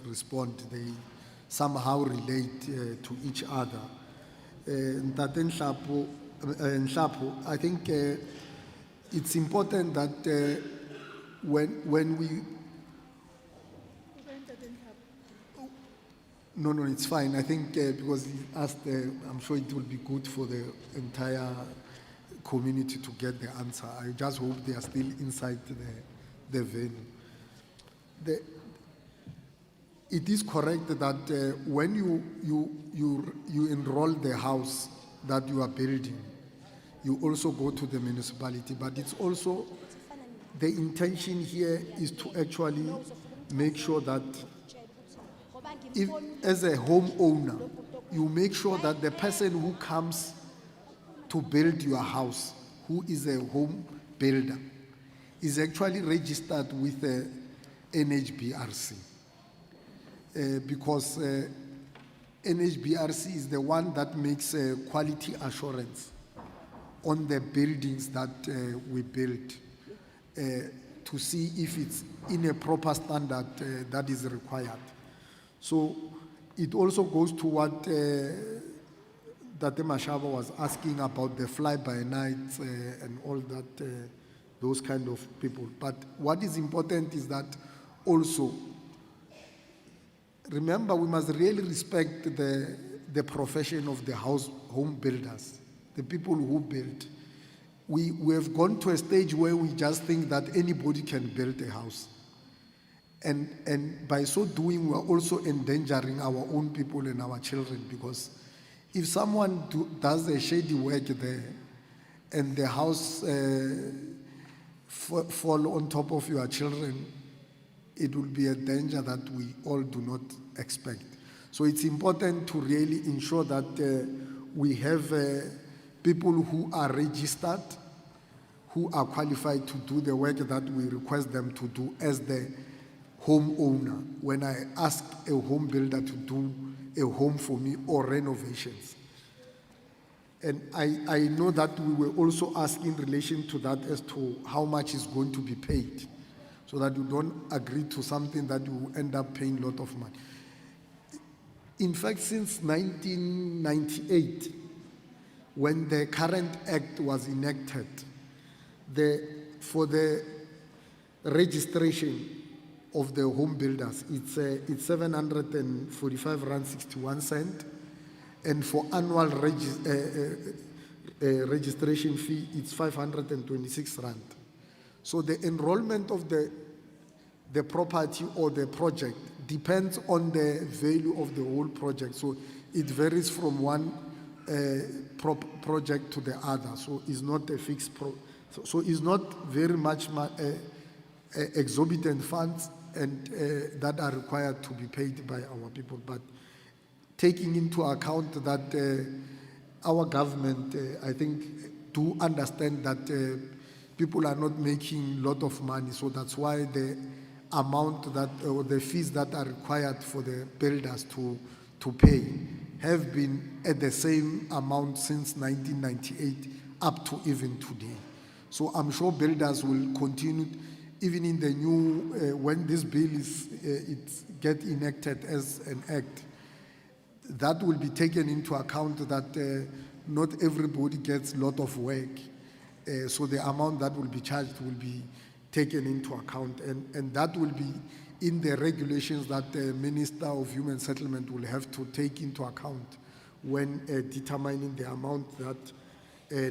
respond, they somehow relate to each other. Ntate Nhlapo, I think it's important that when we... No, it's fine. I think because he asked, I'm sure it will be good for the entire community to get the answer. I just hope they are still inside the venue. it is correct that when you enroll the house that you are building, you also go to the municipality, but it's also, the intention here is to actually make sure that if, as a homeowner, you make sure that the person who comes to build your house, who is a home builder, is actually registered with the NHBRC. Because NHBRC is the one that makes quality assurance on the buildings that we build to see if it's in a proper standard that is required. So it also goes to what Tate Mashaba was asking about the fly-by-nights and all that, those kind of people. But what is important is that also, remember, we must really respect the profession of the home builders, the people who build. We have gone to a stage where we just think that anybody can build a house. And by so doing, we're also endangering our own people and our children, because if someone does a shady work there and the house fall on top of your children, it will be a danger that we all do not expect. So it's important to really ensure that we have people who are registered, who are qualified to do the work that we request them to do as the homeowner. When I ask a home builder to do a home for me or renovations. And I know that we were also asked in relation to that as to how much is going to be paid, so that you don't agree to something that you end up paying a lot of money. In fact, since 1998, when the current act was enacted, for the registration of the home builders, it's 745 rand 61 cent, and for annual registration fee, it's 526 rand. So the enrollment of the property or the project depends on the value of the whole project. So it varies from one project to the other. So it's not a fixed so it's not very much exorbitant funds and that are required to be paid by our people. But taking into account that our government, I think, do understand that people are not making a lot of money, so that's why the amount that, or the fees that are required for the builders to pay have been at the same amount since 1998 up to even today. So I'm sure builders will continue, even in the new, when this bill is get enacted as an act, that will be taken into account that not everybody gets a lot of work. So the amount that will be charged will be taken into account, and that will be in the regulations that the Minister of Human Settlement will have to take into account when determining the amount that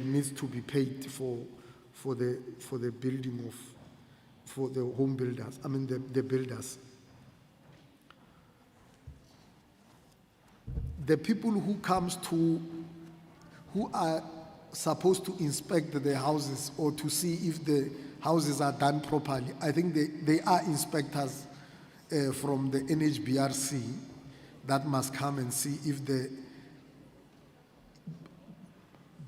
needs to be paid for the building for the home builders, I mean the builders. The people who are supposed to inspect the houses or to see if the houses are done properly, I think they are inspectors from the NHBRC that must come and see if the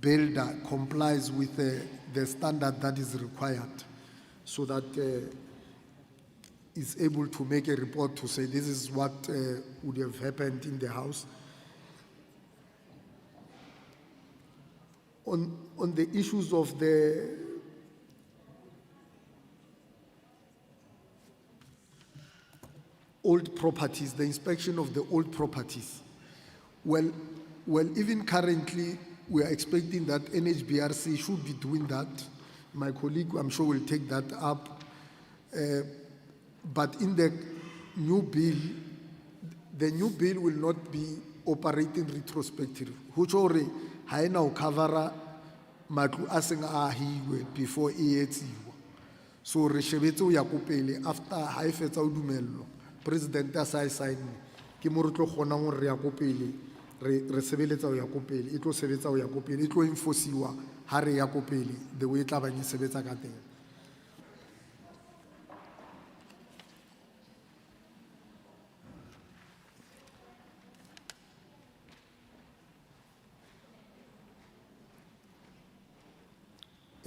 builder complies with the standard that is required, so that is able to make a report to say this is what would have happened in the house. On the issues of the old properties, the inspection of the old properties, well, even currently, we are expecting that NHBRC should be doing that. My colleague, I'm sure, will take that up. But in the new bill will not be operating retrospective. Huchore haina ukavara matlu aseng ahiwe before eetsiwa. So re shebetse o ya ko pele after ha e fetsa o dumello. president a sa e sign ke mo re tlo kgonang hore re ya ko pele re sebeletsa ho ya ko pele e tlo sebetsa ho ya ko pele e tlo enforciwa ha re ya ko pele the way e tla bang e sebetsa ka teng.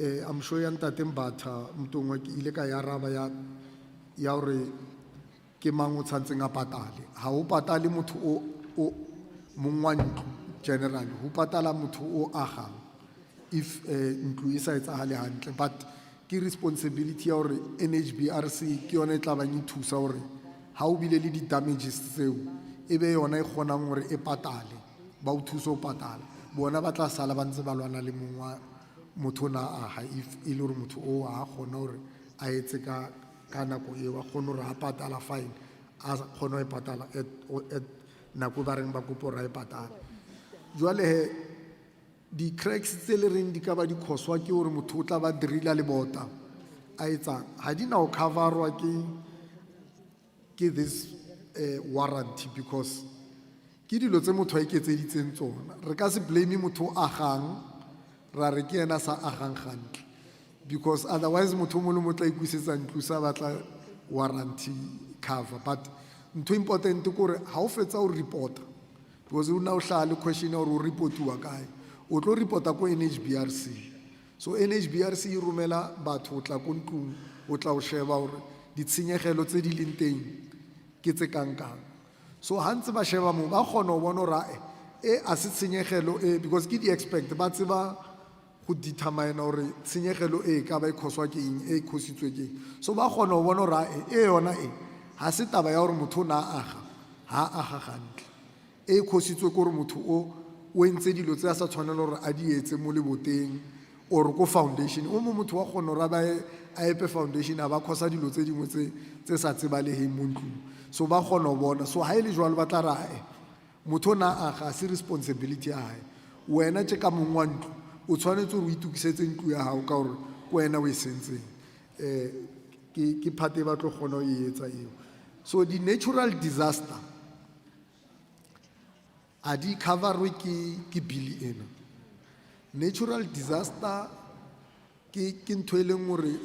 I'm sure Ntate Mbatha Mtungwa ke ile ka ya araba ya hore ke mang o tshwantseng a patale ha o patale motho o mong wa ntlo generally ho patala motho o agang if ntlo e sa etsahale hantle but ke responsibility ya hore NHBRC ke yona e tla bang e thusa hore ha o bile le di damages tseo e be yona e kgonang hore e patale ba o thusa ho patala bona ba tla sala ba ntse ba lwana le mong wa motho na aha if e le hore motho o a kgona hore a etse ka nako eo a kgone hore a patala fine a kgone ho e patala at nako ba reng ba kopa hore a e patala jwale he di cracks tse le reng di ka ba di khoswa ke hore motho o tla ba drilla le bota a etsang ha di na o coverwa ke this warranty because ke dilo tse motho a iketseditseng tsona re ka se blame motho a gang ra re ke ena sa agang gantle because otherwise motho mo le motla ikwisetsa ntlo sa batla warranty cover but ntho important ke gore ha o fetsa o reporta because o na o hla le question or o reportiwa kae o tlo reporta ko NHBRC so NHBRC e romela batho o tla ko ntlong o tla o sheba hore ditshenyegelo tse di leng teng ke tse kang so ha ntse ba sheba mo ba kgona ho bona hore a se tshenyegelo because ke di expect ba tseba go determine hore tshenyegelo ka ba e khoswa ke eng e khositswe ke so ba kgona ho bona hore yona ha se taba ya hore motho na aga gantle e khositswe ke hore motho o entse dilo tse a sa tshwanela hore a di etse mo leboteng or ko foundation o mo motho wa kgona hore a epe foundation a ba khosa dilo tse dingwe tse sa tsebaleheng mo ntlong so ba kgona ho bona so ha ile jwalo ba tla ra motho na aga se responsibility ya hae wena tse ka mong wa ntlo o tshwanetse o itukisetse ntlo ya hao ka hore wena o e sentseng ke phate ba tlo kgona ho etsa eo so the natural disaster a di coverwe ke bill ena natural disaster ke ntho e leng hore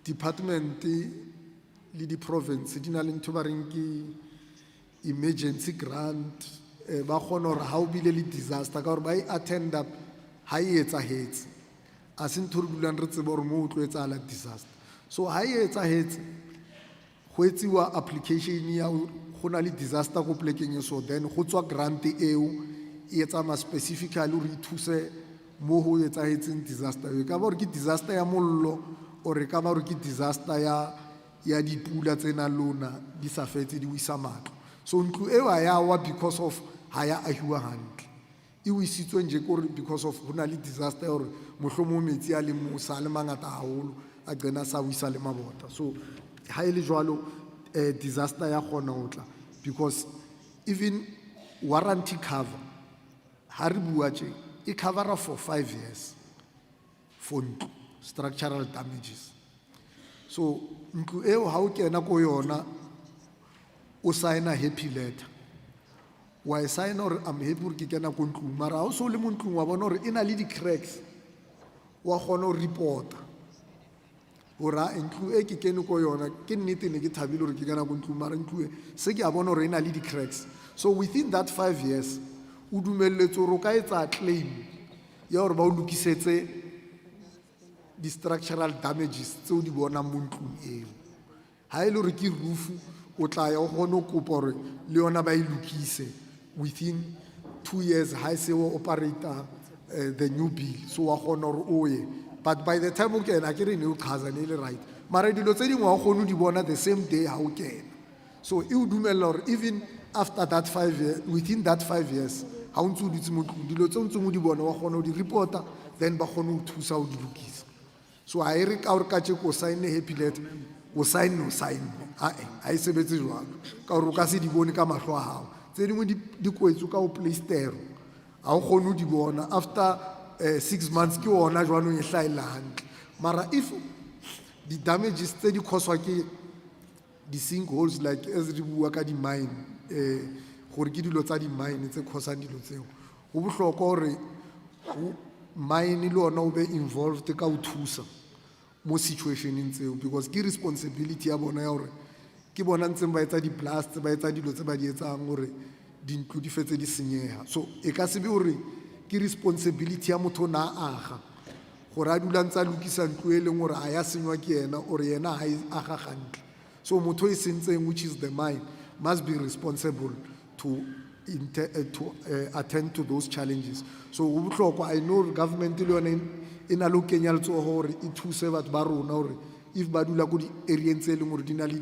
department le di province di na le ntho ba reng ke emergency grant ba kgona hore ha o bile le disaster ka hore ba e attend up ha e etsahetse a se ntho re dulang re tsebe hore mo o tlo etsahala disaster so ha e etsahetse go etsiwa application ya go na le disaster ko plekeng so then go tswa grant eo e etsa specifically re thuse mo ho etsahetseng disaster e ka ba hore ke disaster ya mollo or e ka ba hore ke disaster ya dipula tsena lona di sa fetse di wisa matlo so ntlo eo a ya wa because of ha ya ahiwa hantle e wisitswe nje gore because of hona le disaster or mohlomo metsi a le mo sa le mangata haholo a gcina sa wisa le mabota so ha ile jwalo disaster ya gona otla because even warranty cover ha re bua tje e cover for 5 years for structural damages so ntlo eo ha o kena ko yona o signa happy letter wa e signa hore I'm happy hore ke kena ko ntlong mara ha o so le mo ntlong wa bona hore e na le di cracks wa kgona ho reporta ora ntlo e ke kene ko yona ke nnete ne ke thabile hore ke kena ko ntlong mara ntlo e se ke a bona hore e na le di cracks so within that 5 years o dumelletse hore o ka etsa claim ya hore ba o lokisetse di structural damages tseo di bona mo ntlong eo ha ile hore ke roof o tla ya o gone o kopa hore le yona ba e lokise within 2 years ha se o operator the new bill so wa gone hore o ye but by the time o kena ke re ne o chaza ne le right mara dilo tse dingwe wa gone di bona the same day ha o kena so e o dumella hore even after that 5 years within that 5 years ha o ntse o dutse mo ntlong dilo tse o ntseng o di bona wa gone o di reporta then ba gone o thusa o di lokisa so ha e re ka hore ka tse ko sign happy letter o sign ha e sebetse jwalo ka hore o ka se di bone ka mahlo a hao tse dingwe di kwetswe ka o playstero ha o gone o di bona after 6 months ke ona jwanong e hlaela hantle mara if the damages tse di khoswa ke the sinkholes like as re bua ka di mine gore ke dilo tsa di mine tse khosang dilo tseo go bohlokwa gore mine le ona o be involved ka o thusa mo situationeng tseo because ke responsibility ya bona ya gore ke bona ntseng ba etsa di-blast ba etsa dilo tse ba di etsang gore dintlo di fetse di senyega so e ka se be gore ke responsibility ya motho na aga gore a dula ntse a lokisa ntlo e leng gore a ya senywa ke yena or yena ha e aga gantle so motho e sentseng which is the mine must be responsible to attend to those challenges so go bohlokwa I know government le yone e na le go kenya letsogo gore e thuse batho ba rona gore if ba dula ko di-area tse e leng gore di na le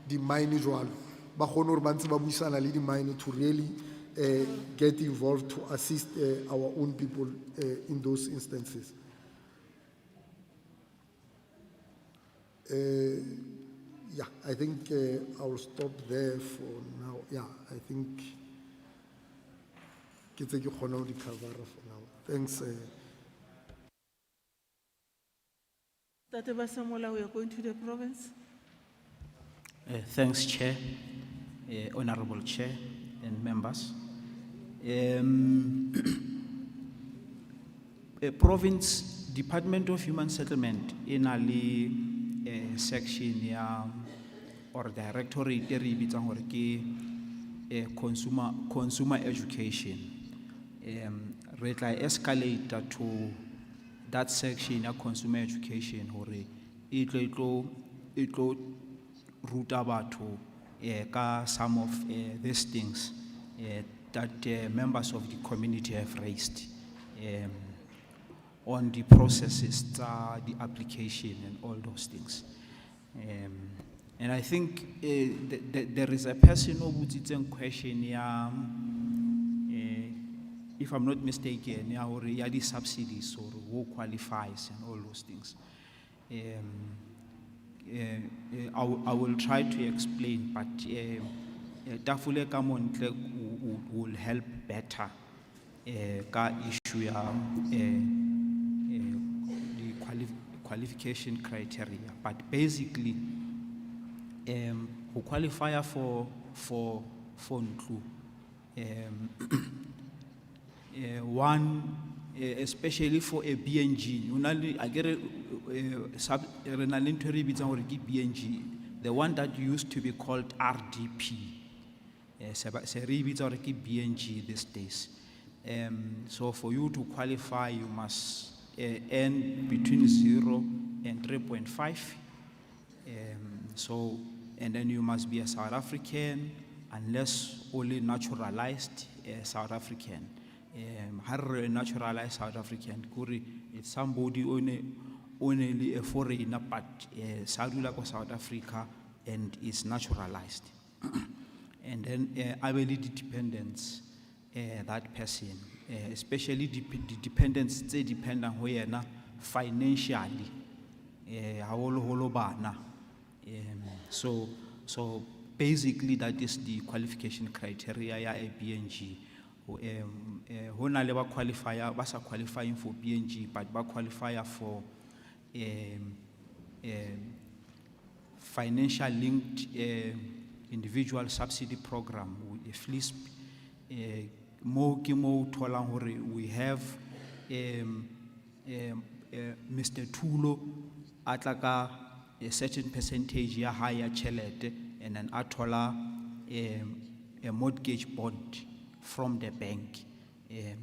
di-mine jwalo ba kgone gore ba ntse ba buisana le di-mine to really get involved to assist our own people in those instances. Yeah, I think I will stop there for now. Yeah, I think ke tse ke kgona ho di cover for now. Thanks. Tate Basamola, we are going to the province. Thanks, Chair, Honorable Chair and members. Province Department of Human Settlement in a section ya or directorate e re bitsang gore ke consumer education. Re tla escalate to that section ya consumer education gore e tlo ruta batho ka some of these things that members of the community have raised on the processes, the application and all those things. And I think there is a personal question ya, if I'm not mistaken, ya the subsidies or who qualifies and all those things. I will try to explain, but Tafule Kamontle will help better ka issue ya the qualification criteria. But basically, who qualify for NCLU, one, especially for a BNG, BNG, the one that used to be called RDP, BNG these days. So for you to qualify, you must earn between 0 and 3.5. So, and then you must be a South African, unless only naturalized South African. Naturalized South African, it's somebody only a foreigner, but South Africa and is naturalized. And then ability dependents, that person, especially the dependents, they depend on where financially, so basically that is the qualification criteria ya a BNG. Who never qualifier, was qualifying for BNG, but ba qualifier for financial linked individual subsidy program, FLISP. We have Mr. Tulo atlaka a certain percentage ya higher chelete and then atola a mortgage bond from the bank.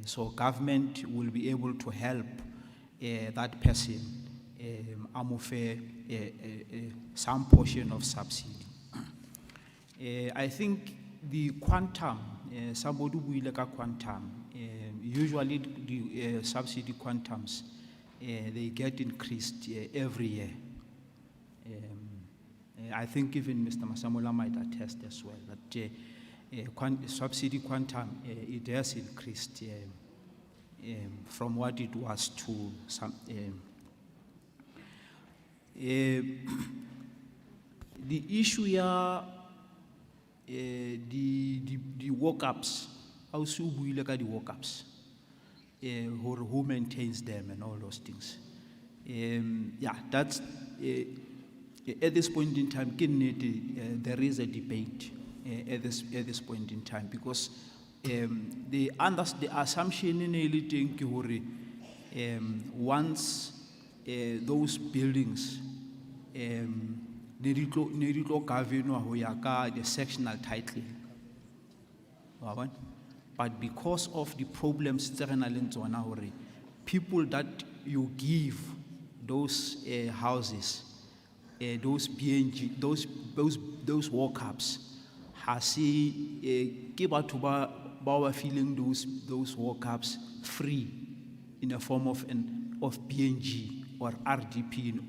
So government will be able to help that person amofe some portion of subsidy. I think the quantum, somebody will like a quantum, usually the subsidy quantums, they get increased every year. I think even Mr. Masamola might attest as well that subsidy quantum, it has increased from what it was to some. The issue here, the walk-ups, how should we look at the walk-ups? Who maintains them and all those things? Yeah, that's at this point in time, there is a debate at this point in time because the assumption in once those buildings ne di tlo governwa ho ya ka the sectional title. Wa bona? But because of the problems tse re nang le tsona hore people that you give those houses, those BNG, those walk-ups, ke batho ba feeling those walk-ups free in a form of BNG or RDP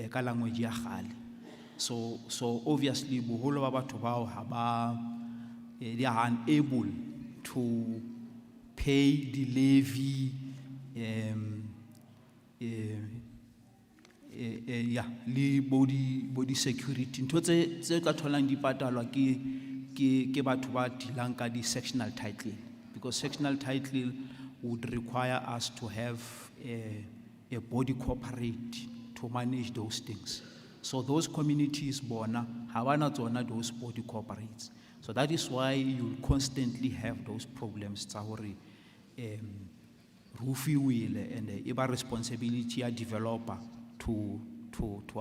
ka language ya kgale. So obviously boholo ba batho bao they are unable to pay the levy le body security. Ntho tse ka tholang di patalwa ke batho ba dilang ka di sectional title, because sectional title would require us to have a body corporate to manage those things. So those communities bona hawana tsona those body corporates. So that is why you constantly have those problems tsa hore Rufi will and a responsibility a developer to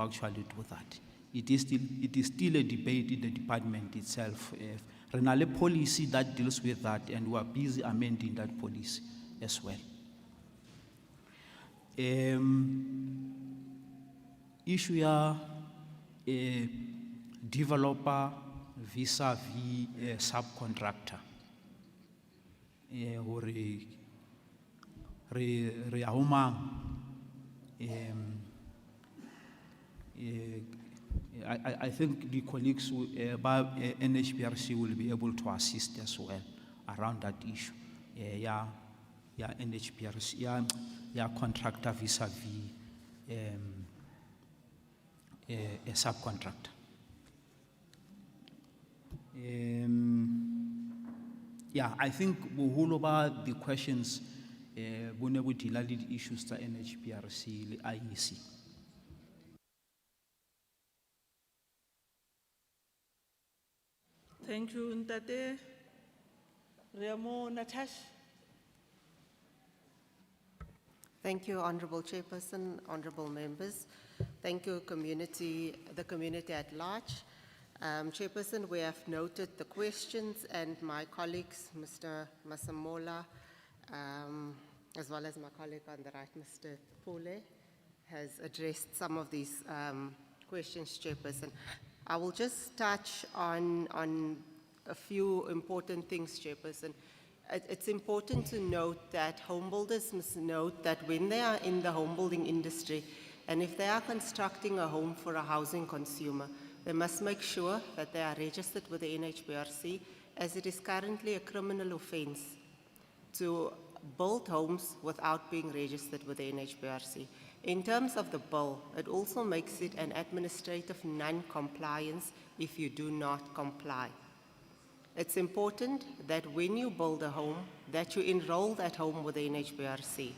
actually do that. It is still a debate in the department itself. Renale policy that deals with that, and we are busy amending that policy as well. Issue ya developer vis-a-vis subcontractor. Re a homang. I think the colleagues NHBRC will be able to assist as well around that issue. Yeah, NHBRC, yeah, contractor vis-a-vis a subcontractor. Yeah, I think boholo about the questions bone bo dila le di issues tsa NHBRC le IEC. Thank you, Ntate. Remo Natasha. Thank you, Honorable Chairperson, honorable members. Thank you, the community at large. Chairperson, we have noted the questions, and my colleagues, Mr. Masemola, as well as my colleague on the right, Mr. Pule, has addressed some of these questions, Chairperson. I will just touch on a few important things, Chairperson. It's important to note that home builders must note that when they are in the home building industry, and if they are constructing a home for a housing consumer, they must make sure that they are registered with the NHBRC, as it is currently a criminal offense to build homes without being registered with the NHBRC. In terms of the bill, it also makes it an administrative non-compliance if you do not comply. It's important that when you build a home, that you enroll that home with the NHBRC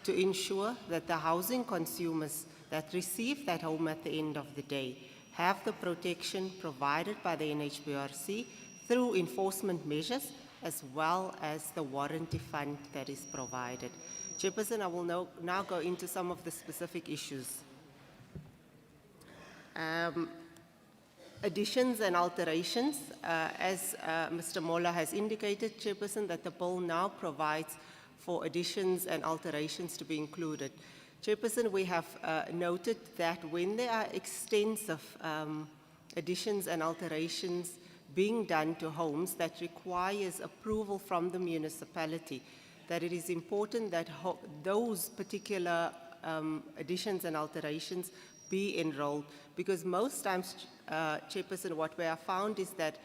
to ensure that the housing consumers that receive that home at the end of the day have the protection provided by the NHBRC through enforcement measures as well as the warranty fund that is provided. Chairperson, I will now go into some of the specific issues. Additions and alterations, as Mr. Mola has indicated, Chairperson, that the bill now provides for additions and alterations to be included. Chairperson, we have noted that when there are extensive additions and alterations being done to homes that requires approval from the municipality, that it is important that those particular additions and alterations be enrolled, because most times, Chairperson, what we have found is that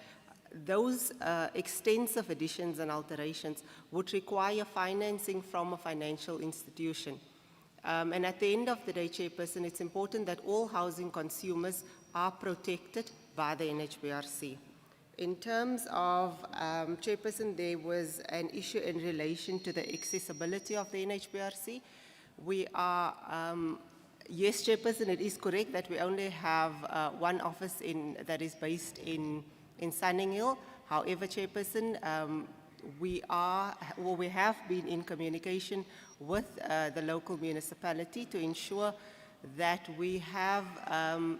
those extensive additions and alterations would require financing from a financial institution. And at the end of the day, Chairperson, it's important that all housing consumers are protected by the NHBRC. In terms of, Chairperson, there was an issue in relation to the accessibility of the NHBRC. We are Yes, Chairperson, it is correct that we only have one office that is based in Sunning Hill. However, Chairperson, we have been in communication with the local municipality to ensure that we have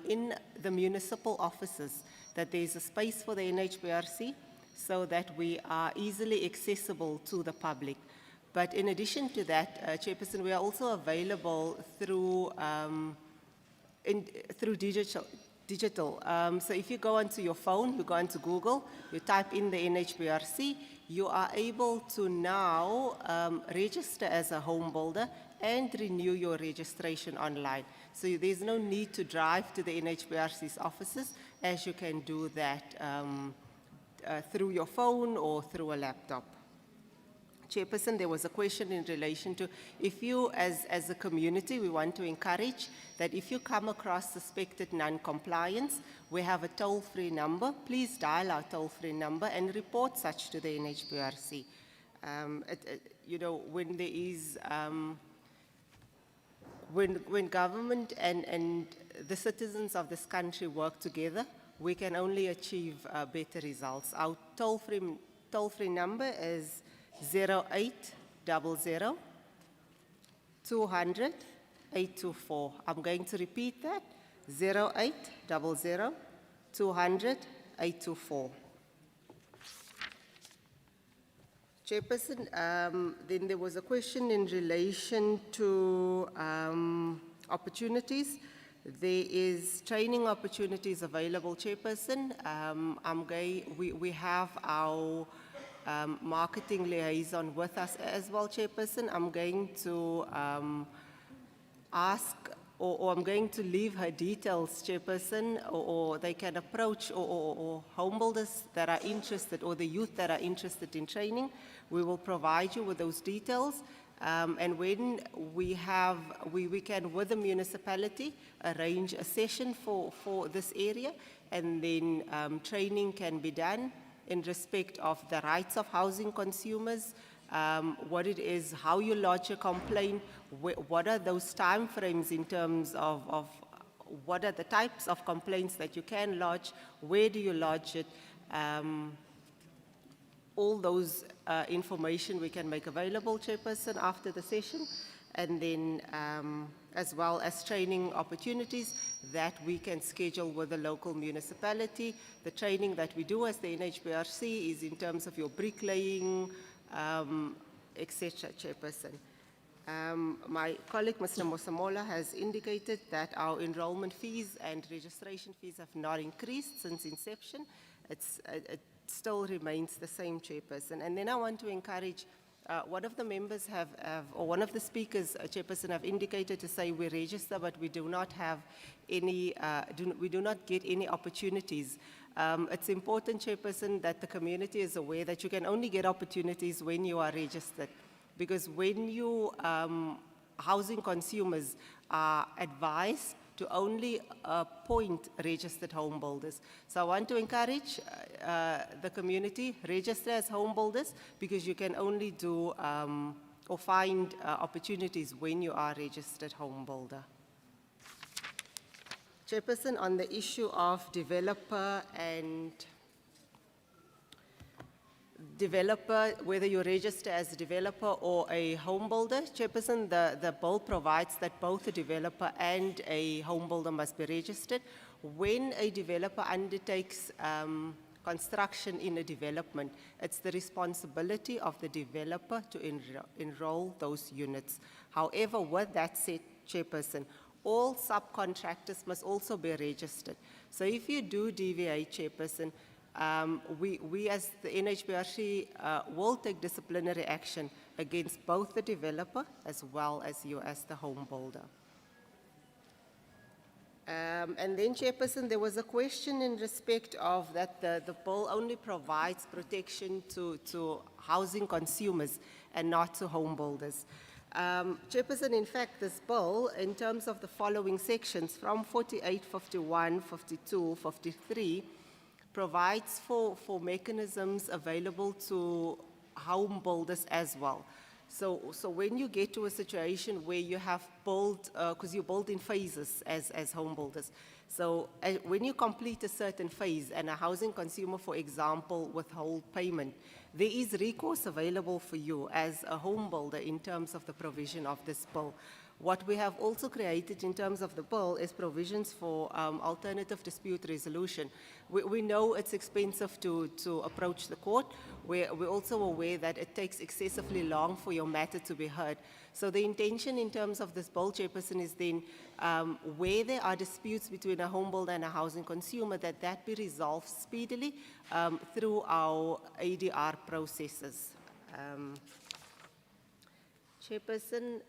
in the municipal offices that there is a space for the NHBRC so that we are easily accessible to the public. But in addition to that, Chairperson, we are also available through digital. So if you go onto your phone, you go onto Google, you type in the NHBRC, you are able to now register as a home builder and renew your registration online. So there's no need to drive to the NHBRC's offices, as you can do that through your phone or through a laptop. Chairperson, there was a question in relation to if you, as a community, we want to encourage that if you come across suspected non-compliance, we have a toll-free number. Please dial our toll-free number and report such to the NHBRC. You know, when there is, when government and the citizens of this country work together, we can only achieve better results. Our toll-free number is 0800 200 824. I'm going to repeat that, 0800 200 824. Chairperson, then there was a question in relation to opportunities. There is training opportunities available, Chairperson. We have our marketing liaison with us as well, Chairperson. I'm going to ask, or I'm going to leave her details, Chairperson, or they can approach, or home builders that are interested, or the youth that are interested in training. We will provide you with those details. And when we can, with the municipality, arrange a session for this area, and then training can be done in respect of the rights of housing consumers, what it is, how you lodge a complaint, what are those time frames in terms of what are the types of complaints that you can lodge, where do you lodge it, all those information we can make available, Chairperson, after the session, and then as well as training opportunities that we can schedule with the local municipality. The training that we do as the NHBRC is in terms of your bricklaying, etc., Chairperson. My colleague, Mr. Mosamola, has indicated that our enrollment fees and registration fees have not increased since inception. It still remains the same, Chairperson. And then I want to encourage, one of the members or one of the speakers, Chairperson, have indicated to say we register, but we do not have any, we do not get any opportunities. It's important, Chairperson, that the community is aware that you can only get opportunities when you are registered. Because when you, housing consumers are advised to only appoint registered home builders. So I want to encourage the community, register as home builders, because you can only do or find opportunities when you are registered home builder. Chairperson, on the issue of developer, whether you register as a developer or a home builder, Chairperson, the bill provides that both a developer and a home builder must be registered. When a developer undertakes construction in a development, it's the responsibility of the developer to enroll those units. However, with that said, Chairperson, all subcontractors must also be registered. So if you do deviate, Chairperson, we as the NHBRC will take disciplinary action against both the developer as well as you as the home builder. And then, Chairperson, there was a question in respect of that the bill only provides protection to housing consumers and not to home builders. Chairperson, in fact, this bill, in terms of the following sections, from 48, 51, 52, 53, provides for mechanisms available to home builders as well. So when you get to a situation where you have built, because you build in phases as home builders. So when you complete a certain phase and a housing consumer, for example, withhold payment, there is recourse available for you as a home builder in terms of the provision of this bill. What we have also created in terms of the bill is provisions for alternative dispute resolution. We know it's expensive to approach the court. We're also aware that it takes excessively long for your matter to be heard. So the intention in terms of this bill, Chairperson, is then where there are disputes between a home builder and a housing consumer, that be resolved speedily through our ADR processes. Chairperson,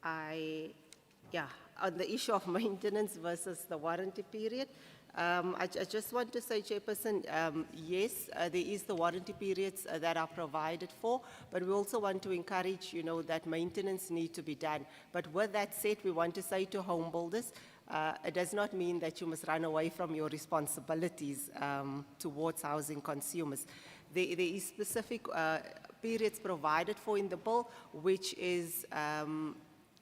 on the issue of maintenance versus the warranty period, I just want to say, Chairperson, yes, there is the warranty periods that are provided for, but we also want to encourage, that maintenance need to be done. But with that said, we want to say to home builders, it does not mean that you must run away from your responsibilities towards housing consumers. There is specific periods provided for in the bill, which is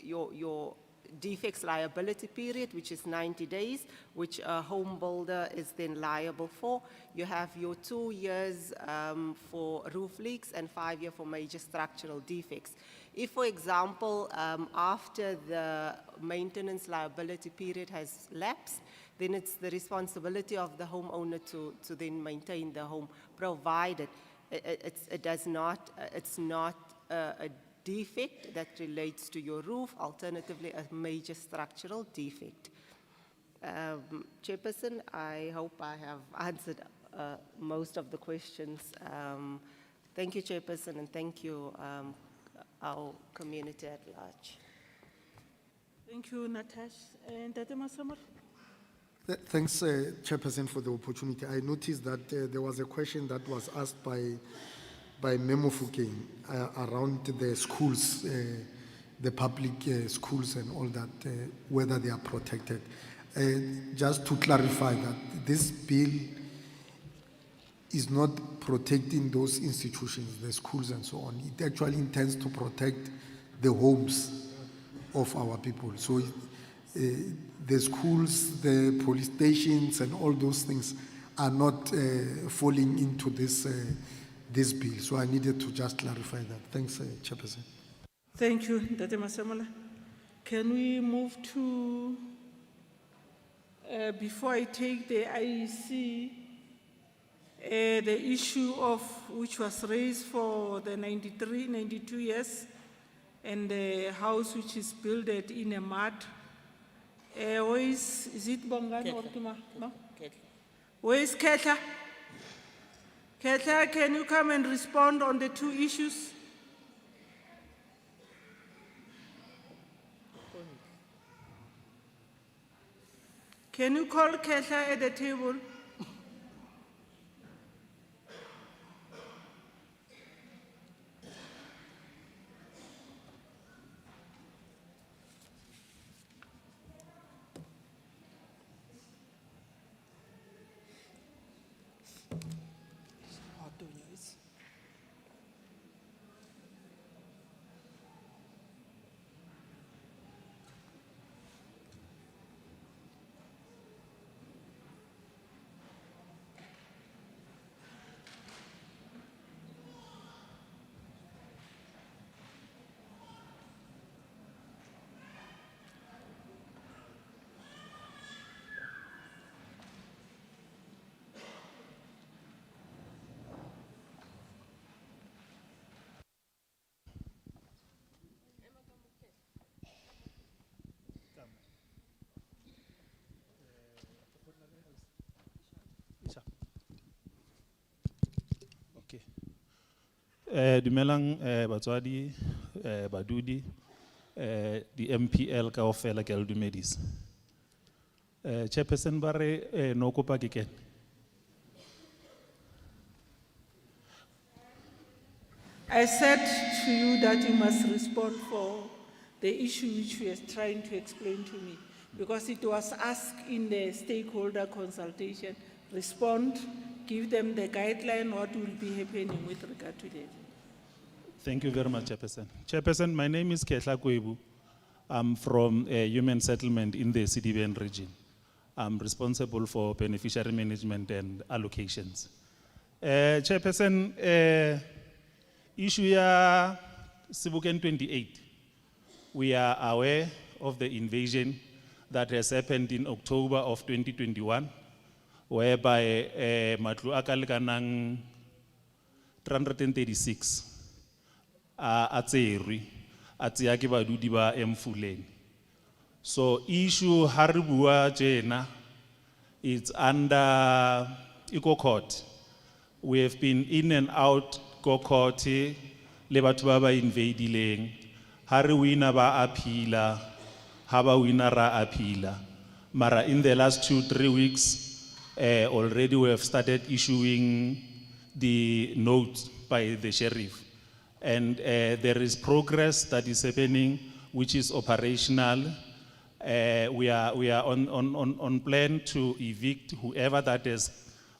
your defects liability period, which is 90 days, which a home builder is then liable for. You have your 2 years for roof leaks and 5 years for major structural defects. If, for example, after the maintenance liability period has lapsed, then it's the responsibility of the homeowner to then maintain the home, provided it's not a defect that relates to your roof, alternatively a major structural defect. Chairperson, I hope I have answered most of the questions. Thank you, Chairperson, and thank you, our community at large. Thank you, Natasha. And Tate Masemola? Thanks, Chairperson, for the opportunity. I noticed that there was a question that was asked by Memo Fukeng around the schools, the public schools and all that, whether they are protected. Just to clarify that this bill is not protecting those institutions, the schools and so on. It actually intends to protect the homes of our people. So the schools, the police stations and all those things are not falling into this bill. So I needed to just clarify that. Thanks, Chairperson. Thank you, Tate Masemola. Can we move to, before I take the IEC, the issue of which was raised for the 93, 92 years, and the house which is built in a mud. Where is it Bongani or Tuma? No? Where is Ketla? Ketla, can you come and respond on the two issues? Can you call Ketla at the table? Dumelang batswadi, badudi, di MPL kaofela ke a le dumedisa. Chairperson ba re no kopa ke kene. I said to you that you must respond for the issue which you are trying to explain to me, because it was asked in the stakeholder consultation. Respond, give them the guideline, what will be happening with regard to that. Thank you very much, Chairperson. Chairperson, my name is Kehla Kwebu. I'm from Human Settlement in the CDBN region. I'm responsible for beneficiary management and allocations. Chairperson, issue ya Sibuken 28. We are aware of the invasion that has happened in October of 2021, whereby matlu akalekanang 336 atserwi atseya ke badudi ba Emfuleni. So issue haribua jena, it's under Eco Court. We have been in and out Eco Court le batho ba ba invadileng. Hari wina ba appeala, haba wina ra appeala. Mara in the last 2-3 weeks, already we have started issuing the notes by the sheriff. And there is progress that is happening, which is operational. We are on plan to evict whoever that has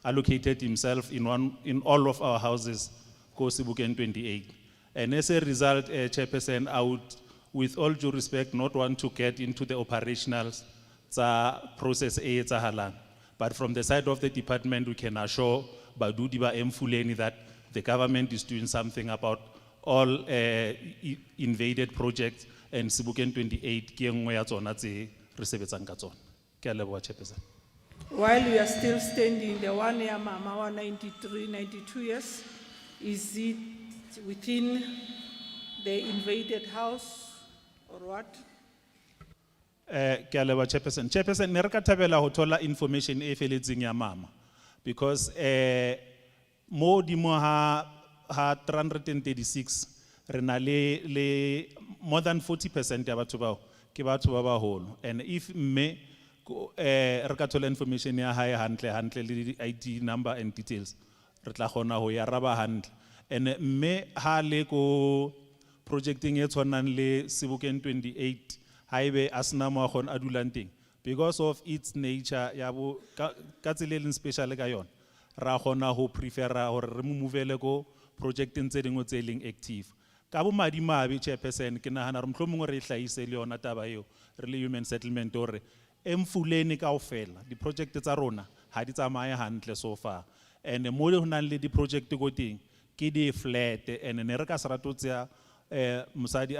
allocated himself in all of our houses, Kosibuken 28. And as a result, Chairperson, I would, with all due respect, not want to get into the operational process but from the side of the department, we can assure Badudi ba Emfuleni that the government is doing something about all invaded projects, and Sibuken 28 ke nngwe ya tsona tse re sebetsang ka tsona. Ke a leboha, Chairperson. While we are still standing, the one year mama, 193, 92 years, is it within the invaded house or what? Ke a leboha, Chairperson. Chairperson, ne re ka thabela ho thola information e feletseng ya mama, because mo dimo ha 336 re na le more than 40% ya batho bao ke batho ba baholo, and if me re ka thola information ya hae hantle le ID number and details re tla kgona ho ya raba hantle. And me ha le ko projecting e tshwanang le Sibuken 28 haibe asna mo khon adulang teng, because of its nature ya bo ka tsela le special ka yona ra khona ho prefera hore re mo movele ko projecting tse dingwe tse leng active. Ka bo madimabe, Chairperson, ke nahana re mohlomongwe re hlahise le yona taba eo re le Human Settlement hore Emfuleni kaofela di project tsa rona ha di tsamaye hantle so far, and mo le hona le di project go teng ke di flat, and ne re ka serato tsa mosadi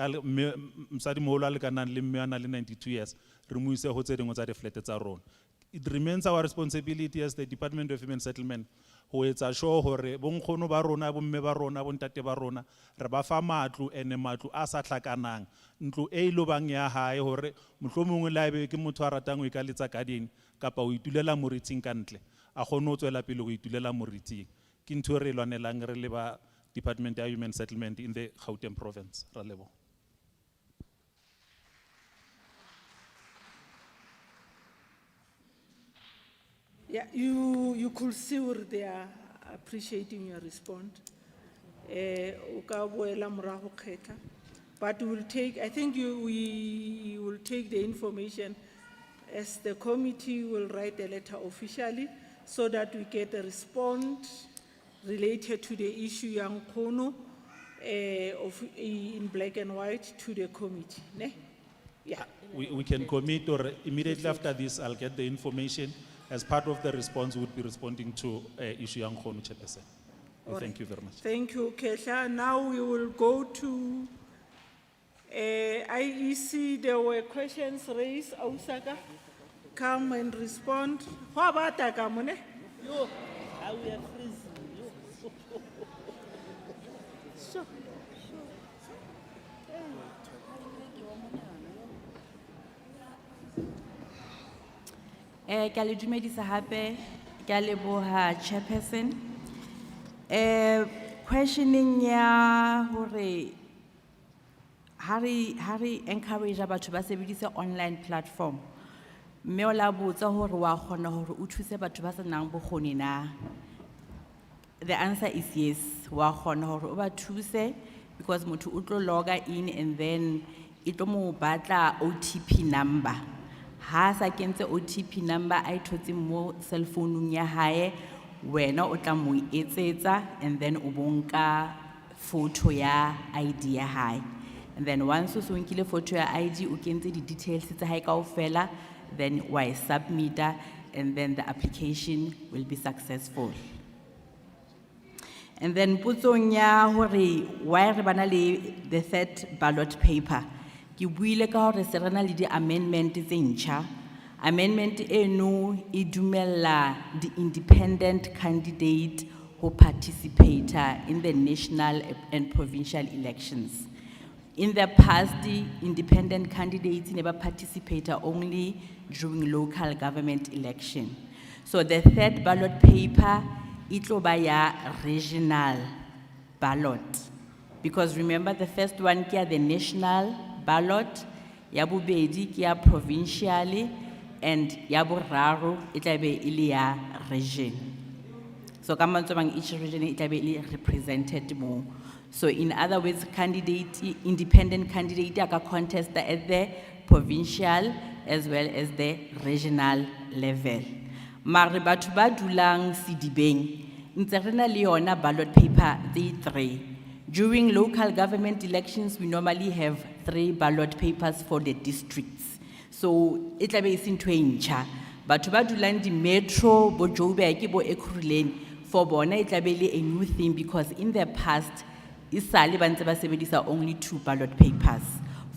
moholo a lekanang le mme a nang le 92 years re mo ise ho tse dingwe tsa di flat tsa rona. It remains our responsibility as the Department of Human Settlement ho etsa sure hore bonkgono ba rona, bomme ba rona, bontate ba rona re ba fa matlu, ene matlu a sa tlhakanang, ntlo e ilo bang ya hae hore mohlomongwe la ebe ke motho a ratang ho ikaletsa garden kapa ho itulela moritsing ka ntle a kgone ho tswela pele ho itulela moritsing. Ke ntho re lwanelang re le ba Department of Human Settlement in the Gauteng province. Ra leboha. Yeah, you could see where they are appreciating your response. Uka boela morago kgetha. But we will take, I think we will take the information as the committee will write a letter officially so that we get a response related to the issue yang kono in black and white to the committee. Ne? Yeah. We can commit, or immediately after this I'll get the information. As part of the response, we would be responding to issue yang kono, Chairperson. Thank you very much. Thank you, Kesha. Now we will go to IEC. There were questions raised. Ausaka, come and respond. How about that, Kamune? Yo, I will freeze. Sure. Ke a le dumedisa hape, ke a leboha Chairperson. Questioning ya hore hari encourage batho ba sebedise online platform. Mme o la botsa hore wa kgona hore o thuse batho ba senang bokgoni na? The answer is yes. Wa kgona hore o ba thuse because motho o tlo logger in and then it mo batla OTP number. Ha sa kentse OTP number a thotse mo cell phone ya hae, wena o tla mo etsetsa and then o bonka photo ya ID ya hae. And then once o so nkile photo ya ID, o kentse di details tsa hae kaofela, then wa e submita, and then the application will be successful. And then putsong ya hore why re bana le the third ballot paper, ki buile ka hore se rena le di amendment tse ntjha. Amendment eno e dumella the independent candidate who participate in the national and provincial elections. In the past, the independent candidates never participate only during local government election. So the third ballot paper, it will be a regional ballot. Because remember the first one, kia the national ballot, ya bobedi kia provincially, and ya boraro, it will be ilia region. So each region it will be represented more. So in other words, independent candidate aka contest at the provincial as well as the regional level. Mare batho ba dulang Sedibeng, ntse re na le yona ballot paper tse 3. During local government elections, we normally have 3 ballot papers for the districts. So it will be ntho e ntjha. Batho ba dulang di metro, bo Joburg, bo Ekurhuleni, for bona it will be a new thing because in the past, isale ba ntse ba sebedisa only 2 ballot papers.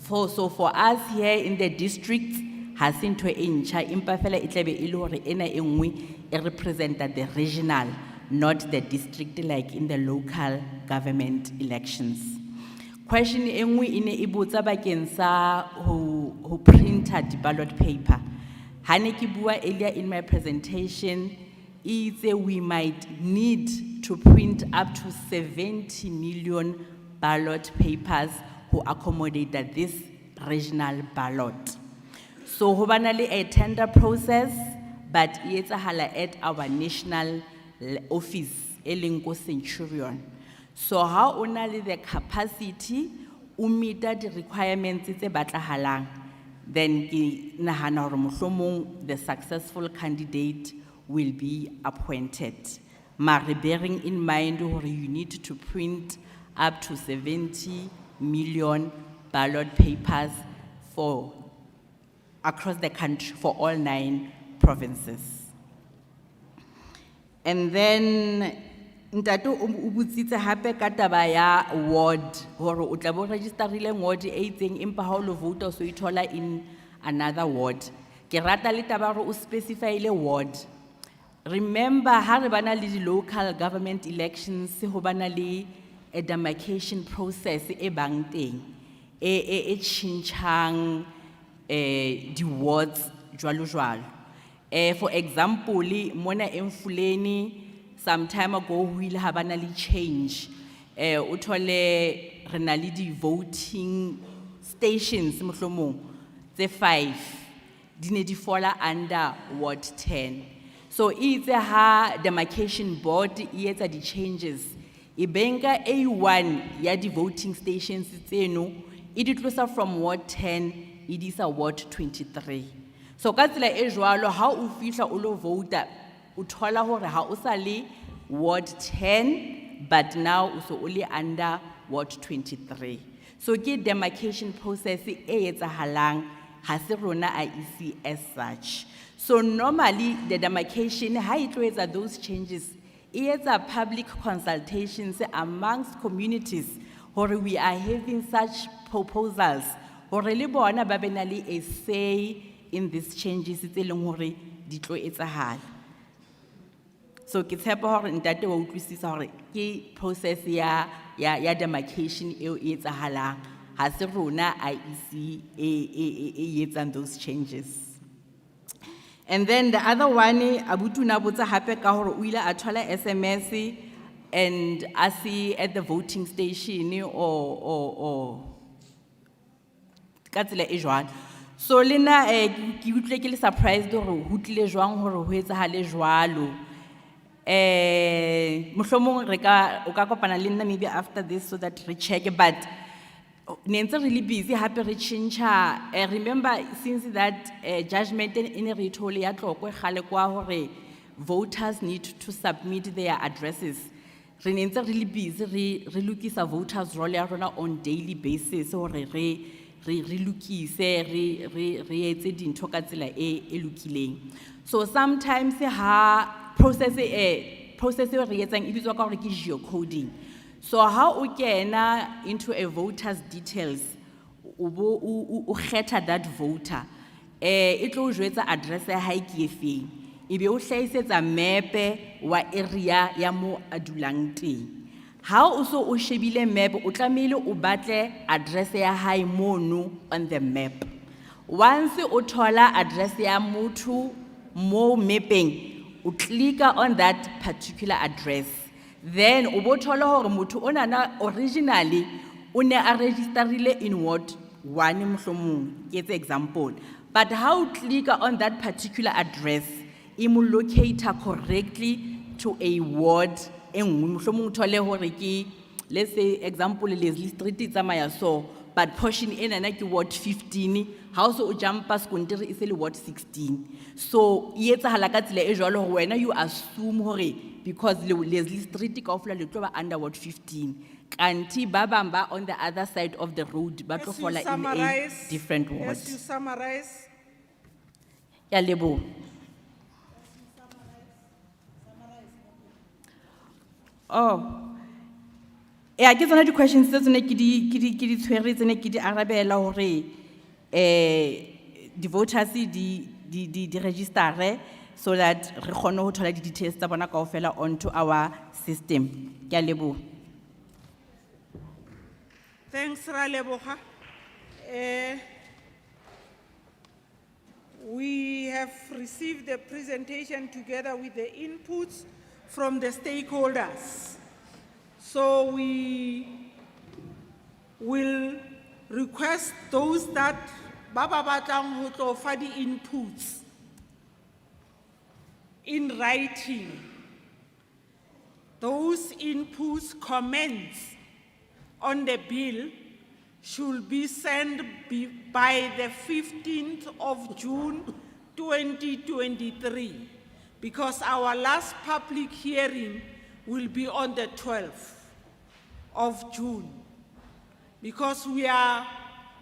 So for us here in the districts, ha se ntho e ntjha, empa fela e tla be e le hore ena e nngwe e representa the regional, not the district like in the local government elections. Question e nngwe e ne e botsa bakeng sa ho printer di ballot paper. Ha ne ke bua earlier in my presentation, we might need to print up to 70 million ballot papers who accommodate this regional ballot. So ho bana le a tender process, but it's at our national office, Elingo Centurion. So how only the capacity, meet the requirements tse batlahalang, then nahana hore mohlomong the successful candidate will be appointed. Mare bearing in mind hore you need to print up to 70 million ballot papers for across the country for all 9 provinces. And then ntate o butsitse hape ka taba ya ward hore o tla bo registerile ward e itseng empa ha o lo vote so ithola in another ward. Ke rata le taba hore o specify le ward. Remember, ha re bana le di local government elections, ho bana le a demarcation process e bang teng, e tjhentjhang di wards jwalo jwalo. For example, mona Emfuleni, some time ago, ho ile ha bana le change. O thole re na le di voting stations mohlomong tse 5 di ne di fola under Ward 10. So itse ha demarcation board e etsa di changes, e benka A1 ya di voting stations tseno e di tlosa from Ward 10 e di isa Ward 23. So ka tsela e jwalo ha o fihla o lo vote o thola hore ha o sa le Ward 10 but now o so o le under Ward 23. So ke demarcation process e etsahalang ha se rona a isi as such. So normally the demarcation, how it was those changes, it's a public consultations amongst communities where we are having such proposals, where really bona babenali a say in these changes, it's a long hore ditlo etsahal. So ke tshepa hore ntate wa utlwisisa hore ke process ya demarcation e etsahalang ha se rona IEC e etsang those changes. And then the other one, abutu na botsa hape ka hore o ile a thola SMS and a see at the voting station or ka tsela e jwalo. So lena ke utlwe ke le surprised hore ho tlile jwang hore ho etsahale jwalo. Mohlomong re ka o ka kopana le nna maybe after this so that we check, but Nenze really busy, happy reaching. Remember, since that judgment in a retoli at voters need to submit their addresses. re ne ntse re le busy re lokisa voters roll ya rona on daily basis hore re lokise re etse dintho ka tsela e lokileng. So sometimes process e re etsang e bitswa ka hore ke geocoding. So how o kena into a voter's details o kgetha that voter e tlo o jwetsa address ya hae ke efeng ebe o hlahisetsa map wa area ya mo a dulang teng. Ha o so o shebile map o tlamehile o batle address ya hae mono on the map. Once o thola address ya motho mo mapping o click on that particular address, then o bo thola hore motho onana originally o ne a registerile in Ward 1 mohlomong ke etse example, but how click on that particular address e mo locator correctly to a ward e nngwe mohlomong o thole hore ke, let's say example Leslie Street e tsamaya so, but portion enana ke Ward 15, ha o so o jumpa skontiri e se le Ward 16. So e etsahala ka tsela e jwalo hore wena you assume hore because Leslie Street kaofela le tlo ba under Ward 15, kanti ba bang ba on the other side of the road ba tlo fola in a different ward. As you summarize, Ya lebo. Oh, yeah, ke tsona di questions tse tsone ke di tshwere tsene ke di arabela hore di voters di registere so that re kgone ho thola di details tsa bona kaofela onto our system. Ke a leboha. thanks ra leboga. We have received the presentation together with the inputs from the stakeholders. So we will request those that Baba batlang ho tlo fa di inputs in writing. Those inputs, comments on the bill should be sent by the 15th of June 2023, because our last public hearing will be on the 12th of June, because we are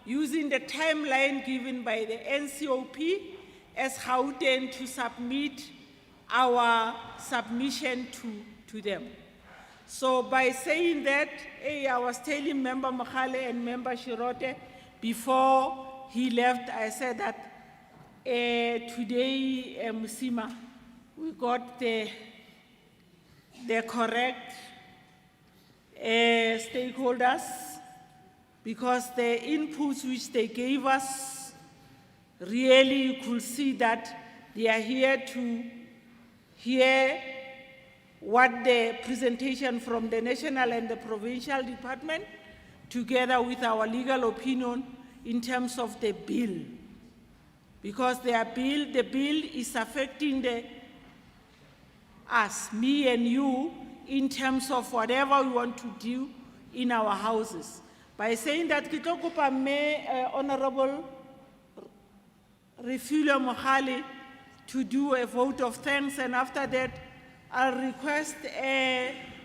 using the timeline given by the NCOP as Gauteng to submit our submission to them. So by saying that, I was telling Member Makhale and Member Shirote before he left, I said that today, Musima, we got the correct stakeholders, because the inputs which they gave us, really you could see that they are here to hear what the presentation from the national and the provincial department, together with our legal opinion in terms of the bill. Because the bill is affecting us, me and you, in terms of whatever we want to do in our houses. By saying that, Honorable Refugio Mohale to do a vote of thanks, and after that, I'll request,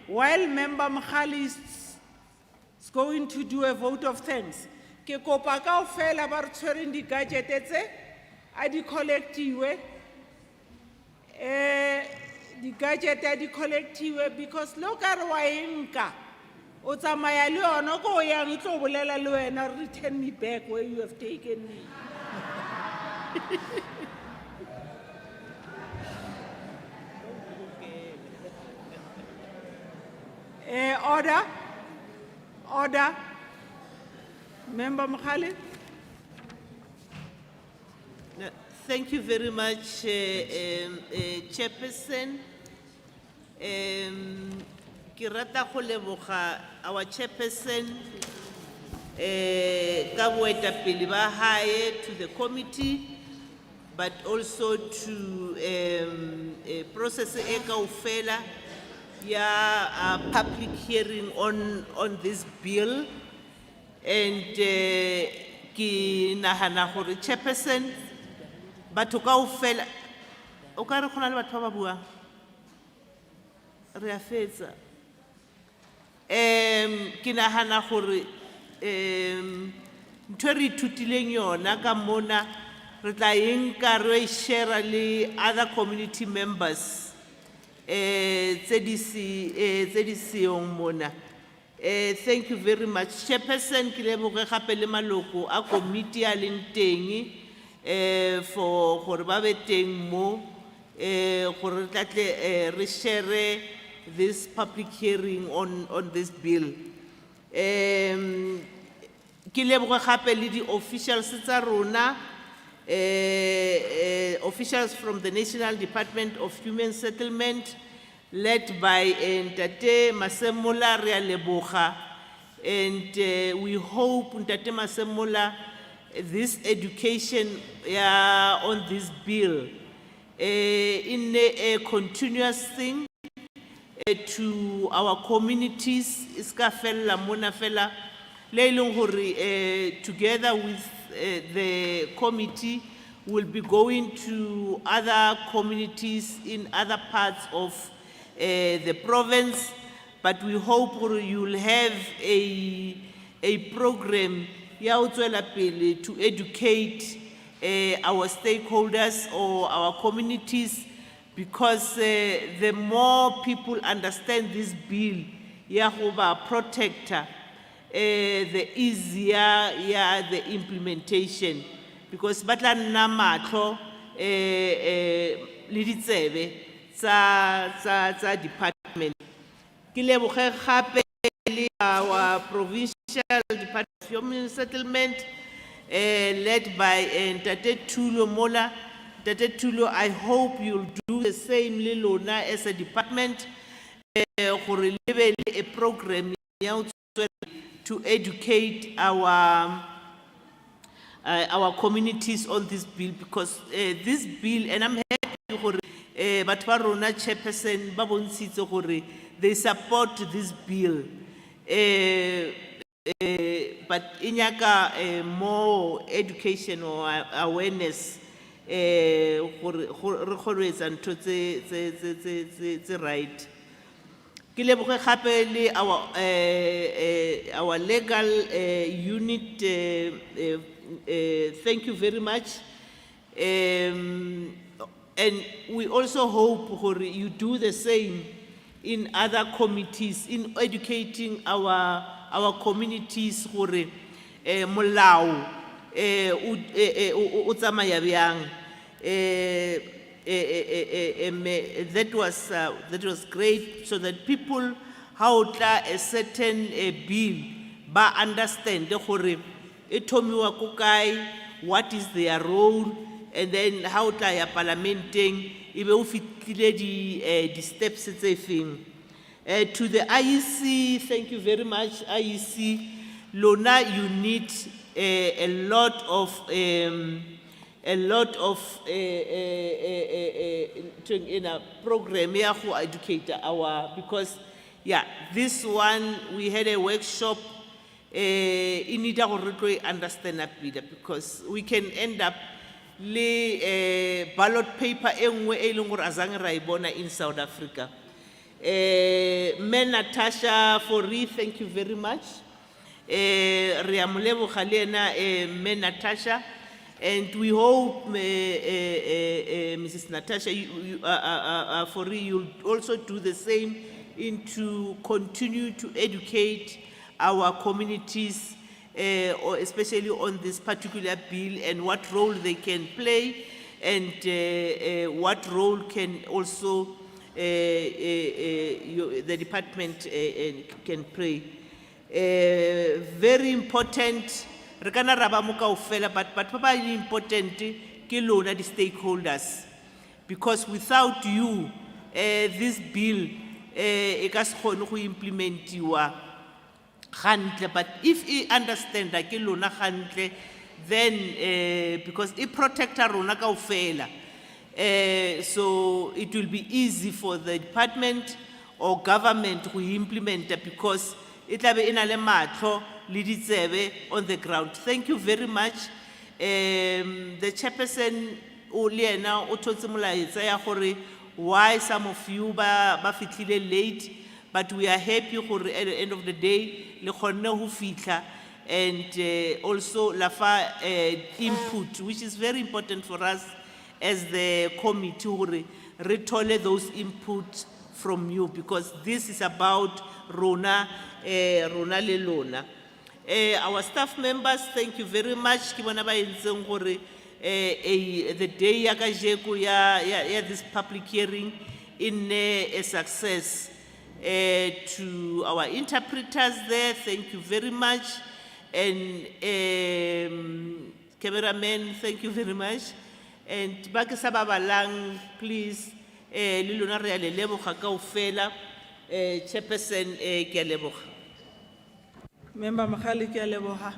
while Member Mohale is going to do a vote of thanks, ke kopa kaofela ba re tshwereng di gadget tse a di collectiwe, di gadget a di collectiwe, because look at wa enka o tsamaya le yona ko o yang e tlo bolela le wena, return me back where you have taken me. Order. Member Mohale. Thank you very much, Chairperson. Ke rata go leboga our Chairperson ka boetapele ba hae to the committee, but also to process e kaofela ya public hearing on this bill. And ki nahana hore Chairperson batho kaofela o ka re khona le batho ba ba bua re a fetsa Ke nahana gore ntho e re ithutileng yona ka mona re tla e nka re share le other community members tse di seyong mona. Thank you very much. Chairperson, ke leboge gape le maloko a committee a leng teng for gore ba be teng mo gore re tla tle re share this public hearing on this bill. Ke leboge gape le di officials tsa rona, officials from the National Department of Human Settlement, led by Ntate Masemola re a leboga, and we hope Ntate Masemola this education on this bill in a continuous thing to our communities, iska fela mona fela, le eleng hore together with the committee will be going to other communities in other parts of the province, but we hope you will have a program ya ho tswela pele to educate our stakeholders or our communities, because the more people understand this bill ya ho ba protector, the easier the implementation, because batla nna matlo le ditsebe tsa department. Ke leboge gape le our provincial Department of Human Settlement led by Ntate Thulo Mola. Ntate Thulo, I hope you'll do the same le lona as a department gore le be le a program to educate our communities on this bill, because this bill, and I'm happy gore batho ba rona chairperson ba bontshitse gore they support this bill, but inyaka more education or awareness gore re kgone etsa ntho tse right. Ke leboge gape le our legal unit, thank you very much, and we also hope you do the same in other committees in educating our communities gore molao o tsamaya byang. That was great, so that people how a certain bill ba understand gore e thomiwa ko kae, what is their role, and then how tla ya parliamenteng e be o fitlile di steps tse feng. To the IEC, thank you very much. IEC, Lona, you need a lot of in a program here who educate our, because yeah, this one we had a workshop in need to understand a bit, because we can end up le ballot paper engwe e leng gore azange ra e bona in South Africa. Natasha Fori, thank you very much. Natasha, and we hope Mrs. Natasha Fori, you'll also do the same to continue to educate our communities, or especially on this particular bill, and what role they can play, and what role can also the department can play. Very important, re kana ra ba mo kaofela, but ba ba important ke lona di stakeholders, because without you this bill e ka se kgone go implementiwa gantle. But if you understand that ke lona gantle, then because it protects rona kaofela, so it will be easy for the department or government to implement it, because it will be in a matlo le ditsebe on the ground. Thank you very much. The chairperson o le ena o thotse molaetsa ya gore why some of you ba fitlhile late, but we are happy gore at the end of the day, le kgonne ho fihla, and also lafa input, which is very important for us as the committee, gore re thole those inputs from you, because this is about Rona, Rona le lona. Our staff members, thank you very much. Ke bona ba entseng gore the day ya kajeko ya this public hearing in a success. To our interpreters there, thank you very much, and cameraman, thank you very much, and bake sa ba balang, please le lona re a le leboga kaofela. Chairperson, ke a leboga. Member Makhali ke a leboga.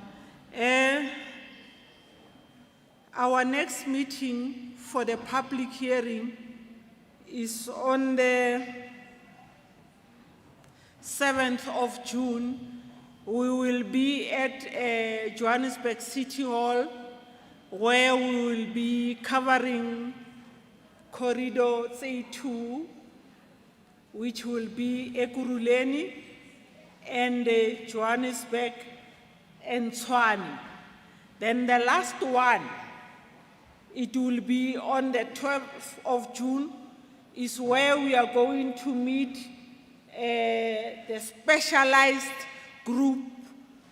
Our next meeting for the public hearing is on the 7th of June. We will be at Johannesburg City Hall, where we will be covering corridor C2, which will be Ekurhuleni and Johannesburg and Tshwane. Then the last one, it will be on the 12th of June, is where we are going to meet the specialized group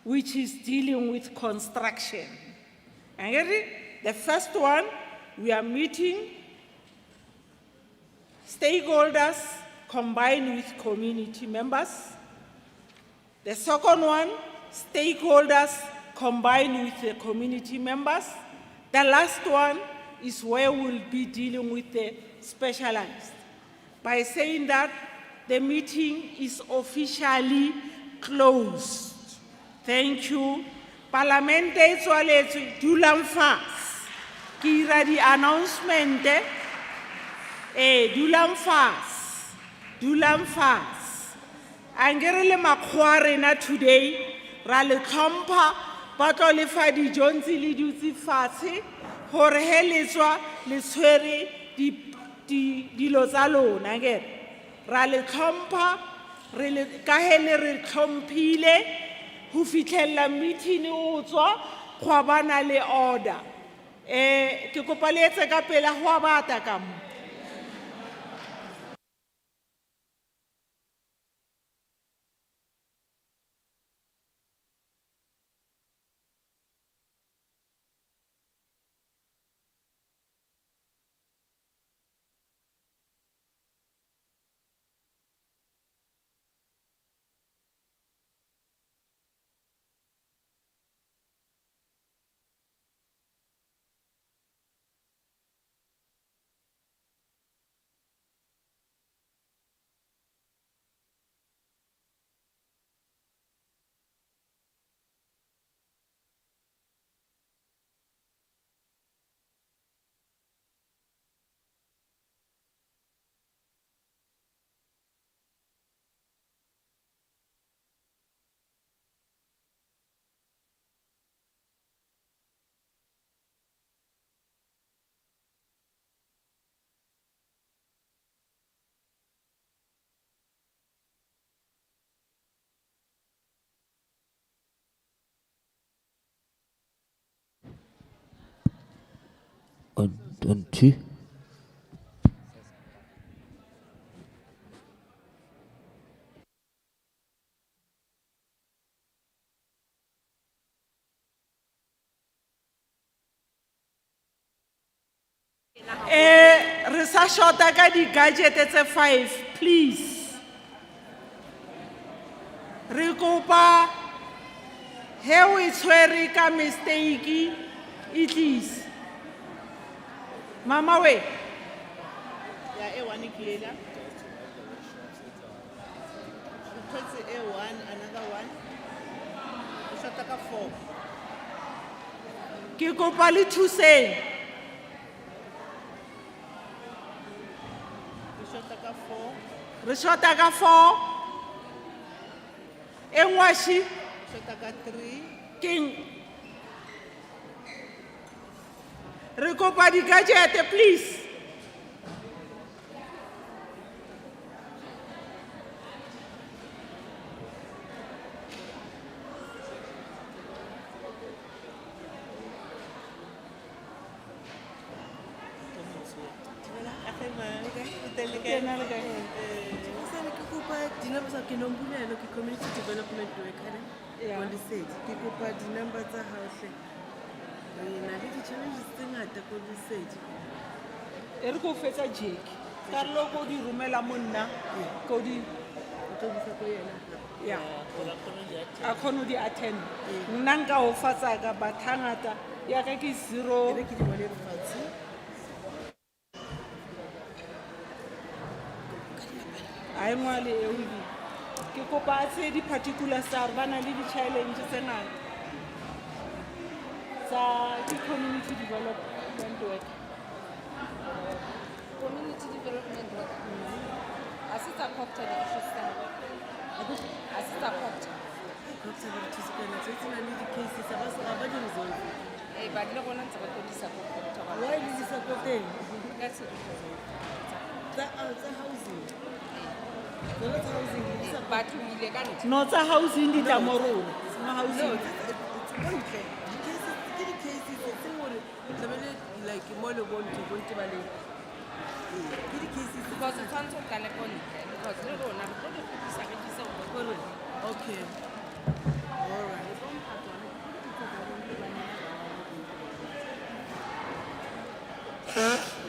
which is dealing with construction. And the first one, we are meeting stakeholders combined with community members. The second one, stakeholders combined with the community members. The last one is where we'll be dealing with the specialized. By saying that, the meeting is officially closed. Thank you. Parliament e tswaletswe dulang fast. Ke ira di announcement dulang fast. Dulang fast. Angere le makgwa rena today ra le tlhompha ba tlo le fa di jontsi le dutsi fatshe gore he le tswa le tshwere dilo tsa lona ke ra le tlhompha re le ka he le re tlhomphile ho fitlhella meeting o tswa gwa bana le order ke kopa le etse ka pela go abata ka mo. On two. Re sa shota ka di gadget tse 5, please. Re kopa he o itshwere ka mistake it is. Mama we. Yeah, A1 iklela. Let's say A1, another one. Shota ka 4. Ke kopa le thuseng. Shota ka 4. Re shota ka 4. Engwashi. Shota ka 3. King. Re kopa di gadget, please. Kena le kae? Sane ke kopa di-number tsa ke nombulelo ke community development worker Yeah. ko Lesedi. Ke kopa di-number tsa hao hle. Re na le di-challenges tse ngata ko Lesedi. E re ko fetsa jeki. Ka re lo ko di romela mo nna, ko di O tlo bisa ko yena hape. Yeah. Gore a kgone ho di attend. a kgone ho di attend. Nna nka o fa tsaka but hangata ya ka ke 0. E be ke di ngole fatshe. Ha e ngwale eo ebile. Ke kopa a tse di-particulars tsa hore ba na le di-challenge tse ngata tsa di-community development work. Community development work. Asita copter the issues there. Asita copter. Doctor ba re thuse ka natso, tse nang le di-cases tsa ba se ga ba di resolve. Ba di le gona ntse ba tlodisa ko copter. Why le di sa ko teng? That's it. Tsa housing. Tsona tsa housing di sa Ba tlile ka ntle. No tsa housing di tla mo rona. Mo housing. bontle. Ke di-cases tse gore tlamele like mo le bontle bontle ba leng. Ke di-cases Because o tshwanetse o tlale ko ntle. Because le rona re tlo di godisa re tlise go gore okay. All right. Huh?